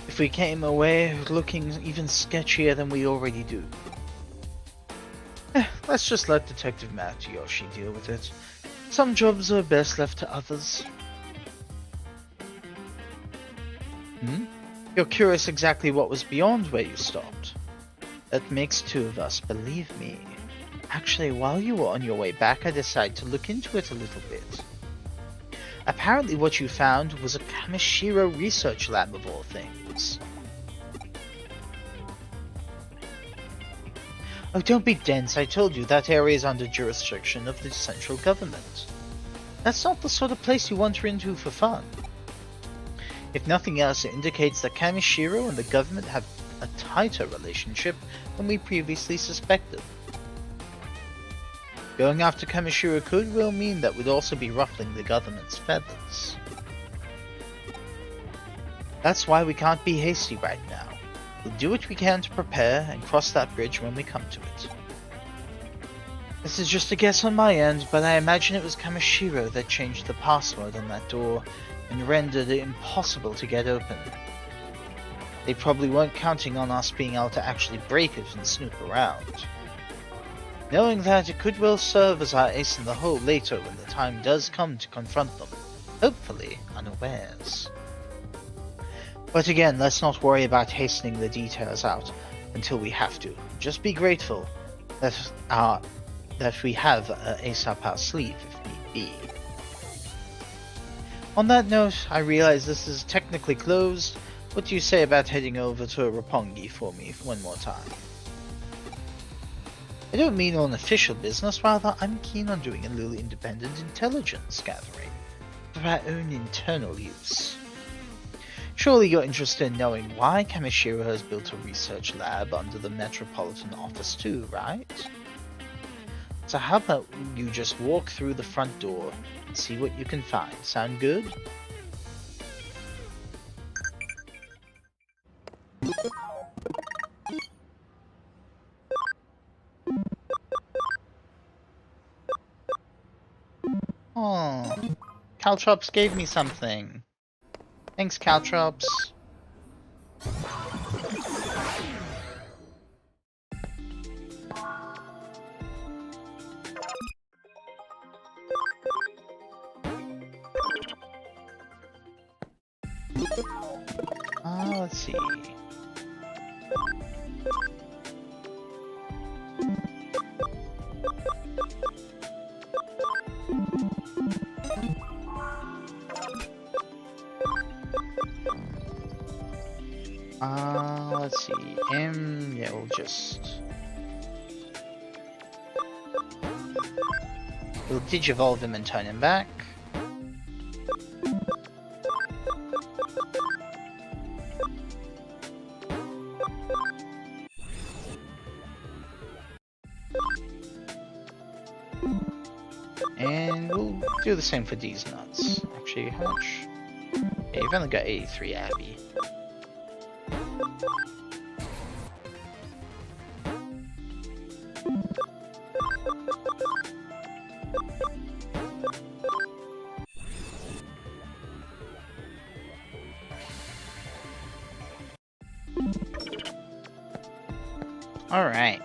Speaker 1: If we came away looking even sketchier than we already do. Let's just let Detective Matayoshi deal with it. Some jobs are best left to others. You're curious exactly what was beyond where you stopped. That makes two of us, believe me. Actually, while you were on your way back, I decided to look into it a little bit. Apparently what you found was a Kamishiro research lab of all things. Oh, don't be dense. I told you that area is under jurisdiction of the central government. That's not the sort of place you wander into for fun. If nothing else, it indicates that Kamishiro and the government have a tighter relationship than we previously suspected. Going after Kamishiro could well mean that we'd also be ruffling the government's feathers. That's why we can't be hasty right now. We'll do what we can to prepare and cross that bridge when we come to it. This is just a guess on my end, but I imagine it was Kamishiro that changed the password on that door and rendered it impossible to get open. They probably weren't counting on us being able to actually break it and snoop around. Knowing that, it could well serve as our ace in the hole later when the time does come to confront them, hopefully unawares. But again, let's not worry about hastening the details out until we have to. Just be grateful that we have an ace up our sleeve if need be. On that note, I realize this is technically closed. What do you say about heading over to Roppongi for me one more time? I don't mean on official business, rather I'm keen on doing a little independent intelligence gathering for our own internal use. Surely you're interested in knowing why Kamishiro has built a research lab under the Metropolitan Office too, right? So how about you just walk through the front door and see what you can find. Sound good? Oh, Caltrops gave me something. Thanks, Caltrops. Let's see. Let's see. Yeah, we'll digivolve him and turn him back. And we'll do the same for these nuts. Actually, how much? Yeah, you've only got 83 Abby. Alright.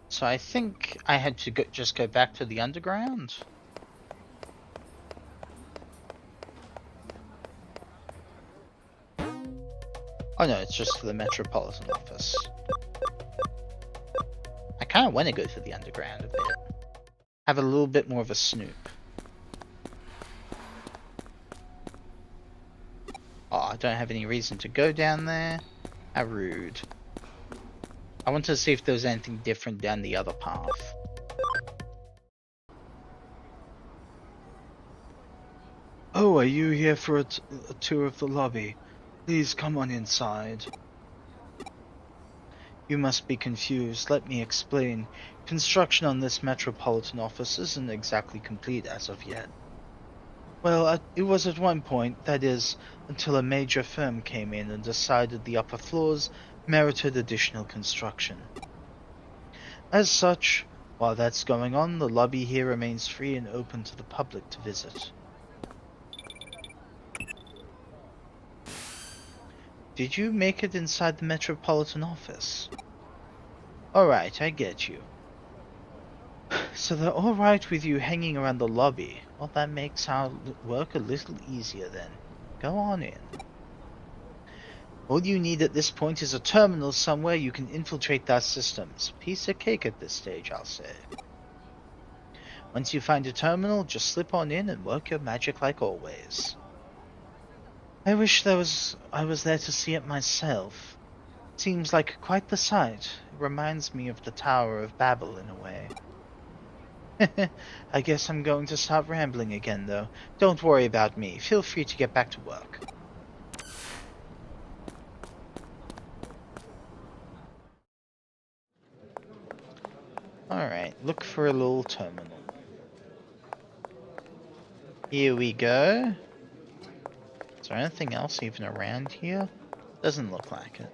Speaker 1: So I think I had to just go back to the underground. Oh no, it's just to the Metropolitan Office. I kind of want to go to the underground a bit. Have a little bit more of a snoop. Oh, I don't have any reason to go down there. How rude. I want to see if there's anything different down the other path. Oh, are you here for a tour of the lobby? Please come on inside. You must be confused. Let me explain. Construction on this Metropolitan Office isn't exactly complete as of yet. Well, it was at one point, that is, until a major firm came in and decided the upper floors merited additional construction. As such, while that's going on, the lobby here remains free and open to the public to visit. Did you make it inside the Metropolitan Office? Alright, I get you. So they're alright with you hanging around the lobby. Well, that makes our work a little easier then. Go on in. All you need at this point is a terminal somewhere you can infiltrate their systems. Piece of cake at this stage, I'll say. Once you find a terminal, just slip on in and work your magic like always. I wish I was there to see it myself. Seems like quite the sight. It reminds me of the Tower of Babel in a way. I guess I'm going to stop rambling again, though. Don't worry about me. Feel free to get back to work. Alright, look for a little terminal. Here we go. Is there anything else even around here? Doesn't look like it.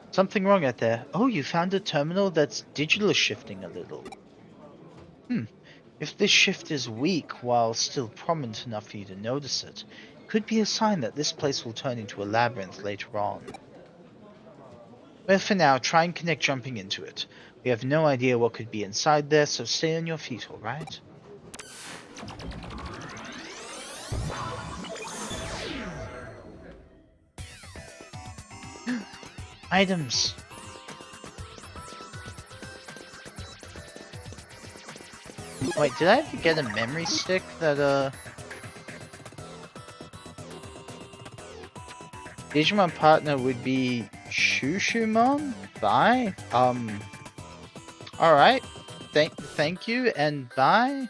Speaker 1: Something wrong out there. Oh, you found a terminal that's digital shifting a little. If this shift is weak while still prominent enough for you to notice it, it could be a sign that this place will turn into a labyrinth later on. Well, for now, try and connect jumping into it. We have no idea what could be inside there, so stay on your feet, alright? Items! Wait, did I ever get a memory stick that, Digimon partner would be Shushumon? Bye? Alright. Thank you, and bye?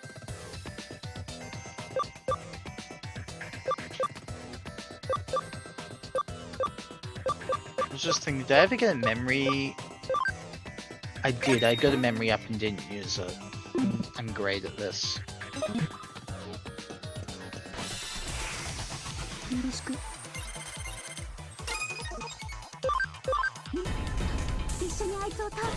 Speaker 1: I was just thinking, did I ever get a memory? I did, I got a memory up and didn't use it. I'm great at this.
Speaker 8: よろしく。一緒にあいつを倒そう。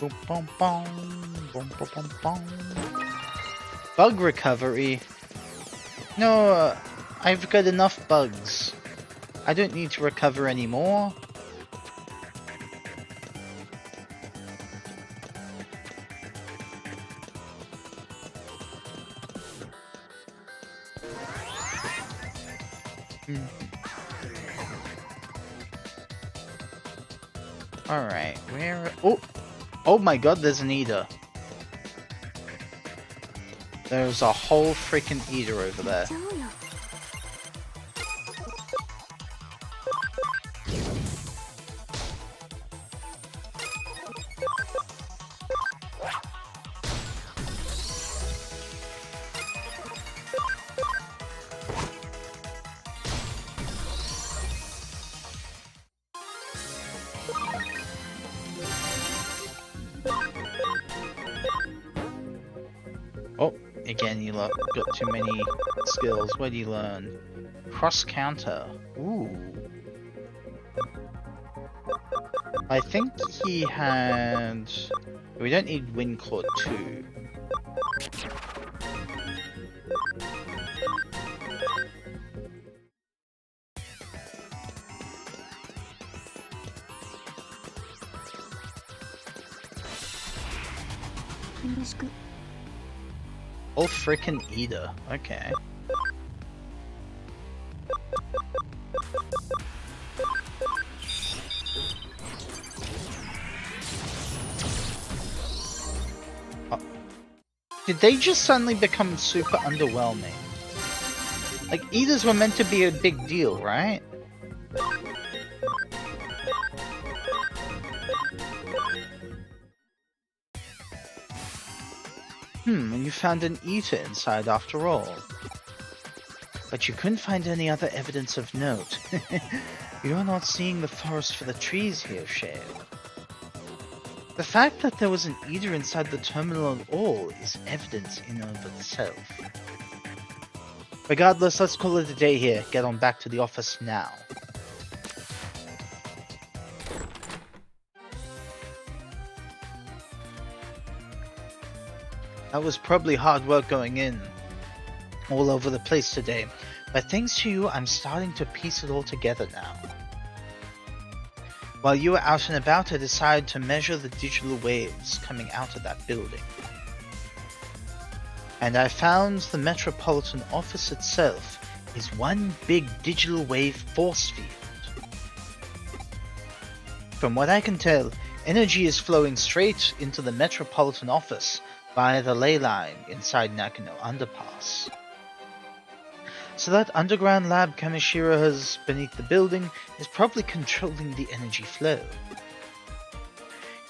Speaker 1: Boom, boom, boom, boom, boom, boom, boom. Bug recovery. No, I've got enough bugs. I don't need to recover anymore. Alright, where... Oh! Oh my god, there's an eater. There's a whole freaking eater over there.
Speaker 8: ちゃおうよ。
Speaker 1: Oh, again, you got too many skills. What do you learn? Cross counter. Ooh. I think he had... We don't need Wind Claw 2. Oh, frickin' eater. Okay. Did they just suddenly become super underwhelming? Like, eaters were meant to be a big deal, right? And you found an eater inside after all. But you couldn't find any other evidence of note. You're not seeing the forest for the trees here, Shale. The fact that there was an eater inside the terminal at all is evidence in and of itself. Regardless, let's call it a day here. Get on back to the office now. That was probably hard work going in all over the place today, but thanks to you, I'm starting to piece it all together now. While you were out and about, I decided to measure the digital waves coming out of that building. And I found the Metropolitan Office itself is one big digital wave force field. From what I can tell, energy is flowing straight into the Metropolitan Office via the ley line inside Nakano Underpass. So that underground lab Kamishiro has beneath the building is probably controlling the energy flow.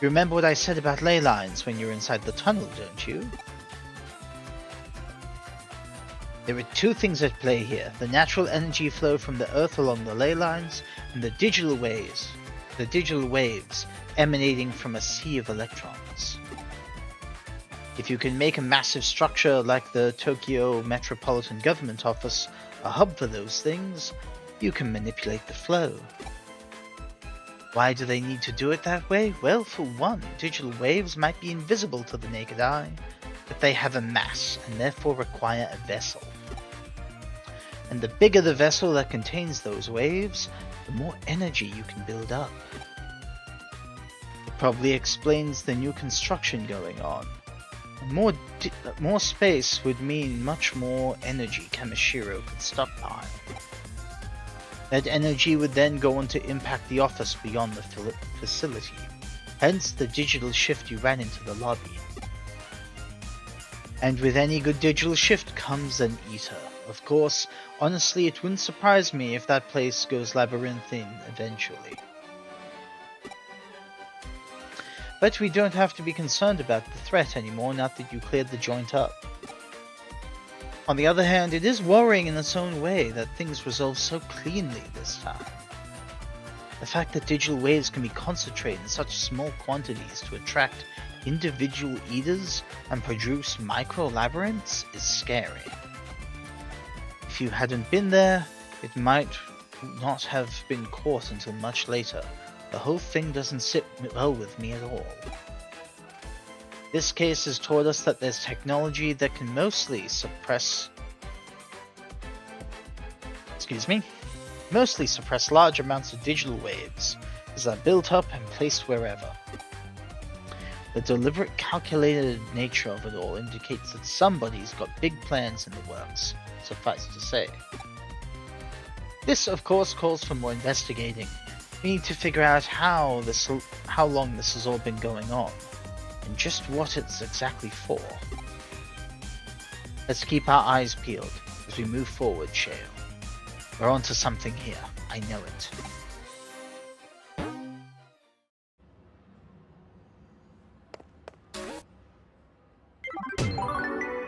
Speaker 1: You remember what I said about ley lines when you're inside the tunnel, don't you? There are two things at play here, the natural energy flow from the Earth along the ley lines, and the digital waves emanating from a sea of electrons. If you can make a massive structure like the Tokyo Metropolitan Government Office a hub for those things, you can manipulate the flow. Why do they need to do it that way? Well, for one, digital waves might be invisible to the naked eye, but they have a mass and therefore require a vessel. And the bigger the vessel that contains those waves, the more energy you can build up. It probably explains the new construction going on. More space would mean much more energy Kamishiro could stockpile. That energy would then go on to impact the office beyond the facility, hence the digital shift you ran into the lobby. And with any good digital shift comes an eater. Of course, honestly, it wouldn't surprise me if that place goes labyrinthine eventually. But we don't have to be concerned about the threat anymore now that you cleared the joint up. On the other hand, it is worrying in its own way that things resolve so cleanly this time. The fact that digital waves can be concentrated in such small quantities to attract individual eaters and produce micro-labyrinths is scary. If you hadn't been there, it might not have been caught until much later. The whole thing doesn't sit well with me at all. This case has taught us that there's technology that can mostly suppress large amounts of digital waves as they're built up and placed wherever. The deliberate, calculated nature of it all indicates that somebody's got big plans in the works, suffice to say. This, of course, calls for more investigating. We need to figure out how long this has all been going on, and just what it's exactly for. Let's keep our eyes peeled as we move forward, Shale. We're onto something here, I know it.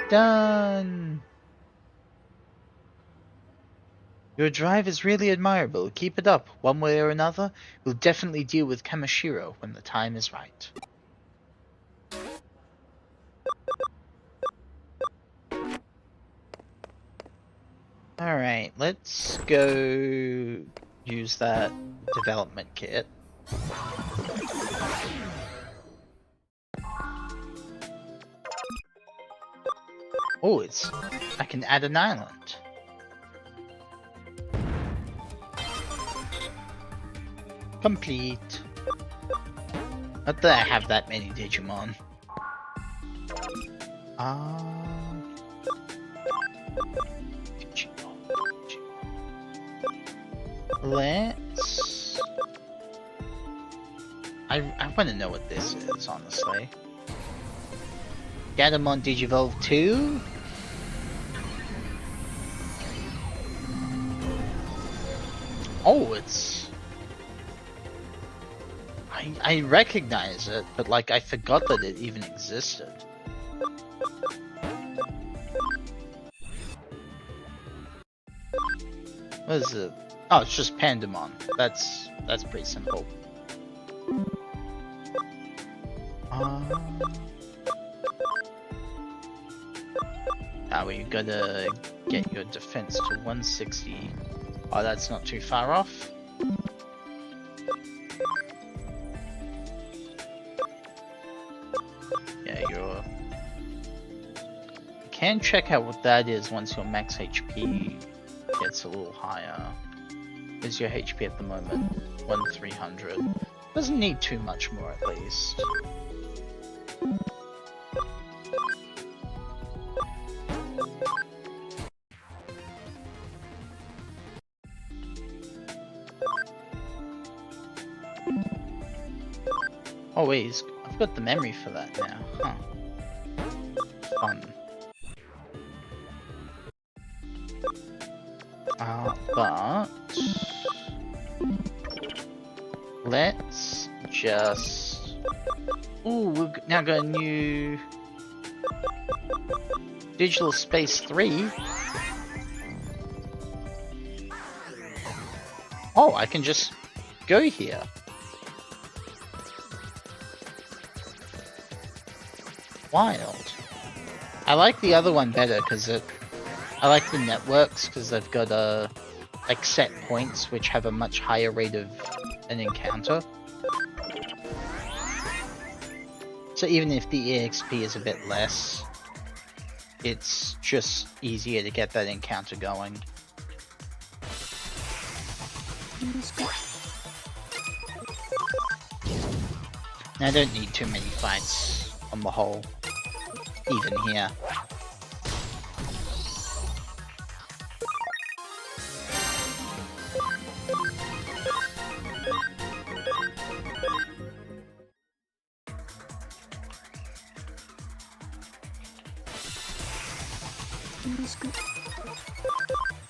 Speaker 1: Done! Your drive is really admirable. Keep it up. One way or another, we'll definitely deal with Kamishiro when the time is right. Alright, let's go use that development kit. Oh, I can add an island. Complete. Not that I have that many Digimon. Let's... I want to know what this is, honestly. Gatomon Digivolve 2? Oh, it's... I recognize it, but like I forgot that it even existed. What is it? Oh, it's just Pandemon. That's pretty simple. Now we gotta get your defense to 160. Oh, that's not too far off. Yeah, can check out what that is once your max HP gets a little higher. Is your HP at the moment? 1300. Doesn't need too much more at least. Oh wait, I've got the memory for that now, huh? Fun. But let's just... Ooh, we've now got a new Digital Space 3. Oh, I can just go here. Wild. I like the other one better because I like the networks because they've got like set points which have a much higher rate of an encounter. So even if the EXP is a bit less, it's just easier to get that encounter going. I don't need too many fights on the whole, even here.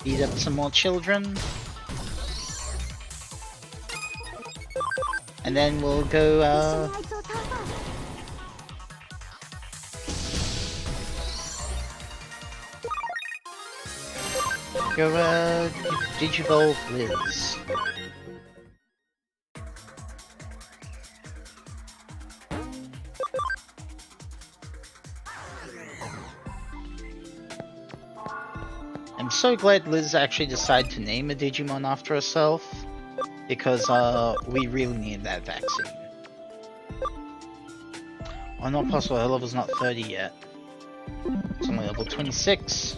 Speaker 1: Beat up some more children. And then we'll go, Digivolve Liz. I'm so glad Liz actually decided to name a Digimon after herself, because we really need that vaccine. Oh, not possible, her level's not 30 yet. It's only level 26.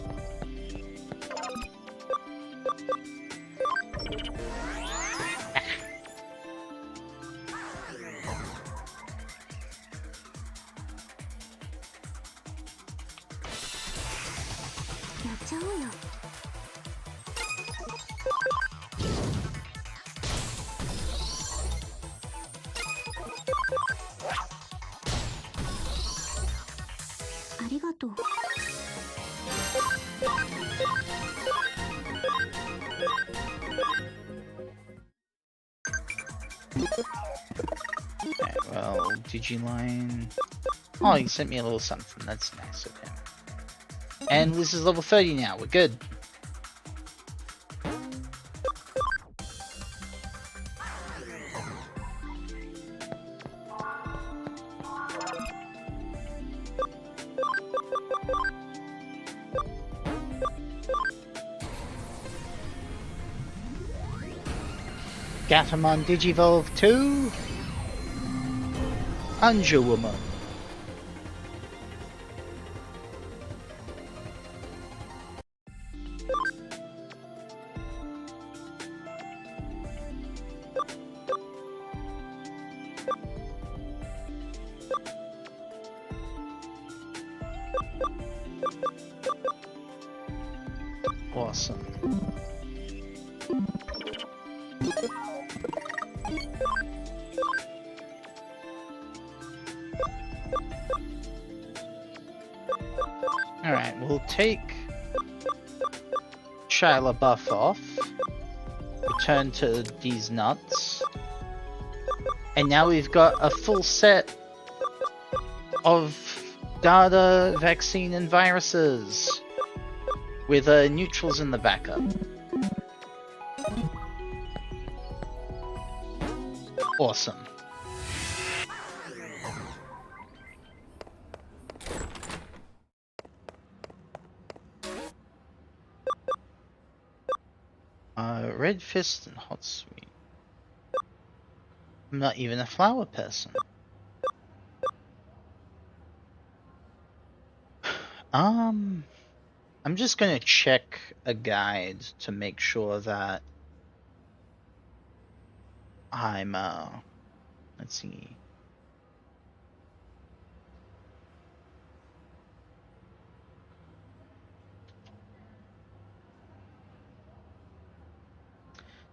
Speaker 1: Okay, well, Digiline... Oh, he sent me a little something, that's nice of him. And Liz is level 30 now, we're good. Gatomon Digivolve 2. Anja Woman. Awesome. Alright, we'll take Shia LaBeouf off, return to these nuts, and now we've got a full set of data, vaccine, and viruses with neutrals in the backup. Awesome. Red Fist and Hot Sweet. I'm not even a flower person. I'm just gonna check a guide to make sure that I'm let's see.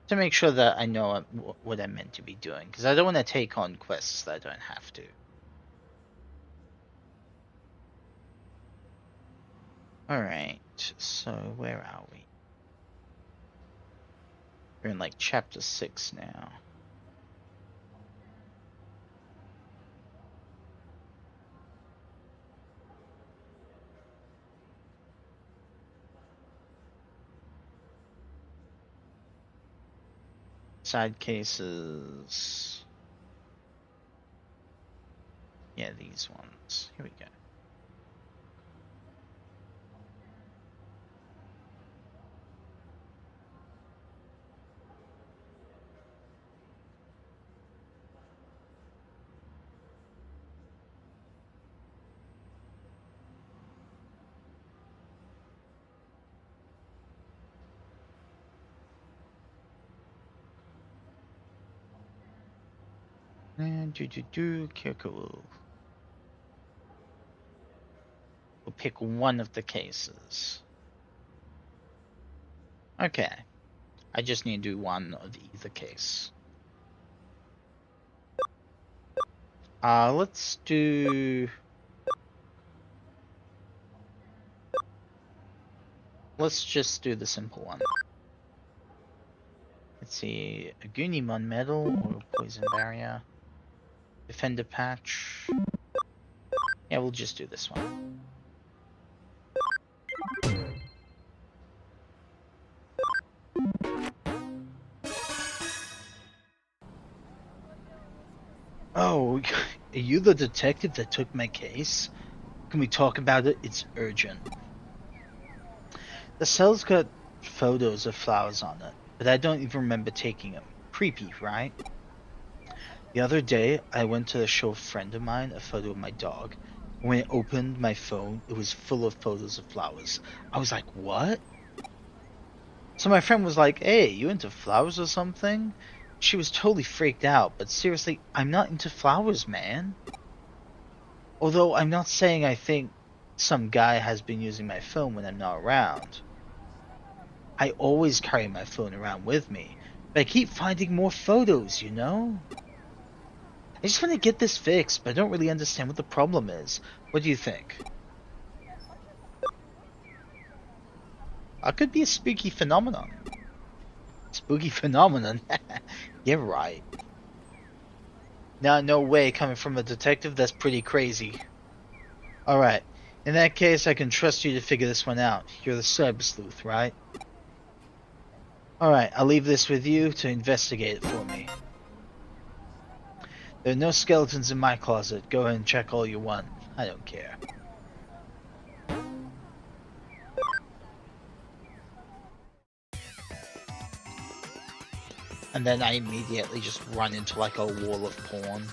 Speaker 1: To make sure that I know what I'm meant to be doing, because I don't want to take on quests that I don't have to. Alright, so where are we? We're in like chapter 6 now. Side cases. Yeah, these ones. Here we go. And Kirko. We'll pick one of the cases. Okay. I just need to do one of either case. Let's do... Let's just do the simple one. Let's see, a Digimon medal or poison barrier. Defender patch. Yeah, we'll just do this one. Oh, are you the detective that took my case? Can we talk about it? It's urgent. The cell's got photos of flowers on it, but I don't even remember taking them. Creepy, right? The other day, I went to show a friend of mine a photo of my dog. When I opened my phone, it was full of photos of flowers. I was like, what? So my friend was like, hey, you into flowers or something? She was totally freaked out, but seriously, I'm not into flowers, man. Although I'm not saying I think some guy has been using my phone when I'm not around. I always carry my phone around with me, but I keep finding more photos, you know? I just want to get this fixed, but I don't really understand what the problem is. What do you think? It could be a spooky phenomenon. Spooky phenomenon? You're right. No way, coming from a detective, that's pretty crazy. Alright, in that case, I can trust you to figure this one out. You're the cyber sleuth, right? Alright, I'll leave this with you to investigate it for me. There are no skeletons in my closet. Go ahead and check all you want. I don't care. And then I immediately just run into like a wall of porn.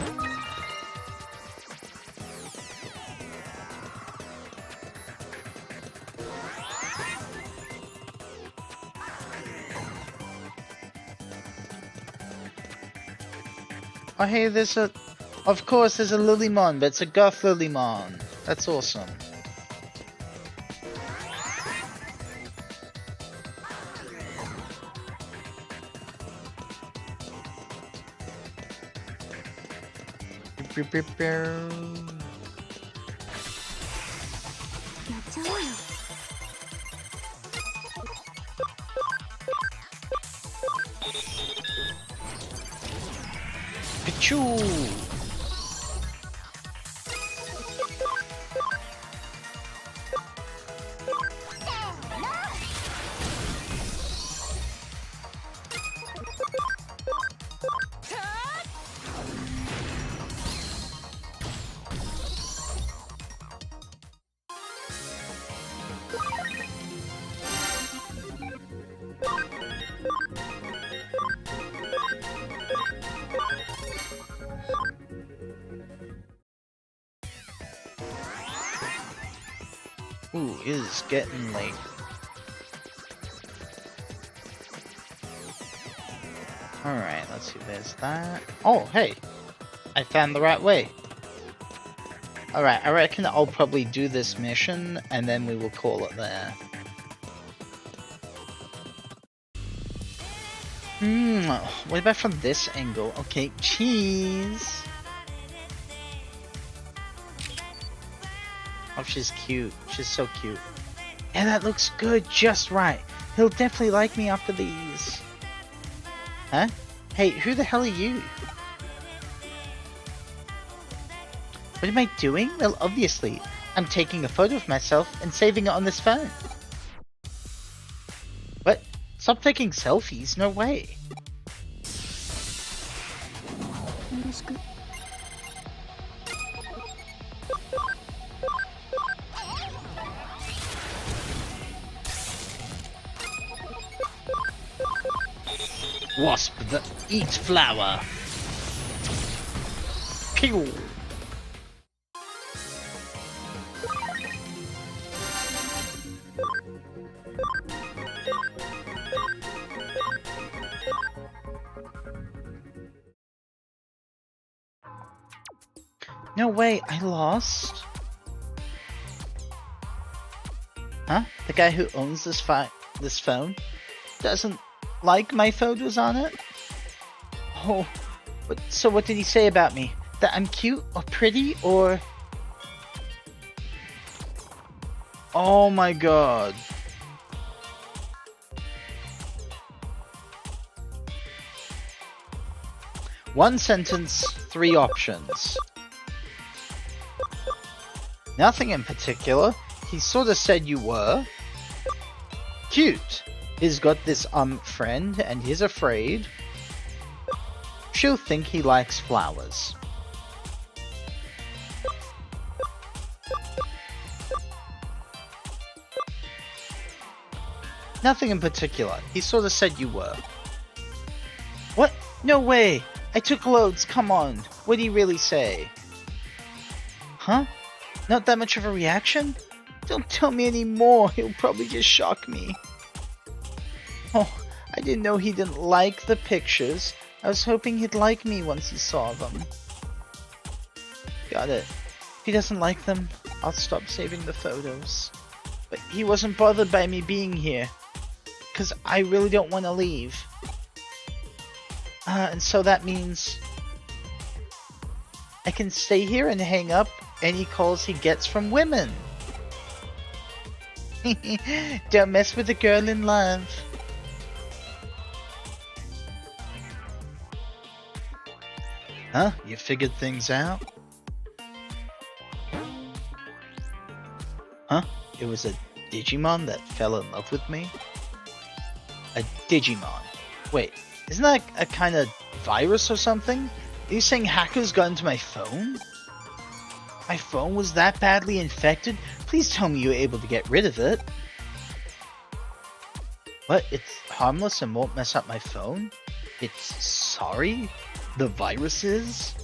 Speaker 1: Oh hey, of course there's a Lilymon, but it's a goth Lilymon. That's awesome. Pichu! it is getting late. Alright, let's see, there's that. Oh, hey! I found the right way. Alright, I reckon I'll probably do this mission, and then we will call it there. What about from this angle? Okay, cheese! Oh, she's cute. She's so cute. Yeah, that looks good, just right. He'll definitely like me after these. Huh? Hey, who the hell are you? What am I doing? Well, obviously, I'm taking a photo of myself and saving it on this phone. What? Stop taking selfies, no way. Wasp that eats flower. Pew! No way, I lost? Huh? The guy who owns this phone doesn't like my photos on it? Oh, but so what did he say about me? That I'm cute or pretty or... Oh my god. One sentence, 3 options. Nothing in particular. He sort of said you were. Cute. He's got this friend and he's afraid. She'll think he likes flowers. Nothing in particular. He sort of said you were. What? No way! I took loads, come on. What did he really say? Huh? Not that much of a reaction? Don't tell me any more, he'll probably just shock me. Oh, I didn't know he didn't like the pictures. I was hoping he'd like me once he saw them. Got it. If he doesn't like them, I'll stop saving the photos. But he wasn't bothered by me being here. Because I really don't want to leave. And so that means I can stay here and hang up any calls he gets from women. Don't mess with a girl in love. Huh? You figured things out? Huh? It was a Digimon that fell in love with me? A Digimon? Wait, isn't that a kind of virus or something? Are you saying hackers got into my phone? My phone was that badly infected? Please tell me you were able to get rid of it. What? It's harmless and won't mess up my phone? It's sorry? The virus is?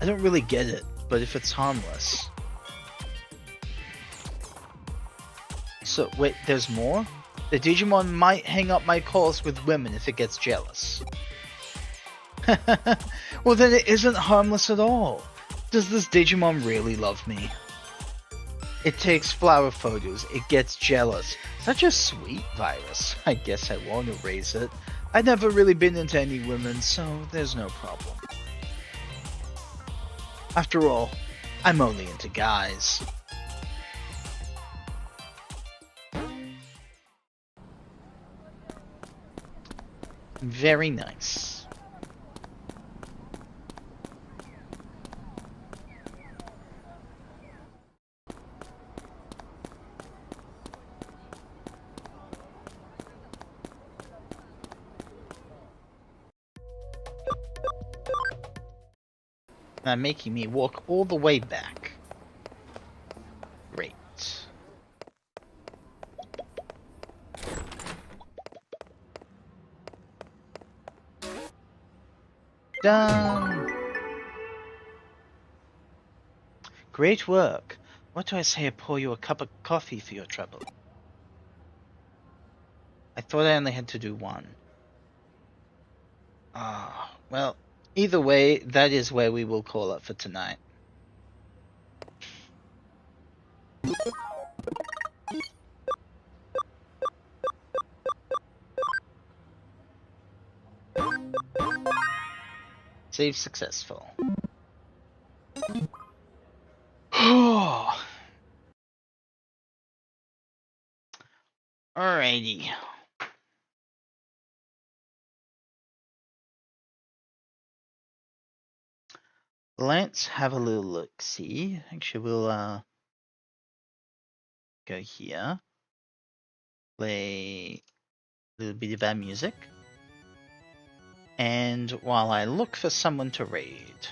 Speaker 1: I don't really get it, but if it's harmless. So, wait, there's more? The Digimon might hang up my calls with women if it gets jealous. Well, then it isn't harmless at all. Does this Digimon really love me? It takes flower photos, it gets jealous. Such a sweet virus. I guess I won't erase it. I've never really been into any women, so there's no problem. After all, I'm only into guys. Very nice. Now making me walk all the way back. Great. Done. Great work. What do I say? I pour you a cup of coffee for your trouble. I thought I only had to do one. Well, either way, that is where we will call it for tonight. Save successful. Alrighty. Let's have a little look-see. Actually, we'll go here. Play a little bit of our music. And while I look for someone to raid.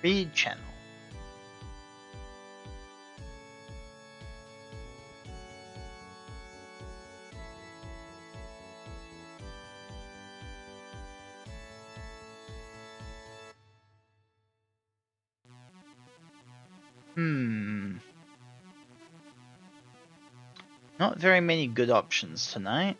Speaker 1: Raid channel. Not very many good options tonight.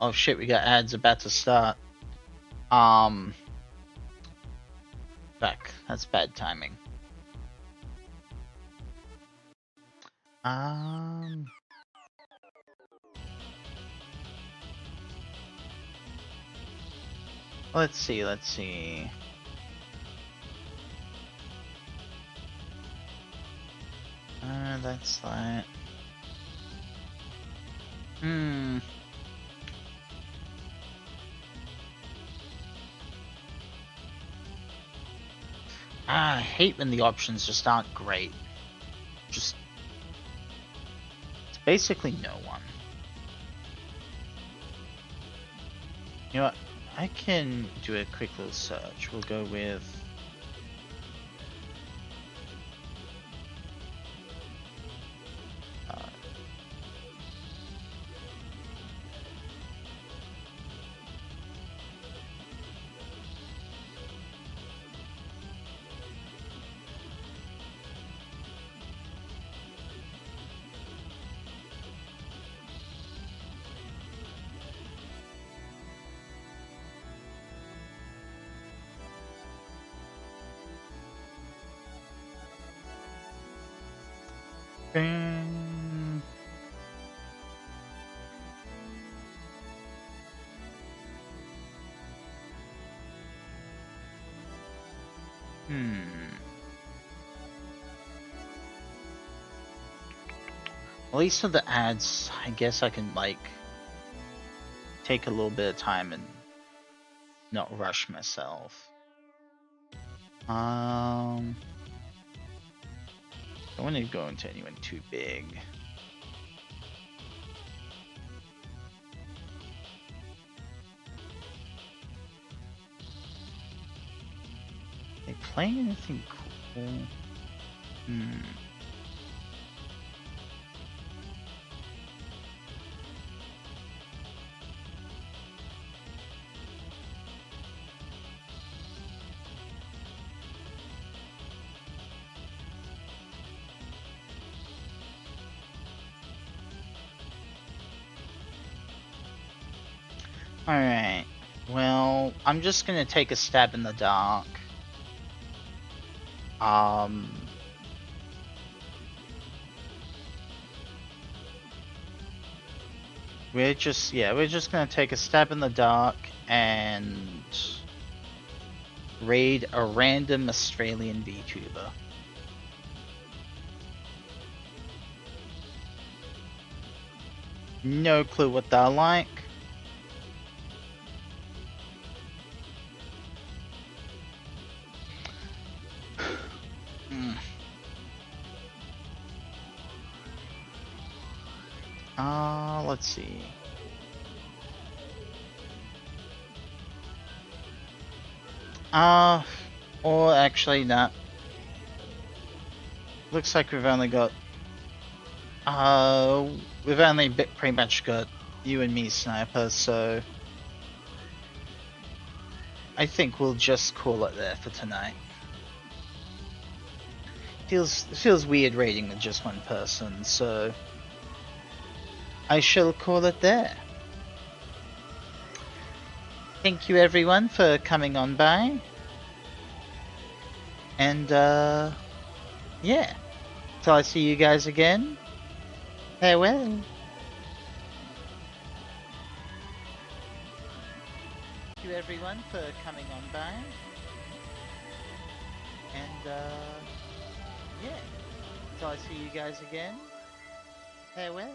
Speaker 1: Oh shit, we got ads about to start. Fuck, that's bad timing. Let's see. That's that. I hate when the options just aren't great. It's basically no one. You know what? I can do a quick little search. We'll go with... At least for the ads, I guess I can, like, take a little bit of time and not rush myself. Don't want to go into anyone too big. They playing anything cool? Alright, well, I'm just gonna take a stab in the dark. We're just gonna take a stab in the dark and raid a random Australian VTuber. No clue what they're like. let's see. Or actually, nah. Looks like we've only got. We've only pretty much got you and me, Sniper, so. I think we'll just call it there for tonight. Feels weird raiding with just one person, so. I shall call it there. Thank you everyone for coming on by. And yeah. Till I see you guys again. Farewell. Thank you everyone for coming on by. And yeah. Till I see you guys again. Farewell.